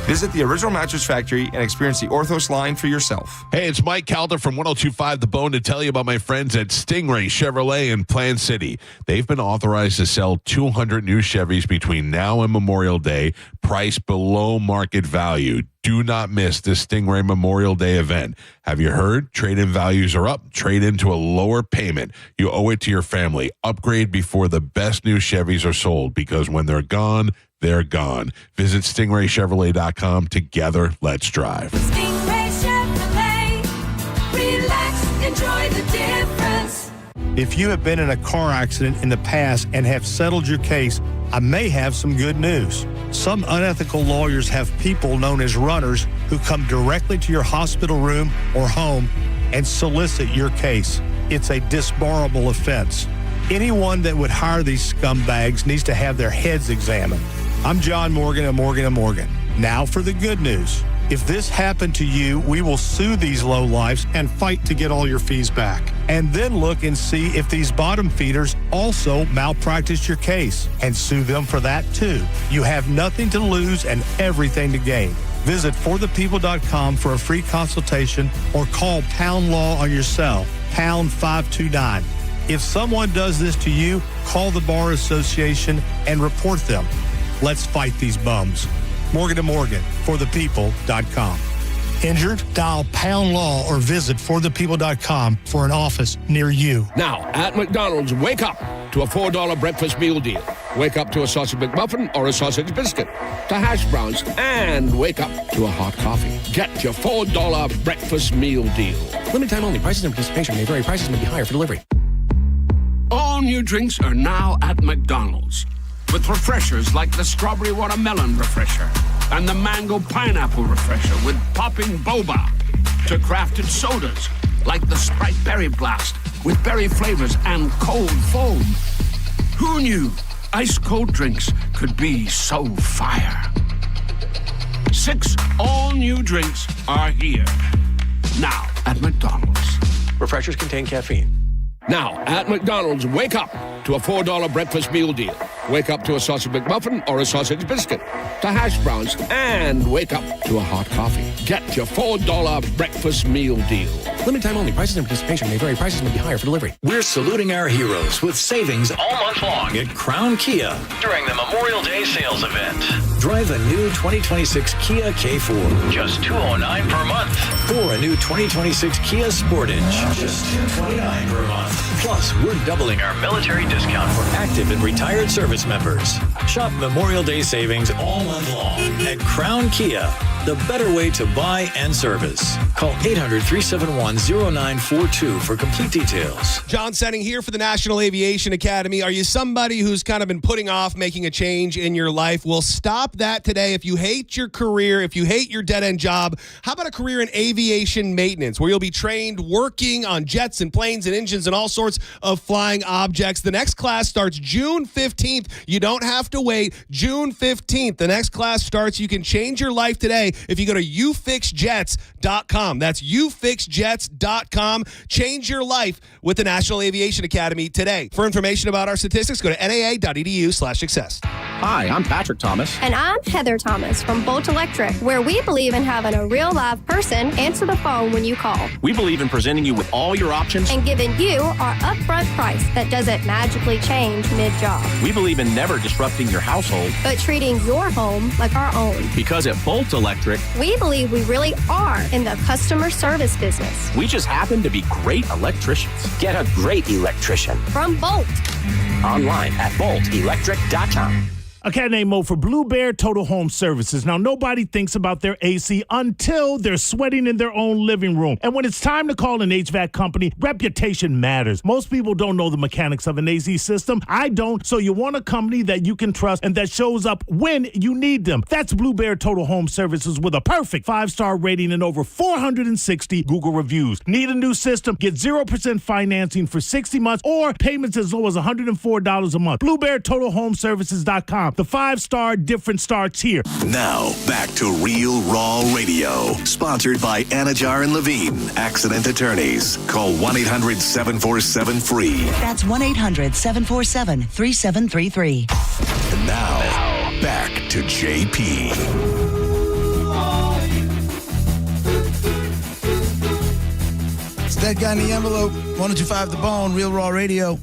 Visit the Original Mattress Factory and experience the Orthos line for yourself.
Hey, it's Mike Calder from 102.5 The Bone to tell you about my friends at Stingray Chevrolet in Plant City. They've been authorized to sell 200 new Chevys between now and Memorial Day, priced below market value. Do not miss this Stingray Memorial Day event. Have you heard? Trade-in values are up. Trade into a lower payment. You owe it to your family. Upgrade before the best new Chevys are sold, because when they're gone, they're gone. Visit StingrayChevrolet.com. Together, let's drive.
Stingray Chevrolet. Relax, enjoy the difference.
If you have been in a car accident in the past and have settled your case, I may have some good news. Some unethical lawyers have people known as runners who come directly to your hospital room or home and solicit your case. It's a disbarable offense. Anyone that would hire these scumbags needs to have their heads examined. I'm John Morgan of Morgan & Morgan. Now for the good news. If this happened to you, we will sue these lowlifes and fight to get all your fees back. And then look and see if these bottom feeders also malpracticed your case and sue them for that too. You have nothing to lose and everything to gain. Visit forthepeople.com for a free consultation or call Pound Law on your cell, pound 529. If someone does this to you, call the Bar Association and report them. Let's fight these bums. Morgan & Morgan, forthepeople.com. Injured? Dial Pound Law or visit forthepeople.com for an office near you.
Now, at McDonald's, wake up to a $4 breakfast meal deal. Wake up to a sausage McMuffin or a sausage biscuit, to hash browns, and wake up to a hot coffee. Get your $4 breakfast meal deal.
Limited time only. Prices and participation may vary. Prices may be higher for delivery.
All new drinks are now at McDonald's, with refreshers like the Strawberry Watermelon Refresher and the Mango Pineapple Refresher with popping boba, to crafted sodas like the Sprite Berry Blast with berry flavors and cold foam. Who knew ice cold drinks could be so fire? 6 all-new drinks are here, now at McDonald's.
Refreshers contain caffeine.
Now, at McDonald's, wake up to a $4 breakfast meal deal. Wake up to a sausage McMuffin or a sausage biscuit, to hash browns, and wake up to a hot coffee. Get your $4 breakfast meal deal.
Limited time only. Prices and participation may vary. Prices may be higher for delivery.
We're saluting our heroes with savings all month long at Crown Kia during the Memorial Day sales event. Drive a new 2026 Kia K4, just $209 per month. Or a new 2026 Kia Sportage, just $229 per month. Plus, we're doubling our military discount for active and retired service members. Shop Memorial Day savings all month long at Crown Kia, the better way to buy and service. Call 800-371-0942 for complete details.
John Setting here for the National Aviation Academy. Are you somebody who's kind of been putting off making a change in your life? Well, stop that today. If you hate your career, if you hate your dead-end job, how about a career in aviation maintenance, where you'll be trained working on jets and planes and engines and all sorts of flying objects? The next class starts June 15th. You don't have to wait. June 15th, the next class starts. You can change your life today if you go to youfixjets.com. That's youfixjets.com. Change your life with the National Aviation Academy today. For information about our statistics, go to naa.edu/success.
Hi, I'm Patrick Thomas.
And I'm Heather Thomas from Bolt Electric, where we believe in having a real live person answer the phone when you call.
We believe in presenting you with all your options
and giving you our upfront price that doesn't magically change mid-job.
We believe in never disrupting your household,
but treating your home like our own.
Because at Bolt Electric,
we believe we really are in the customer service business.
We just happen to be great electricians. Get a great electrician
from Bolt.
Online at boltelectric.com.
A cat named Mo for Blue Bear Total Home Services. Now, nobody thinks about their AC until they're sweating in their own living room. And when it's time to call an HVAC company, reputation matters. Most people don't know the mechanics of an AC system. I don't, so you want a company that you can trust and that shows up when you need them. That's Blue Bear Total Home Services with a perfect 5-star rating and over 460 Google reviews. Need a new system? Get 0% financing for 60 months or payments as low as $104 a month. BlueBearTotalHomeServices.com. The 5-star difference starts here.
Now, back to Real Raw Radio. Sponsored by Anajar and Levine, accident attorneys. Call 1-800-747-FREE.
That's 1-800-747-3733.
And now, back to JP.
It's Dead Guy in the Envelope, 1025 The Bone, Real Raw Radio.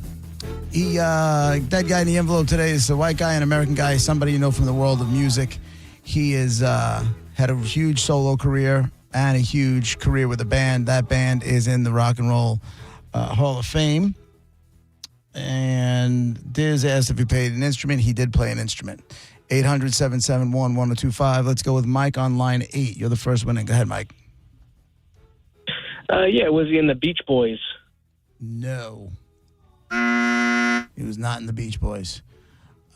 Dead Guy in the Envelope today is a white guy, an American guy, somebody you know from the world of music. He has had a huge solo career and a huge career with a band. That band is in the Rock and Roll Hall of Fame. And Diz asked if he played an instrument. He did play an instrument. 800-771-1025. Let's go with Mike on line 8. You're the first one in. Go ahead, Mike.
Yeah, was he in the Beach Boys?
No. He was not in the Beach Boys.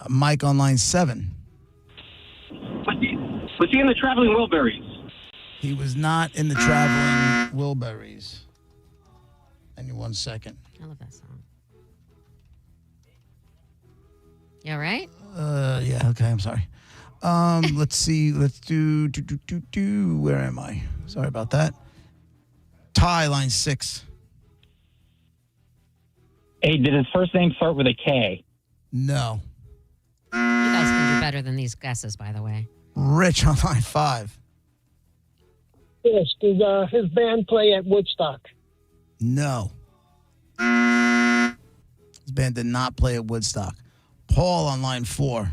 Mike on line 7.
Was he in the Traveling Wilburys?
He was not in the Traveling Wilburys. Give me 1 second.
I love that song. You all right?
Yeah, okay, I'm sorry. Let's see. Let's do. Where am I? Sorry about that. Ty, line 6.
Hey, did his first name start with a K?
No.
You guys can do better than these guesses, by the way.
Rich on line 5.
Yes, did his band play at Woodstock?
No. His band did not play at Woodstock. Paul on line 4.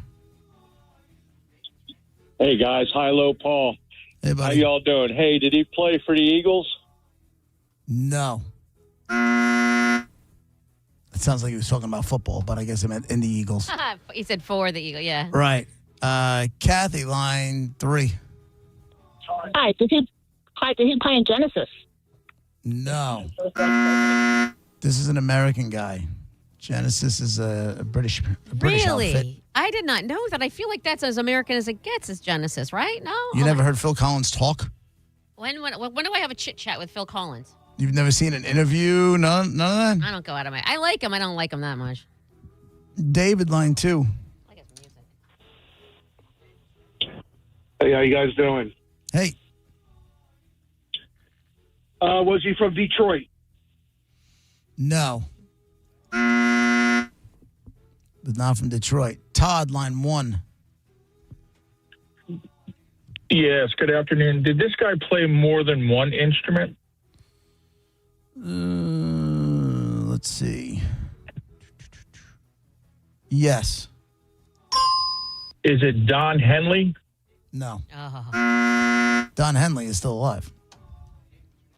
Hey, guys. Hi-Lo, Paul.
Hey, buddy.
How y'all doing? Hey, did he play for the Eagles?
No. It sounds like he was talking about football, but I guess I meant in the Eagles.
He said for the Eagle, yeah.
Right. Kathy, line 3.
Hi, did he play in Genesis?
No. This is an American guy. Genesis is a British
Really?
outfit.
I did not know that. I feel like that's as American as it gets, is Genesis, right? No?
You never heard Phil Collins talk?
When do I have a chit-chat with Phil Collins?
You've never seen an interview? None of that?
I don't go out of my... I like him. I don't like him that much.
David, line 2.
Hey, how you guys doing?
Hey.
Was he from Detroit?
No. But not from Detroit. Todd, line 1.
Yes, good afternoon. Did this guy play more than one instrument?
Let's see. Yes.
Is it Don Henley?
No.
Oh.
Don Henley is still alive.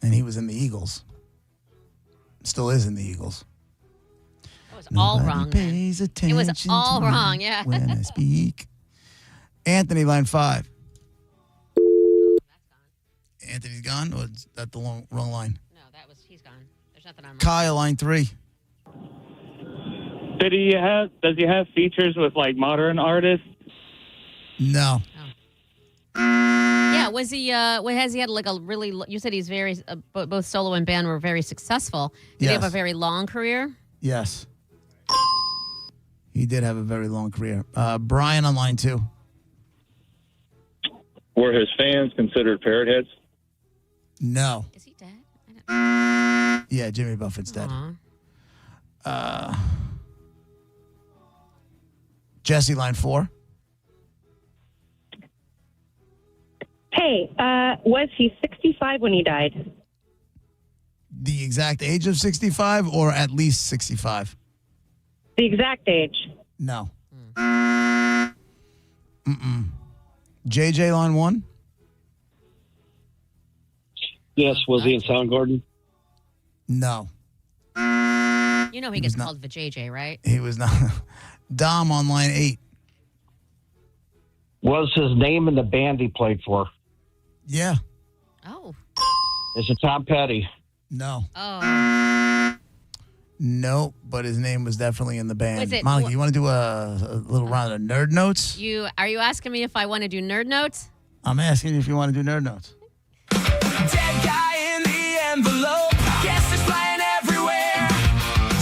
And he was in the Eagles. Still is in the Eagles.
It was all wrong.
Pays
It was all
to me
wrong, yeah.
when I speak. Anthony, line 5. Anthony's gone, or is that the wrong line?
No, he's gone. There's nothing on mine.
Kyle, line 3.
Does he have features with like modern artists?
No.
Yeah, was he? Has he had like a really? You said he's very. Both solo and band were very successful. Did he have a very long career?
Yes. He did have a very long career. Brian on line 2.
Were his fans considered parrot heads?
No.
Is he dead?
Yeah, Jimmy Buffett's dead. Jesse, line 4.
Hey, was he 65 when he died?
The exact age of 65 or at least 65?
The exact age.
No. JJ, line 1.
Yes. Was he in Soundgarden?
No.
You know he gets called the JJ, right?
He was not. Dom on line 8.
Was his name in the band he played for?
Yeah.
Oh.
Is it Tom Petty?
No.
Oh.
No, but his name was definitely in the band.
Was it-
Monica, you want to do a little round of nerd notes?
Are you asking me if I want to do nerd notes?
I'm asking you if you want to do nerd notes.
Dead guy in the envelope. Guess it's flying everywhere.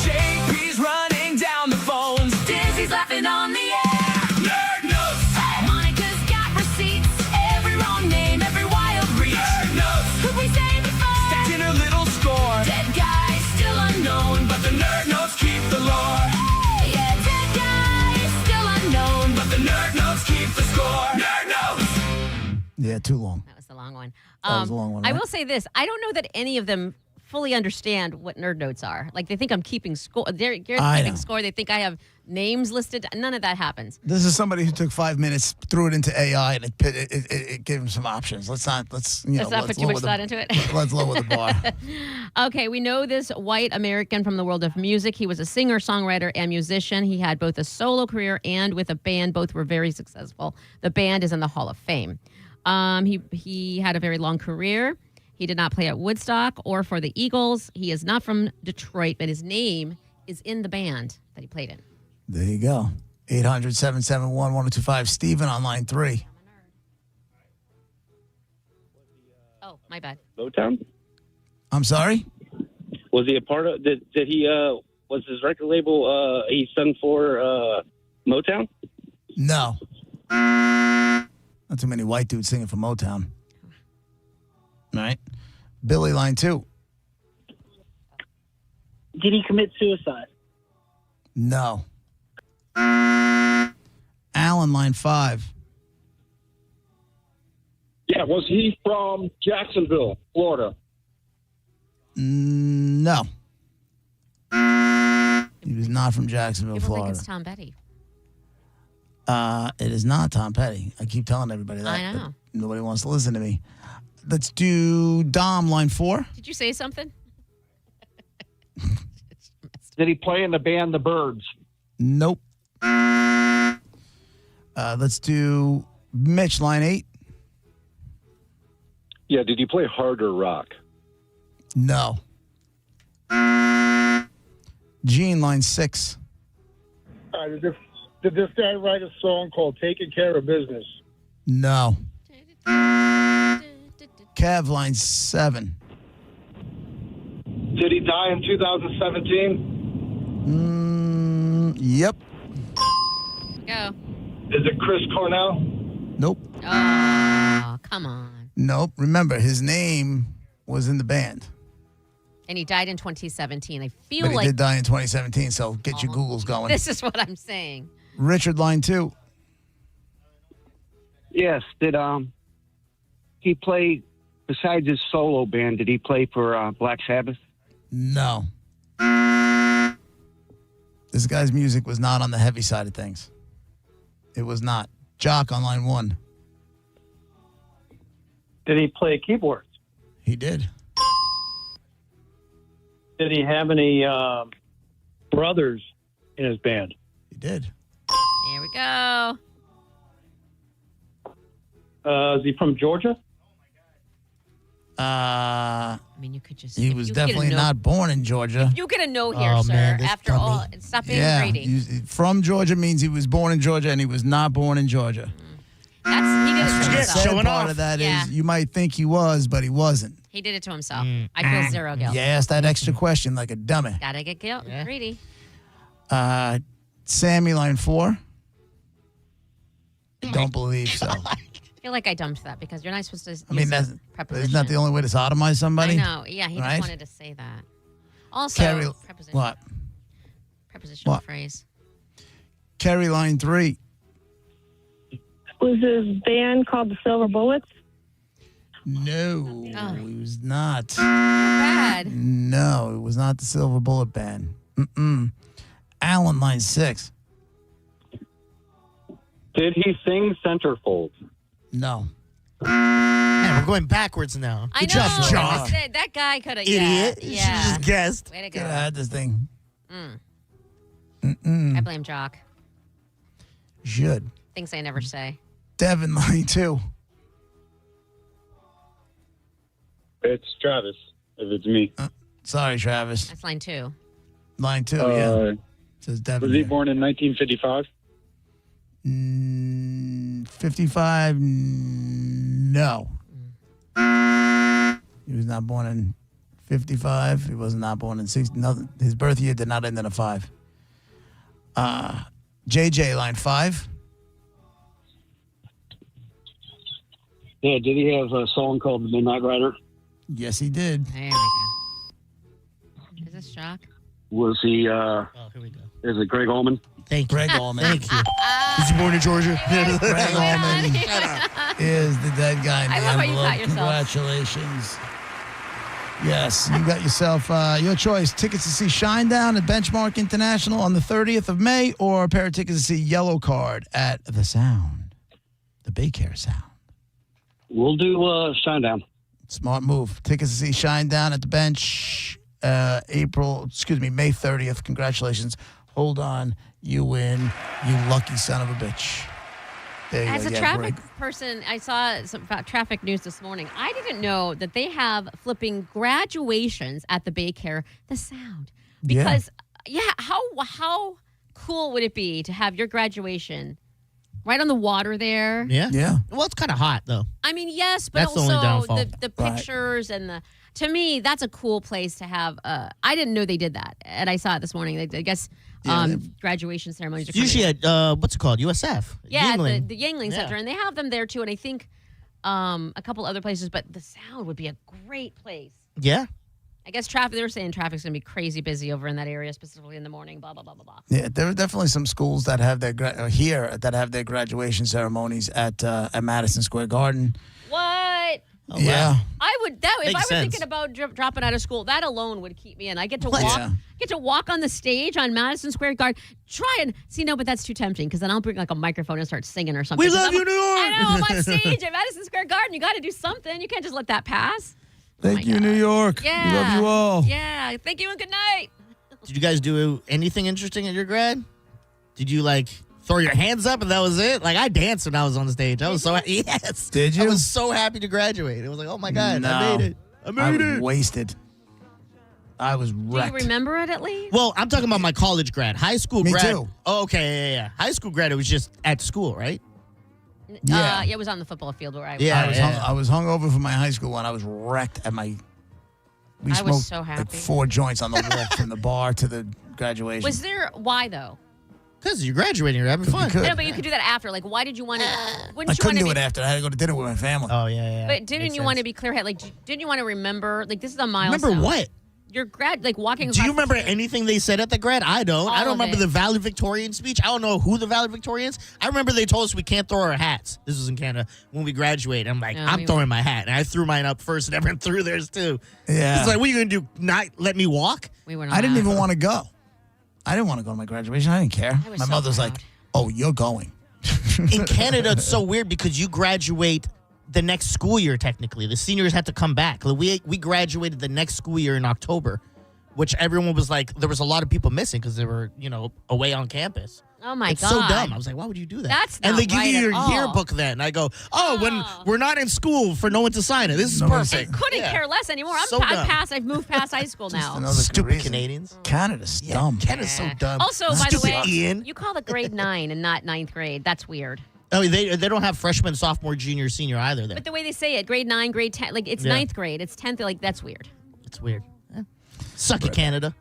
JP's running down the phones. Dizzy's laughing on the air. Nerd notes. Monica's got receipts. Every wrong name, every wild reach. Nerd notes. Could we say before? Stacked in a little score. Dead guy still unknown, but the nerd notes keep the lore. Yeah, dead guy still unknown, but the nerd notes keep the score. Nerd notes.
Yeah, too long.
That was the long one.
That was a long one,
I
right?
will say this. I don't know that any of them fully understand what nerd notes are. Like, they think I'm keeping score. They're
I
keeping
know.
score. They think I have names listed. None of that happens.
This is somebody who took 5 minutes, threw it into AI, and it gave him some options. Let's not put
too much thought into it.
Let's lower the bar.
Okay, we know this white American from the world of music. He was a singer, songwriter, and musician. He had both a solo career and with a band. Both were very successful. The band is in the Hall of Fame. He had a very long career. He did not play at Woodstock or for the Eagles. He is not from Detroit, but his name is in the band that he played in.
There you go. 800-771-1025. Steven on line 3.
Oh, my bad.
Motown?
I'm sorry?
Was he a part of? Did he? Was his record label? He sung for Motown?
No. Not too many white dudes singing for Motown. All right. Billy, line 2.
Did he commit suicide?
No. Alan, line 5.
Yeah. Was he from Jacksonville, Florida?
No. He was not from Jacksonville,
People think
Florida.
it's Tom Petty.
It is not Tom Petty. I keep telling everybody that.
I know.
But nobody wants to listen to me. Let's do Dom, line 4.
Did you say something?
Did he play in the band The Byrds?
Nope. Let's do Mitch, line 8.
Yeah. Did he play hard or rock?
No. Gene, line 6.
Did this guy write a song called "Taking Care of Business"?
No. Kev, line 7.
Did he die in 2017?
Yep.
Go.
Is it Chris Cornell?
Nope.
Oh, come on.
Nope. Remember, his name was in the band.
And he died in 2017. I feel
But he
like
did die in 2017, so get your Googles going.
this is what I'm saying.
Richard, line 2.
Yes. Did he play, besides his solo band, did he play for Black Sabbath?
No. This guy's music was not on the heavy side of things. It was not. Jock on line 1.
Did he play keyboards?
He did.
Did he have any brothers in his band?
He did.
Here we go.
Is he from Georgia?
I mean, you could just.
He was definitely not born in Georgia.
You get a no here,
Oh,
sir.
man, this
After
dummy.
all, stop being
Yeah,
greedy.
from Georgia means he was born in Georgia, and he was not born in Georgia.
He did it to
The
himself.
sad part of that is
Yeah.
you might think he was, but he wasn't.
He did it to himself. I feel zero guilt.
You asked that extra question like a dummy.
Gotta get guilt. Greedy.
Sammy, line 4. Don't believe so.
feel like I dumped that because you're not supposed to.
I mean,
that's
isn't that the only way to sodomize somebody?
I know. Yeah, he
right?
just wanted to say that. Also, preposition.
What?
Prepositional
What?
phrase.
Carry line 3.
Was this band called the Silver Bullets?
No, it was not.
Bad.
No, it was not the Silver Bullet Band. Alan, line 6.
Did he sing Centerfold?
No.
Man, we're going backwards now.
I know.
job, Jock.
That guy could have.
Idiot. You
Yeah.
should have just guessed.
Way to
Could
go.
have had this thing.
I blame Jock.
Should.
Things I never say.
Devin, line 2.
It's Travis, if it's me.
Sorry, Travis.
That's line 2.
Line 2, yeah. Says Devin.
Was he
here.
born in 1955?
55? No. He was not born in 55. He was not born in 60. Nothing. His birth year did not end in a 5. JJ, line 5.
Yeah, did he have a song called The Midnight Rider?
Yes, he did.
There we go. Is this Jock?
Was he,
here we go.
is it Greg Allman?
Thank you.
Greg Allman.
Thank you. Was he born in Georgia?
Greg Allman is the dead guy in the
I love how you
envelope.
caught yourself.
Congratulations. Yes, you got yourself your choice. Tickets to see Shinedown at Benchmark International on the 30th of May, or a pair of tickets to see Yellow Card at The Sound, the Baycare Sound.
We'll do Shinedown.
Smart move. Tickets to see Shinedown at the Bench, May 30th. Congratulations. Hold on. You win, you lucky son of a bitch. There you
As
go.
a
Yeah,
traffic
Greg.
person, I saw some about traffic news this morning. I didn't know that they have flipping graduations at the Baycare, the Sound. Because, how cool would it be to have your graduation right on the water there?
Yeah.
Yeah.
Well, it's kind of hot, though.
I mean, yes, but
That's the only
also
downfall.
the
Right.
pictures and the. To me, that's a cool place to have. I didn't know they did that, and I saw it this morning. I guess graduation ceremonies are coming
Usually
up.
at, what's it called? USF.
Yeah,
Yuengling.
the Yuengling
Yeah.
Center, and they have them there too. And I think a couple other places, but the Sound would be a great place.
Yeah.
I guess traffic. They were saying traffic's going to be crazy busy over in that area, specifically in the morning. Blah blah blah blah blah.
Yeah, there are definitely some schools that have their their graduation ceremonies at Madison Square Garden.
What?
Oh,
Yeah.
wow.
I would that if I
Makes
was
sense.
thinking about dropping out of school, that alone would keep me in. I get to
What?
walk,
Yeah.
get to walk on the stage on Madison Square Garden. Try and see, no, but that's too tempting because then I'll bring like a microphone and start singing or something.
We
'Cause
love
I'm-
you, New York.
I know I'm on stage at Madison Square Garden. You got to do something. You can't just let that pass.
Thank you, New York.
Yeah.
We love you all.
Yeah. Thank you and good night.
Did you guys do anything interesting at your grad? Did you throw your hands up and that was it? I danced when I was on the stage. I was so yes.
Did you?
I was so happy to graduate. It was like, oh my god,
No.
I made it. I made
was
it.
wasted. I was
Do
wrecked.
you remember it at least?
Well, I'm talking about my college grad. High school
Me
grad.
too.
Oh, okay, yeah. High school grad, it was just at school, right?
Yeah.
It was on the football field where I was.
Yeah.
I was hungover from my high school one. I was wrecked at my. We
I
smoked
was so happy.
4 joints on the walk from the bar to the graduation.
Was there, why though?
Because you're graduating, you're having fun.
could.
No, but you could do that after. Why did you want to?
I
Wouldn't you
couldn't
want
do
to
it after. I had to go to dinner with my family.
Oh, yeah.
But didn't you want to be clear-headed? Didn't you want to remember? This is a milestone.
Remember what?
Your grad, walking.
Do you
across the
remember anything they said at the grad? I don't.
All
I don't
of
remember
it.
the valedictorian speech. I don't know who the valedictorians. I remember they told us we can't throw our hats. This was in Canada when we graduated. I'm like,
No,
I'm
we
throwing my hat. And I threw mine up first and everyone threw theirs too.
Yeah.
It's like, what are you going to do? Not let me walk?
We were not.
I didn't even want to go. I didn't want to go to my graduation. I didn't care.
I was
My
so
mother's
proud.
like, "Oh, you're going."
In Canada, it's so weird because you graduate the next school year, technically. The seniors had to come back. We graduated the next school year in October, which everyone was like, there was a lot of people missing because they were, away on campus.
Oh my
It's
god!
so dumb. I was like, why would you do that?
That's
and
not
they give
right
you
at
your
all.
yearbook then. And I go, when we're not in school for no one to sign it. This is
No one
perfect.
Couldn't
Yeah.
care less anymore.
So
I've
dumb.
passed. I've moved past high school now.
Another good
Stupid
reason.
Canadians.
Canada's dumb.
Canada's so dumb.
Also, by
Stupid
the way,
Ian.
you call it grade 9 and not 9th grade. That's weird.
Oh, they don't have freshman, sophomore, junior, senior either there.
But the way they say it, grade 9, grade 10, it's
Yeah.
9th grade. It's 10th. That's weird.
It's weird. Yeah. Suck it, Canada.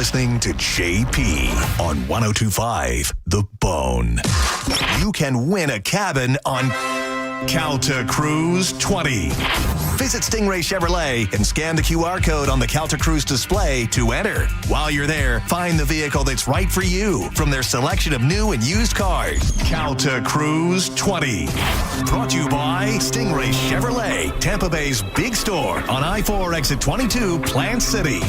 listening to JP on 102.5 The Bone. You can win a cabin on Calta Cruise 20. Visit Stingray Chevrolet and scan the QR code on the Calta Cruise display to enter. While you're there, find the vehicle that's right for you from their selection of new and used cars. Calta Cruise 20. Brought to you by Stingray Chevrolet, Tampa Bay's big store on I-4 exit 22, Plant City.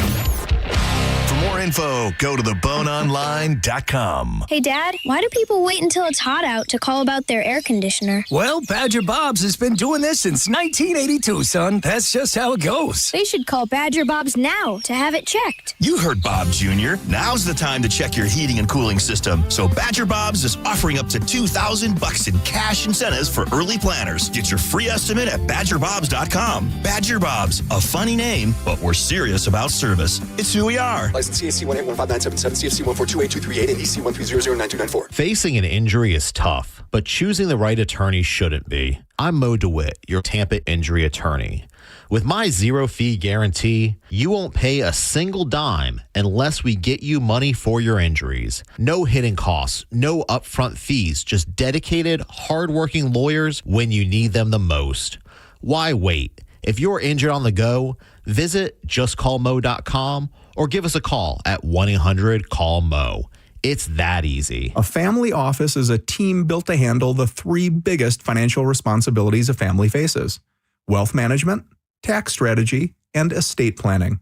For more info, go to theboneonline.com.
Hey, Dad, why do people wait until it's hot out to call about their air conditioner?
Well, Badger Bob's has been doing this since 1982, son. That's just how it goes.
They should call Badger Bob's now to have it checked.
You heard Bob Jr. Now's the time to check your heating and cooling system. So Badger Bob's is offering up to $2,000 in cash incentives for early planners. Get your free estimate at badgerbobs.com. Badger Bob's, a funny name, but we're serious about service. It's who we are.
License CAC 1815977, CFC 1428238, and EC 130099294.
Facing an injury is tough, but choosing the right attorney shouldn't be. I'm Mo DeWitt, your Tampa injury attorney. With my zero-fee guarantee, you won't pay a single dime unless we get you money for your injuries. No hidden costs, no upfront fees, just dedicated, hardworking lawyers when you need them the most. Why wait? If you're injured on the go, visit justcallmo.com or give us a call at 1-800-CALL-MO. It's that easy.
A family office is a team built to handle the three biggest financial responsibilities a family faces: wealth management, tax strategy, and estate planning.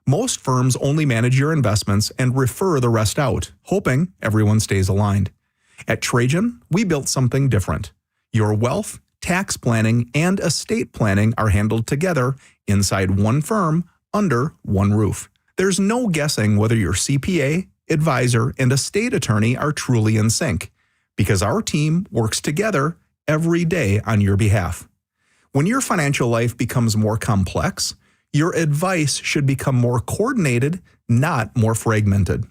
Most firms only manage your investments and refer the rest out, hoping everyone stays aligned. At Trajan, we built something different. Your wealth, tax planning, and estate planning are handled together inside one firm under one roof. There's no guessing whether your CPA, advisor, and estate attorney are truly in sync, because our team works together every day on your behalf. When your financial life becomes more complex, your advice should become more coordinated, not more fragmented.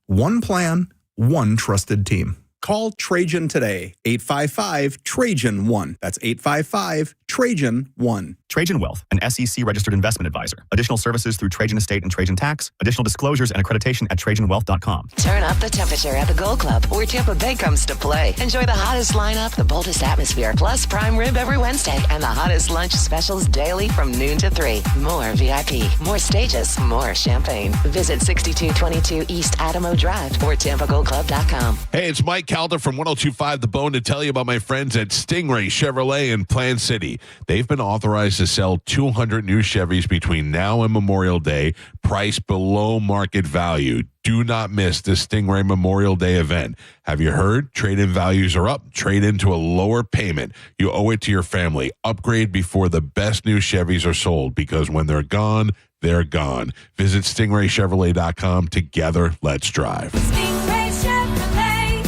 One plan, one trusted team. Call Trajan today, 855-TRAJAN-1. That's 855-TRAJAN-1.
Trajan Wealth, an SEC-registered investment advisor. Additional services through Trajan Estate and Trajan Tax. Additional disclosures and accreditation at TrajanWealth.com.
Turn up the temperature at the Gold Club, where Tampa Bay comes to play. Enjoy the hottest lineup, the boldest atmosphere, plus prime rib every Wednesday, and the hottest lunch specials daily from noon to 3. More VIP, more stages, more champagne. Visit 6222 East Adamo Drive or TampaGoldClub.com.
Hey, it's Mike Calder from 102.5 The Bone to tell you about my friends at Stingray Chevrolet in Plant City. They've been authorized to sell 200 new Chevys between now and Memorial Day, priced below market value. Do not miss the Stingray Memorial Day event. Have you heard? Trade-in values are up. Trade into a lower payment. You owe it to your family. Upgrade before the best new Chevys are sold, because when they're gone, they're gone. Visit StingrayChevrolet.com. Together, let's drive.
Stingray Chevrolet.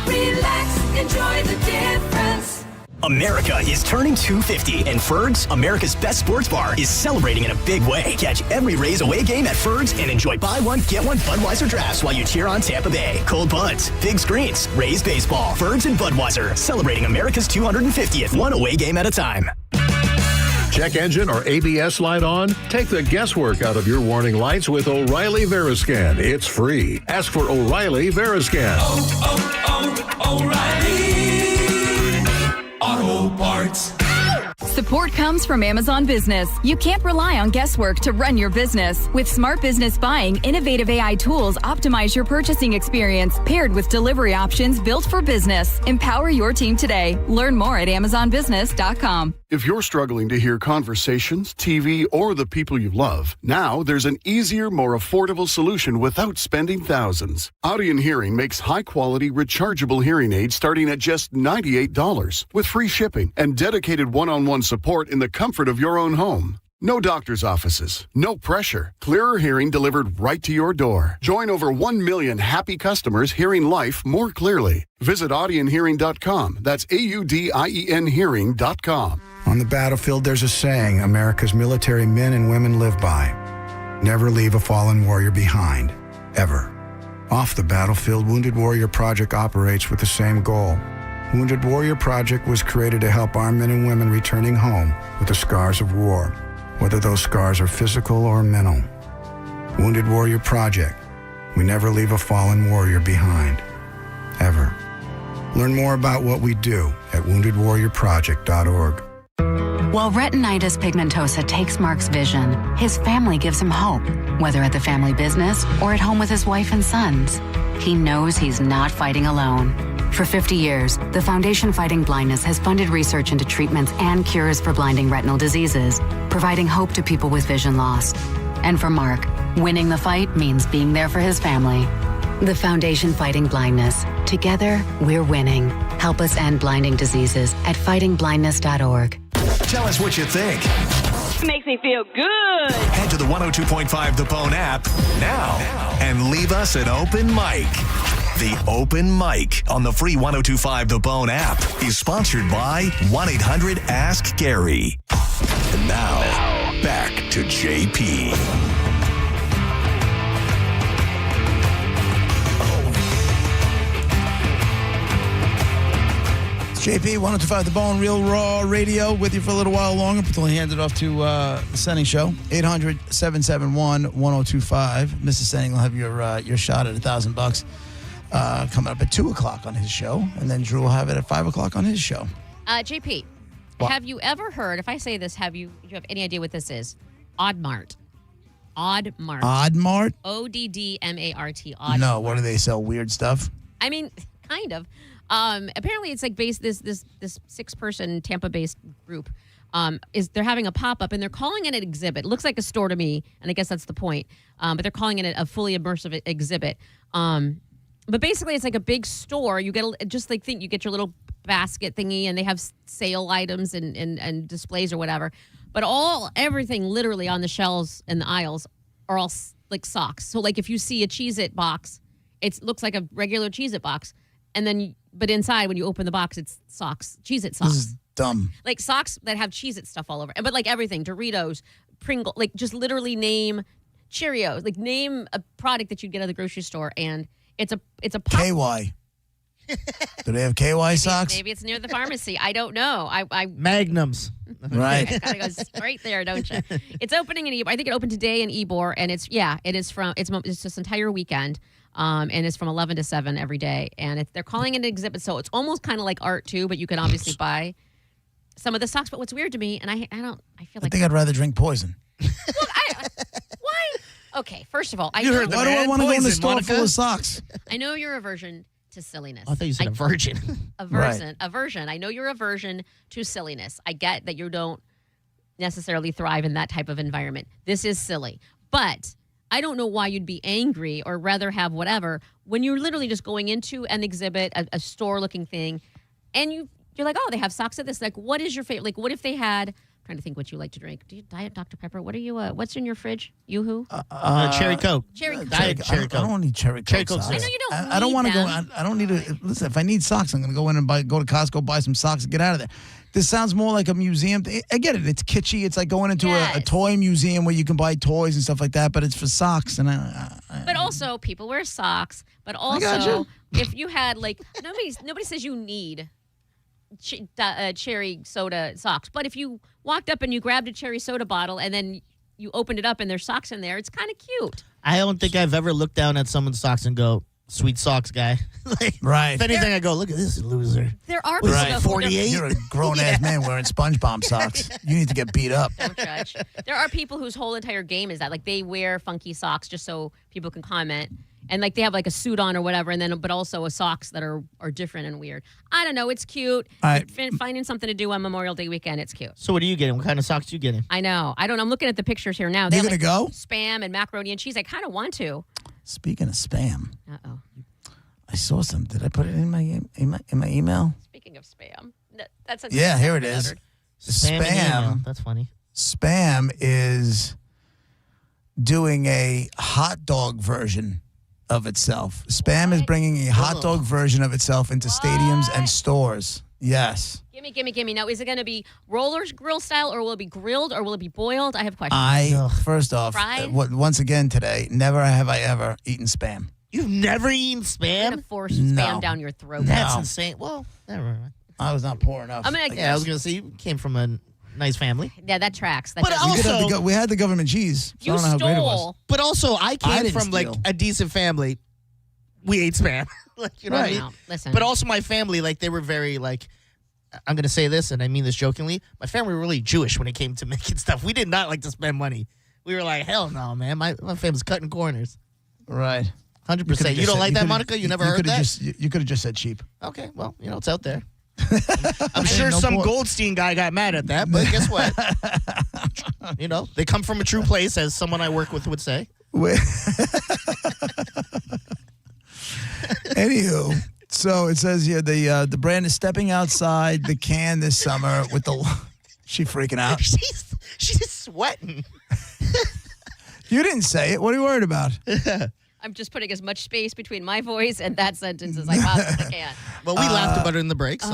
Relax, enjoy the difference.
America is turning 250, and Ferg's, America's best sports bar, is celebrating in a big way. Catch every Rays away game at Ferg's and enjoy buy one, get one Budweiser drafts while you cheer on Tampa Bay. Cold buds, big screens, Rays baseball, Ferg's and Budweiser, celebrating America's 250th, one away game at a time.
Check engine or ABS light on? Take the guesswork out of your warning lights with O'Reilly Veriscan. It's free. Ask for O'Reilly Veriscan.
O'Reilly Auto Parts.
Support comes from Amazon Business. You can't rely on guesswork to run your business. With smart business buying, innovative AI tools optimize your purchasing experience, paired with delivery options built for business. Empower your team today. Learn more at AmazonBusiness.com.
If you're struggling to hear conversations, TV, or the people you love, now there's an easier, more affordable solution without spending thousands. Audion Hearing makes high-quality, rechargeable hearing aids starting at just $98 with free shipping and dedicated one-on-one support in the comfort of your own home. No doctor's offices, no pressure. Clearer hearing delivered right to your door. Join over 1 million happy customers hearing life more clearly. Visit audionhearing.com. That's AUDIEN hearing.com.
On the battlefield, there's a saying America's military men and women live by. Never leave a fallen warrior behind, ever. Off the battlefield, Wounded Warrior Project operates with the same goal. Wounded Warrior Project was created to help our men and women returning home with the scars of war, whether those scars are physical or mental. Wounded Warrior Project, We never leave a fallen warrior behind. Ever. Learn more about what we do at woundedwarriorproject.org.
While retinitis pigmentosa takes Mark's vision, his family gives him hope, whether at the family business or at home with his wife and sons. He knows he's not fighting alone. For 50 years, the Foundation Fighting Blindness has funded research into treatments and cures for blinding retinal diseases, providing hope to people with vision loss. And for Mark, winning the fight means being there for his family. The Foundation Fighting Blindness. Together, we're winning. Help us end blinding diseases at fightingblindness.org.
Tell us what you think.
Makes me feel good.
Head to the 102.5 The Bone app now and leave us an open mic. The Open Mic on the free 102.5 The Bone app is sponsored by 1-800-ASK-GARY. And now, back to JP.
JP, 102.5 The Bone, Real Raw Radio, with you for a little while longer until he handed off to the Senning Show. 800-771-1025. Mr. Senning will have your shot at $1,000 coming up at 2 o'clock on his show, and then Drew will have it at 5 o'clock on his show.
JP, have you ever heard, if I say this, do you have any idea what this is? Oddmart. Oddmart.
Oddmart?
Oddmart. Oddmart.
No, what do they sell? Weird stuff?
I mean, kind of. Apparently, it's like this 6-person Tampa-based group. They're having a pop-up, and they're calling it an exhibit. It looks like a store to me, and I guess that's the point. But they're calling it a fully immersive exhibit. But basically, it's like a big store. You get you get your little basket thingy, and they have sale items and displays or whatever. But everything literally on the shelves and the aisles are all like socks. So like if you see a Cheez-It box, it looks like a regular Cheez-It box. And then, but inside, when you open the box, it's socks, Cheez-It socks.
This is dumb.
Like socks that have Cheez-It stuff all over. But like everything, Doritos, Pringle, like just literally name Cheerios, like name a product that you get at the grocery store, and it's a pop.
KY. Do they have KY socks?
Maybe it's near the pharmacy. I don't know. I
Magnums.
Right.
Gotta go straight there, don't you? It's opening in Ybor. I think it opened today in Ybor, and it's this entire weekend. And it's from 11 to 7 every day. And they're calling it an exhibit, so it's almost kind of like art, too, but you can obviously buy some of the socks. But what's weird to me, and I
think I'd rather drink poison.
Look, why? Okay, first of all,
Why do I want to go in the store full of socks?
I know your aversion to silliness.
I thought you said aversion.
Aversion. I know your aversion to silliness. I get that you don't necessarily thrive in that type of environment. This is silly. But I don't know why you'd be angry or rather have whatever when you're literally just going into an exhibit, a store-looking thing, and you're like, oh, they have socks at this. Like, what is your favorite? Like, what if they had? I'm trying to think what you like to drink. Do you Diet Dr. Pepper? What are you? What's in your fridge? Yoo-hoo?
Cherry Coke.
Cherry Coke.
Diet Cherry Coke.
I don't need cherry Coke.
Cherry Coke
socks.
I know you don't.
I don't want to go.
them.
I don't need to. Listen, if I need socks, I'm going to go in and go to Costco, buy some socks, and get out of there. This sounds more like a museum. I get it. It's kitschy. It's like going into a toy museum where you can buy toys and stuff like that, but it's for socks. And
But also, people wear socks. But also, if you had like nobody says you need cherry soda socks. But if you walked up and you grabbed a cherry soda bottle and then you opened it up and there's socks in there, it's kind of cute.
I don't think I've ever looked down at someone's socks and go, sweet socks guy.
Right.
If anything, I go, look at this loser.
There are people
right.
48.
You're a grown-ass man wearing SpongeBob socks. You need to get beat up.
Don't judge. There are people whose whole entire game is that. Like, they wear funky socks just so people can comment. And, like, they have, like, a suit on or whatever, and then but also socks that are different and weird. I don't know. It's cute.
Right.
Finding something to do on Memorial Day weekend, it's cute.
So what are you getting? What kind of socks are you getting?
I know. I don't know. I'm looking at the pictures here now.
You're going to go?
Spam and macaroni and cheese. I kind of want to.
Speaking of spam.
Uh-oh.
I saw some. Did I put it in my email?
Speaking of spam. That's a
here it is. Spam.
That's funny.
Spam is doing a hot dog version of itself. Spam is bringing a hot dog version of itself into stadiums and stores. Yes.
Gimme. Now, is it going to be rollers grill style, or will it be grilled, or will it be boiled? I have questions.
First off, once again today, never have I ever eaten spam.
You've never eaten spam?
I'm going to force spam down your throat.
That's insane. Well, never mind.
I was not poor enough.
I was going to say, you came from a nice family.
Yeah, that tracks. That
But
does-
also,
we had the government cheese. So
You
I don't know how great it was.
stole.
But also, I came
didn't
from like
steal.
a decent family. We ate Spam. Like, you know what I mean?
No, listen.
But also my family, like they were very like, I'm going to say this, and I mean this jokingly. My family were really Jewish when it came to making stuff. We did not like to spend money. We were like, hell no, man. My family's cutting corners.
Right.
100%. You don't like that, Monica? You never heard that?
You could have just said cheap.
Okay, well, it's out there. I'm sure
no
some
point.
Goldstein guy got mad at that, but guess what? They come from a true place, as someone I work with would say.
Anywho, so it says here the brand is stepping outside the can this summer with the. She freaking out.
She's sweating.
You didn't say it. What are you worried about?
I'm just putting as much space between my voice and that sentence as I possibly can.
Well, we laughed about it in the break, so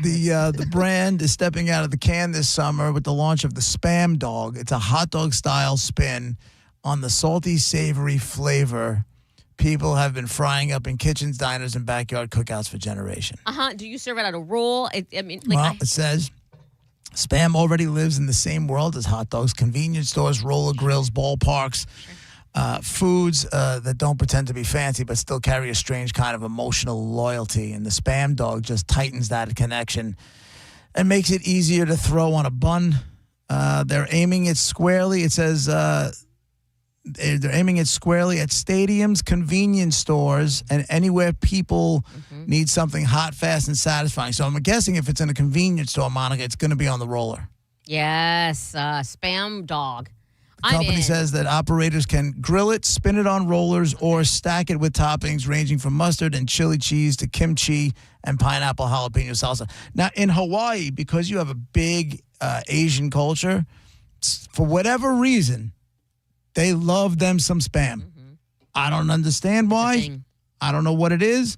The brand is stepping out of the can this summer with the launch of the Spam Dog. It's a hot dog style spin on the salty, savory flavor people have been frying up in kitchens, diners, and backyard cookouts for generations.
Do you serve it on a roll? It
says Spam already lives in the same world as hot dogs, convenience stores, roller grills, ballparks, foods that don't pretend to be fancy but still carry a strange kind of emotional loyalty. And the Spam Dog just tightens that connection and makes it easier to throw on a bun. They're aiming it squarely. It says they're aiming it squarely at stadiums, convenience stores, and anywhere people need something hot, fast, and satisfying. So I'm guessing if it's in a convenience store, Monica, it's going to be on the roller.
Yes, Spam Dog.
The company says that operators can grill it, spin it on rollers, or stack it with toppings ranging from mustard and chili cheese to kimchi and pineapple jalapeno salsa. Now, in Hawaii, because you have a big Asian culture, for whatever reason, they love them some Spam. I don't understand why. I don't know what it is.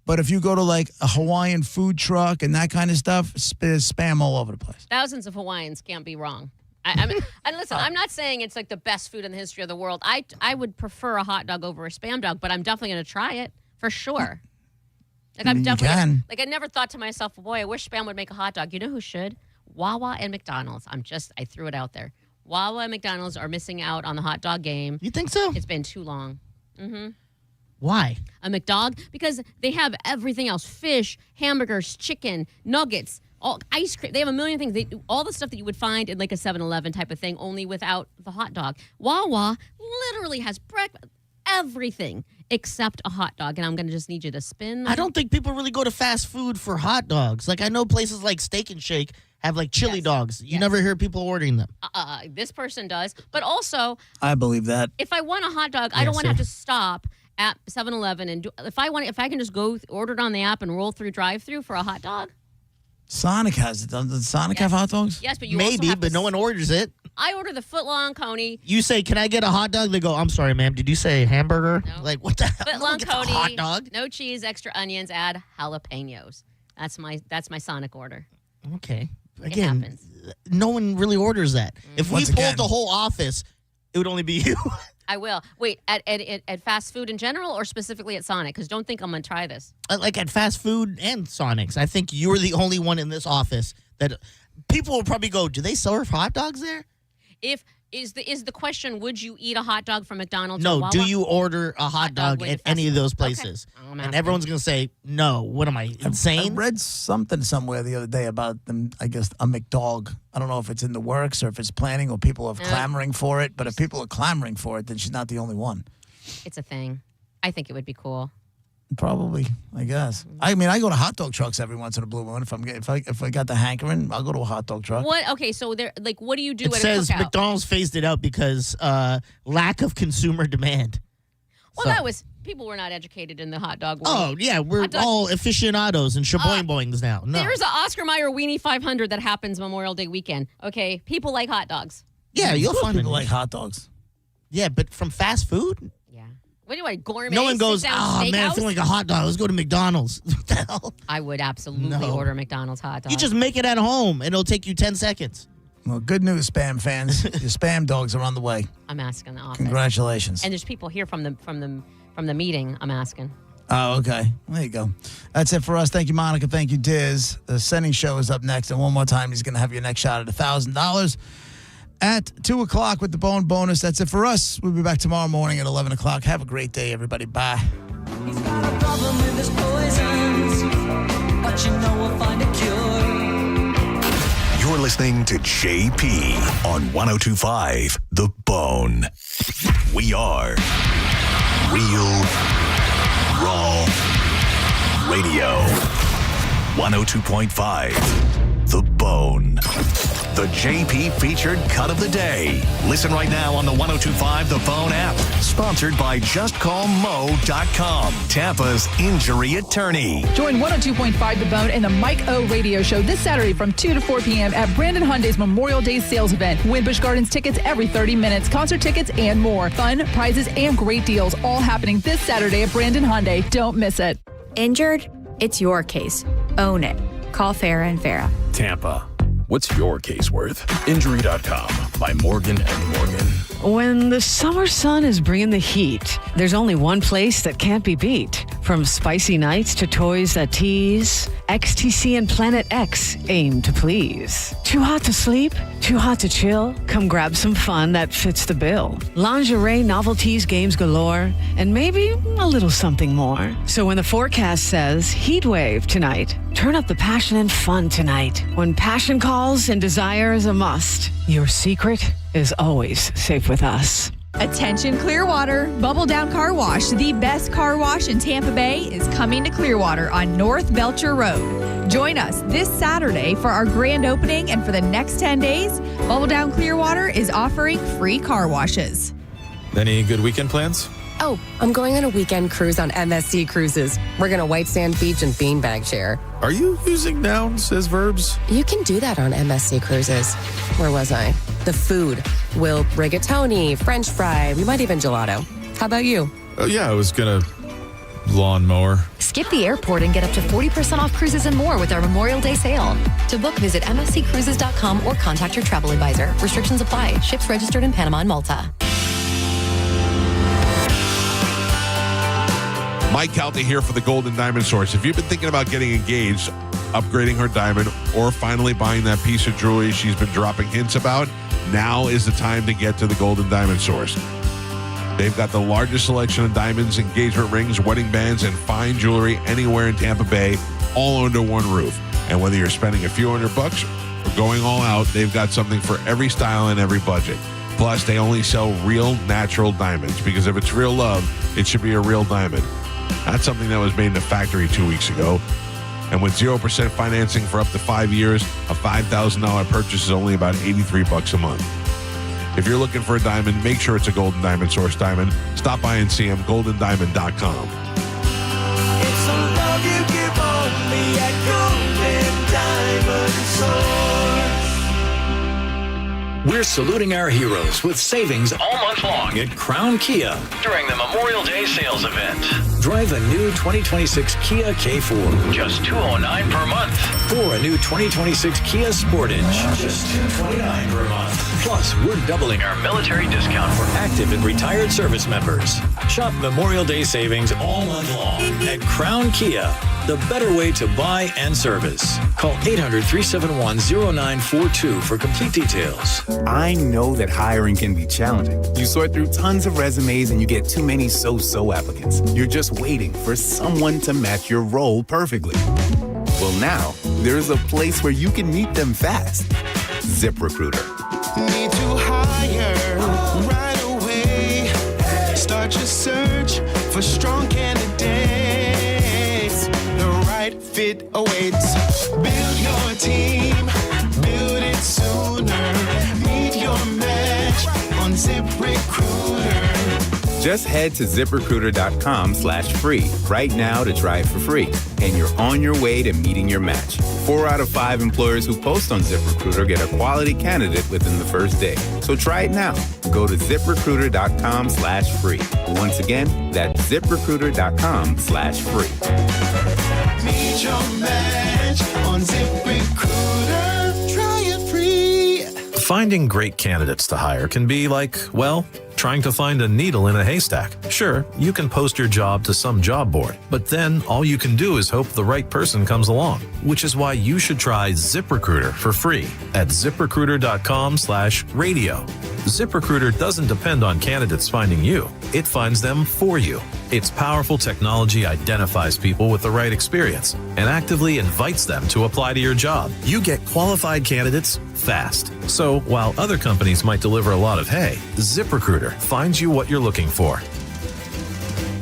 But if you go to like a Hawaiian food truck and that kind of stuff, there's Spam all over the place.
Thousands of Hawaiians can't be wrong. I mean, and listen, I'm not saying it's like the best food in the history of the world. I would prefer a hot dog over a Spam Dog, but I'm definitely going to try it for sure. Like I'm definitely like I never thought to myself, boy, I wish Spam would make a hot dog. You know who should? Wawa and McDonald's. I threw it out there. Wawa and McDonald's are missing out on the hot dog game.
You think so?
It's been too long.
Why?
A McDog? Because they have everything else. Fish, hamburgers, chicken, nuggets, all ice cream. They have a million things. They do all the stuff that you would find in like a 7-Eleven type of thing, only without the hot dog. Wawa literally has everything except a hot dog. And I'm going to just need you to spin.
I don't think people really go to fast food for hot dogs. Like, I know places like Steak and Shake have like chili dogs. You never hear people ordering them.
This person does. But also,
I believe that.
if I want a hot dog, I don't want to have to stop at 7-Eleven and do, if I can just go order it on the app and roll through drive-through for a hot dog.
Sonic has it. Does Sonic have hot dogs?
Yes, but you
Maybe,
also have
but no one orders it.
I order the foot-long coney.
You say, "Can I get a hot dog?" They go, "I'm sorry, ma'am. Did you say hamburger?" No. Like, what the hell?
Foot-long coney.
Hot dog.
No cheese, extra onions, add jalapenos. That's my Sonic order.
Okay.
It
Again,
happens.
no one really orders that. If we
Once
pulled
again-
the whole office, it would only be you.
I will. Wait, at fast food in general or specifically at Sonic? Because don't think I'm going to try this.
Like at fast food and Sonic's. I think you're the only one in this office that people will probably go, "Do they serve hot dogs there?"
Is the question, would you eat a hot dog from McDonald's or
No,
Wawa?
do you order a hot dog
with
at
fast
any of
food?
those places?
Okay. I'm
And
asking.
everyone's going to say, "No, what am I, insane?"
I read something somewhere the other day about them, I guess, a McDog. I don't know if it's in the works or if it's planning or people are clamoring for it. But if people are clamoring for it, then she's not the only one.
It's a thing. I think it would be cool.
Probably, I guess. I mean, I go to hot dog trucks every once in a blue moon. If I got the hankering, I'll go to a hot dog truck.
What? Okay, so there. Like, what do you do
It
at
says
a cookout?
McDonald's phased it out because lack of consumer demand.
Well,
So-
that was people were not educated in the hot dog world.
Oh, yeah, we're
Hot dog-
all aficionados and shaboing-boings now. No.
There's an Oscar Mayer Weenie 500 that happens Memorial Day weekend. Okay, people like hot dogs.
Yeah, you'll find
people
it.
like hot dogs.
Yeah, but from fast food?
What do you want, gourmet?
No one goes,
sit-down
"Oh, man, I
steakhouse?"
feel like a hot dog. Let's go to McDonald's." What the hell?
I would absolutely
No.
order McDonald's hot dog.
You just make it at home, and it'll take you 10 seconds.
Well, good news, Spam fans. Your Spam dogs are on the way.
I'm asking the office.
Congratulations.
And there's people here from the meeting. I'm asking.
Oh, okay. There you go. That's it for us. Thank you, Monica. Thank you, Diz. The Sending Show is up next. And one more time, he's going to have your next shot at $1,000 at 2 o'clock with the Bone bonus. That's it for us. We'll be back tomorrow morning at 11 o'clock. Have a great day, everybody. Bye.
He's got a problem with his poisons, but you know we'll find a cure.
You're listening to JP on 102.5 The Bone. We are Real Raw Radio. 102.5 The Bone. The JP featured cut of the day. Listen right now on the 102.5 The Bone app. Sponsored by JustCallMo.com, Tampa's injury attorney.
Join 102.5 The Bone and the Mike O Radio Show this Saturday from 2 to 4 p.m. at Brandon Hyundai's Memorial Day sales event. Win Busch Gardens tickets every 30 minutes, concert tickets, and more. Fun, prizes, and great deals all happening this Saturday at Brandon Hyundai. Don't miss it.
Injured? It's your case. Own it. Call Farah and Farah.
Tampa. What's your case worth? Injury.com by Morgan & Morgan.
When the summer sun is bringing the heat, there's only one place that can't be beat. From spicy nights to toys that tease, XTC and Planet X aim to please. Too hot to sleep? Too hot to chill? Come grab some fun that fits the bill. Lingerie, novelties, games galore, and maybe a little something more. So when the forecast says heat wave tonight, turn up the passion and fun tonight. When passion calls and desire is a must, your secret is always safe with us.
Attention Clearwater, Bubble Down Car Wash, the best car wash in Tampa Bay, is coming to Clearwater on North Belcher Road. Join us this Saturday for our grand opening, and for the next 10 days, Bubble Down Clearwater is offering free car washes.
Any good weekend plans?
Oh, I'm going on a weekend cruise on MSC Cruises. We're going to White Sand Beach and Beanbag Share.
Are you using nouns as verbs?
You can do that on MSC Cruises. Where was I? The food. We'll rigatoni, French fry, we might even gelato. How about you?
Oh, yeah, I was going to lawnmower.
Skip the airport and get up to 40% off cruises and more with our Memorial Day sale. To book, visit msccruises.com or contact your travel advisor. Restrictions apply. Ships registered in Panama and Malta.
Mike Calta here for the Golden Diamond Source. If you've been thinking about getting engaged, upgrading her diamond, or finally buying that piece of jewelry she's been dropping hints about, now is the time to get to the Golden Diamond Source. They've got the largest selection of diamonds, engagement rings, wedding bands, and fine jewelry anywhere in Tampa Bay, all under one roof. And whether you're spending a few $100 or going all out, they've got something for every style and every budget. Plus, they only sell real, natural diamonds, because if it's real love, it should be a real diamond. Not something that was made in a factory 2 weeks ago. And with 0% financing for up to 5 years, a $5,000 purchase is only about $83 a month. If you're looking for a diamond, make sure it's a Golden Diamond Source diamond. Stop by and see them, goldendiamond.com.
It's a love you give only at Golden Diamond Source.
We're saluting our heroes with savings all month long at Crown Kia during the Memorial Day sales event. Drive a new 2026 Kia K4, just $209 per month. Or a new 2026 Kia Sportage, just $229 per month. Plus, we're doubling our military discount for active and retired service members. Shop Memorial Day savings all month long at Crown Kia, the better way to buy and service. Call 800-371-0942 for complete details.
I know that hiring can be challenging. You sort through tons of resumes and you get too many so-so applicants. You're just waiting for someone to match your role perfectly. Well, now, there's a place where you can meet them fast. ZipRecruiter.
Need to hire right away. Start your search for strong candidates. The right fit awaits. Build your team. Build it sooner. Meet your match on ZipRecruiter.
Just head to ZipRecruiter.com/free right now to try it for free. And you're on your way to meeting your match. 4 out of 5 employers who post on ZipRecruiter get a quality candidate within the first day. So try it now. Go to ZipRecruiter.com/free. Once again, that's ZipRecruiter.com/free.
Meet your match on ZipRecruiter. Try it free.
Finding great candidates to hire can be like, well,
trying to find a needle in a haystack. Sure, you can post your job to some job board, but then all you can do is hope the right person comes along, which is why you should try ZipRecruiter for free at ZipRecruiter.com/radio. ZipRecruiter doesn't depend on candidates finding you. It finds them for you. Its powerful technology identifies people with the right experience and actively invites them to apply to your job. You get qualified candidates fast. So while other companies might deliver a lot of hay, ZipRecruiter finds you what you're looking for.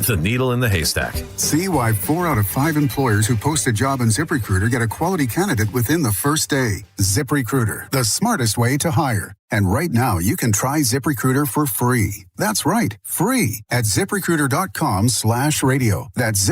The needle in the haystack.
See why 4 out of 5 employers who post a job on ZipRecruiter get a quality candidate within the first day. ZipRecruiter, the smartest way to hire. And right now, you can try ZipRecruiter for free. That's right, free at ZipRecruiter.com/radio. That's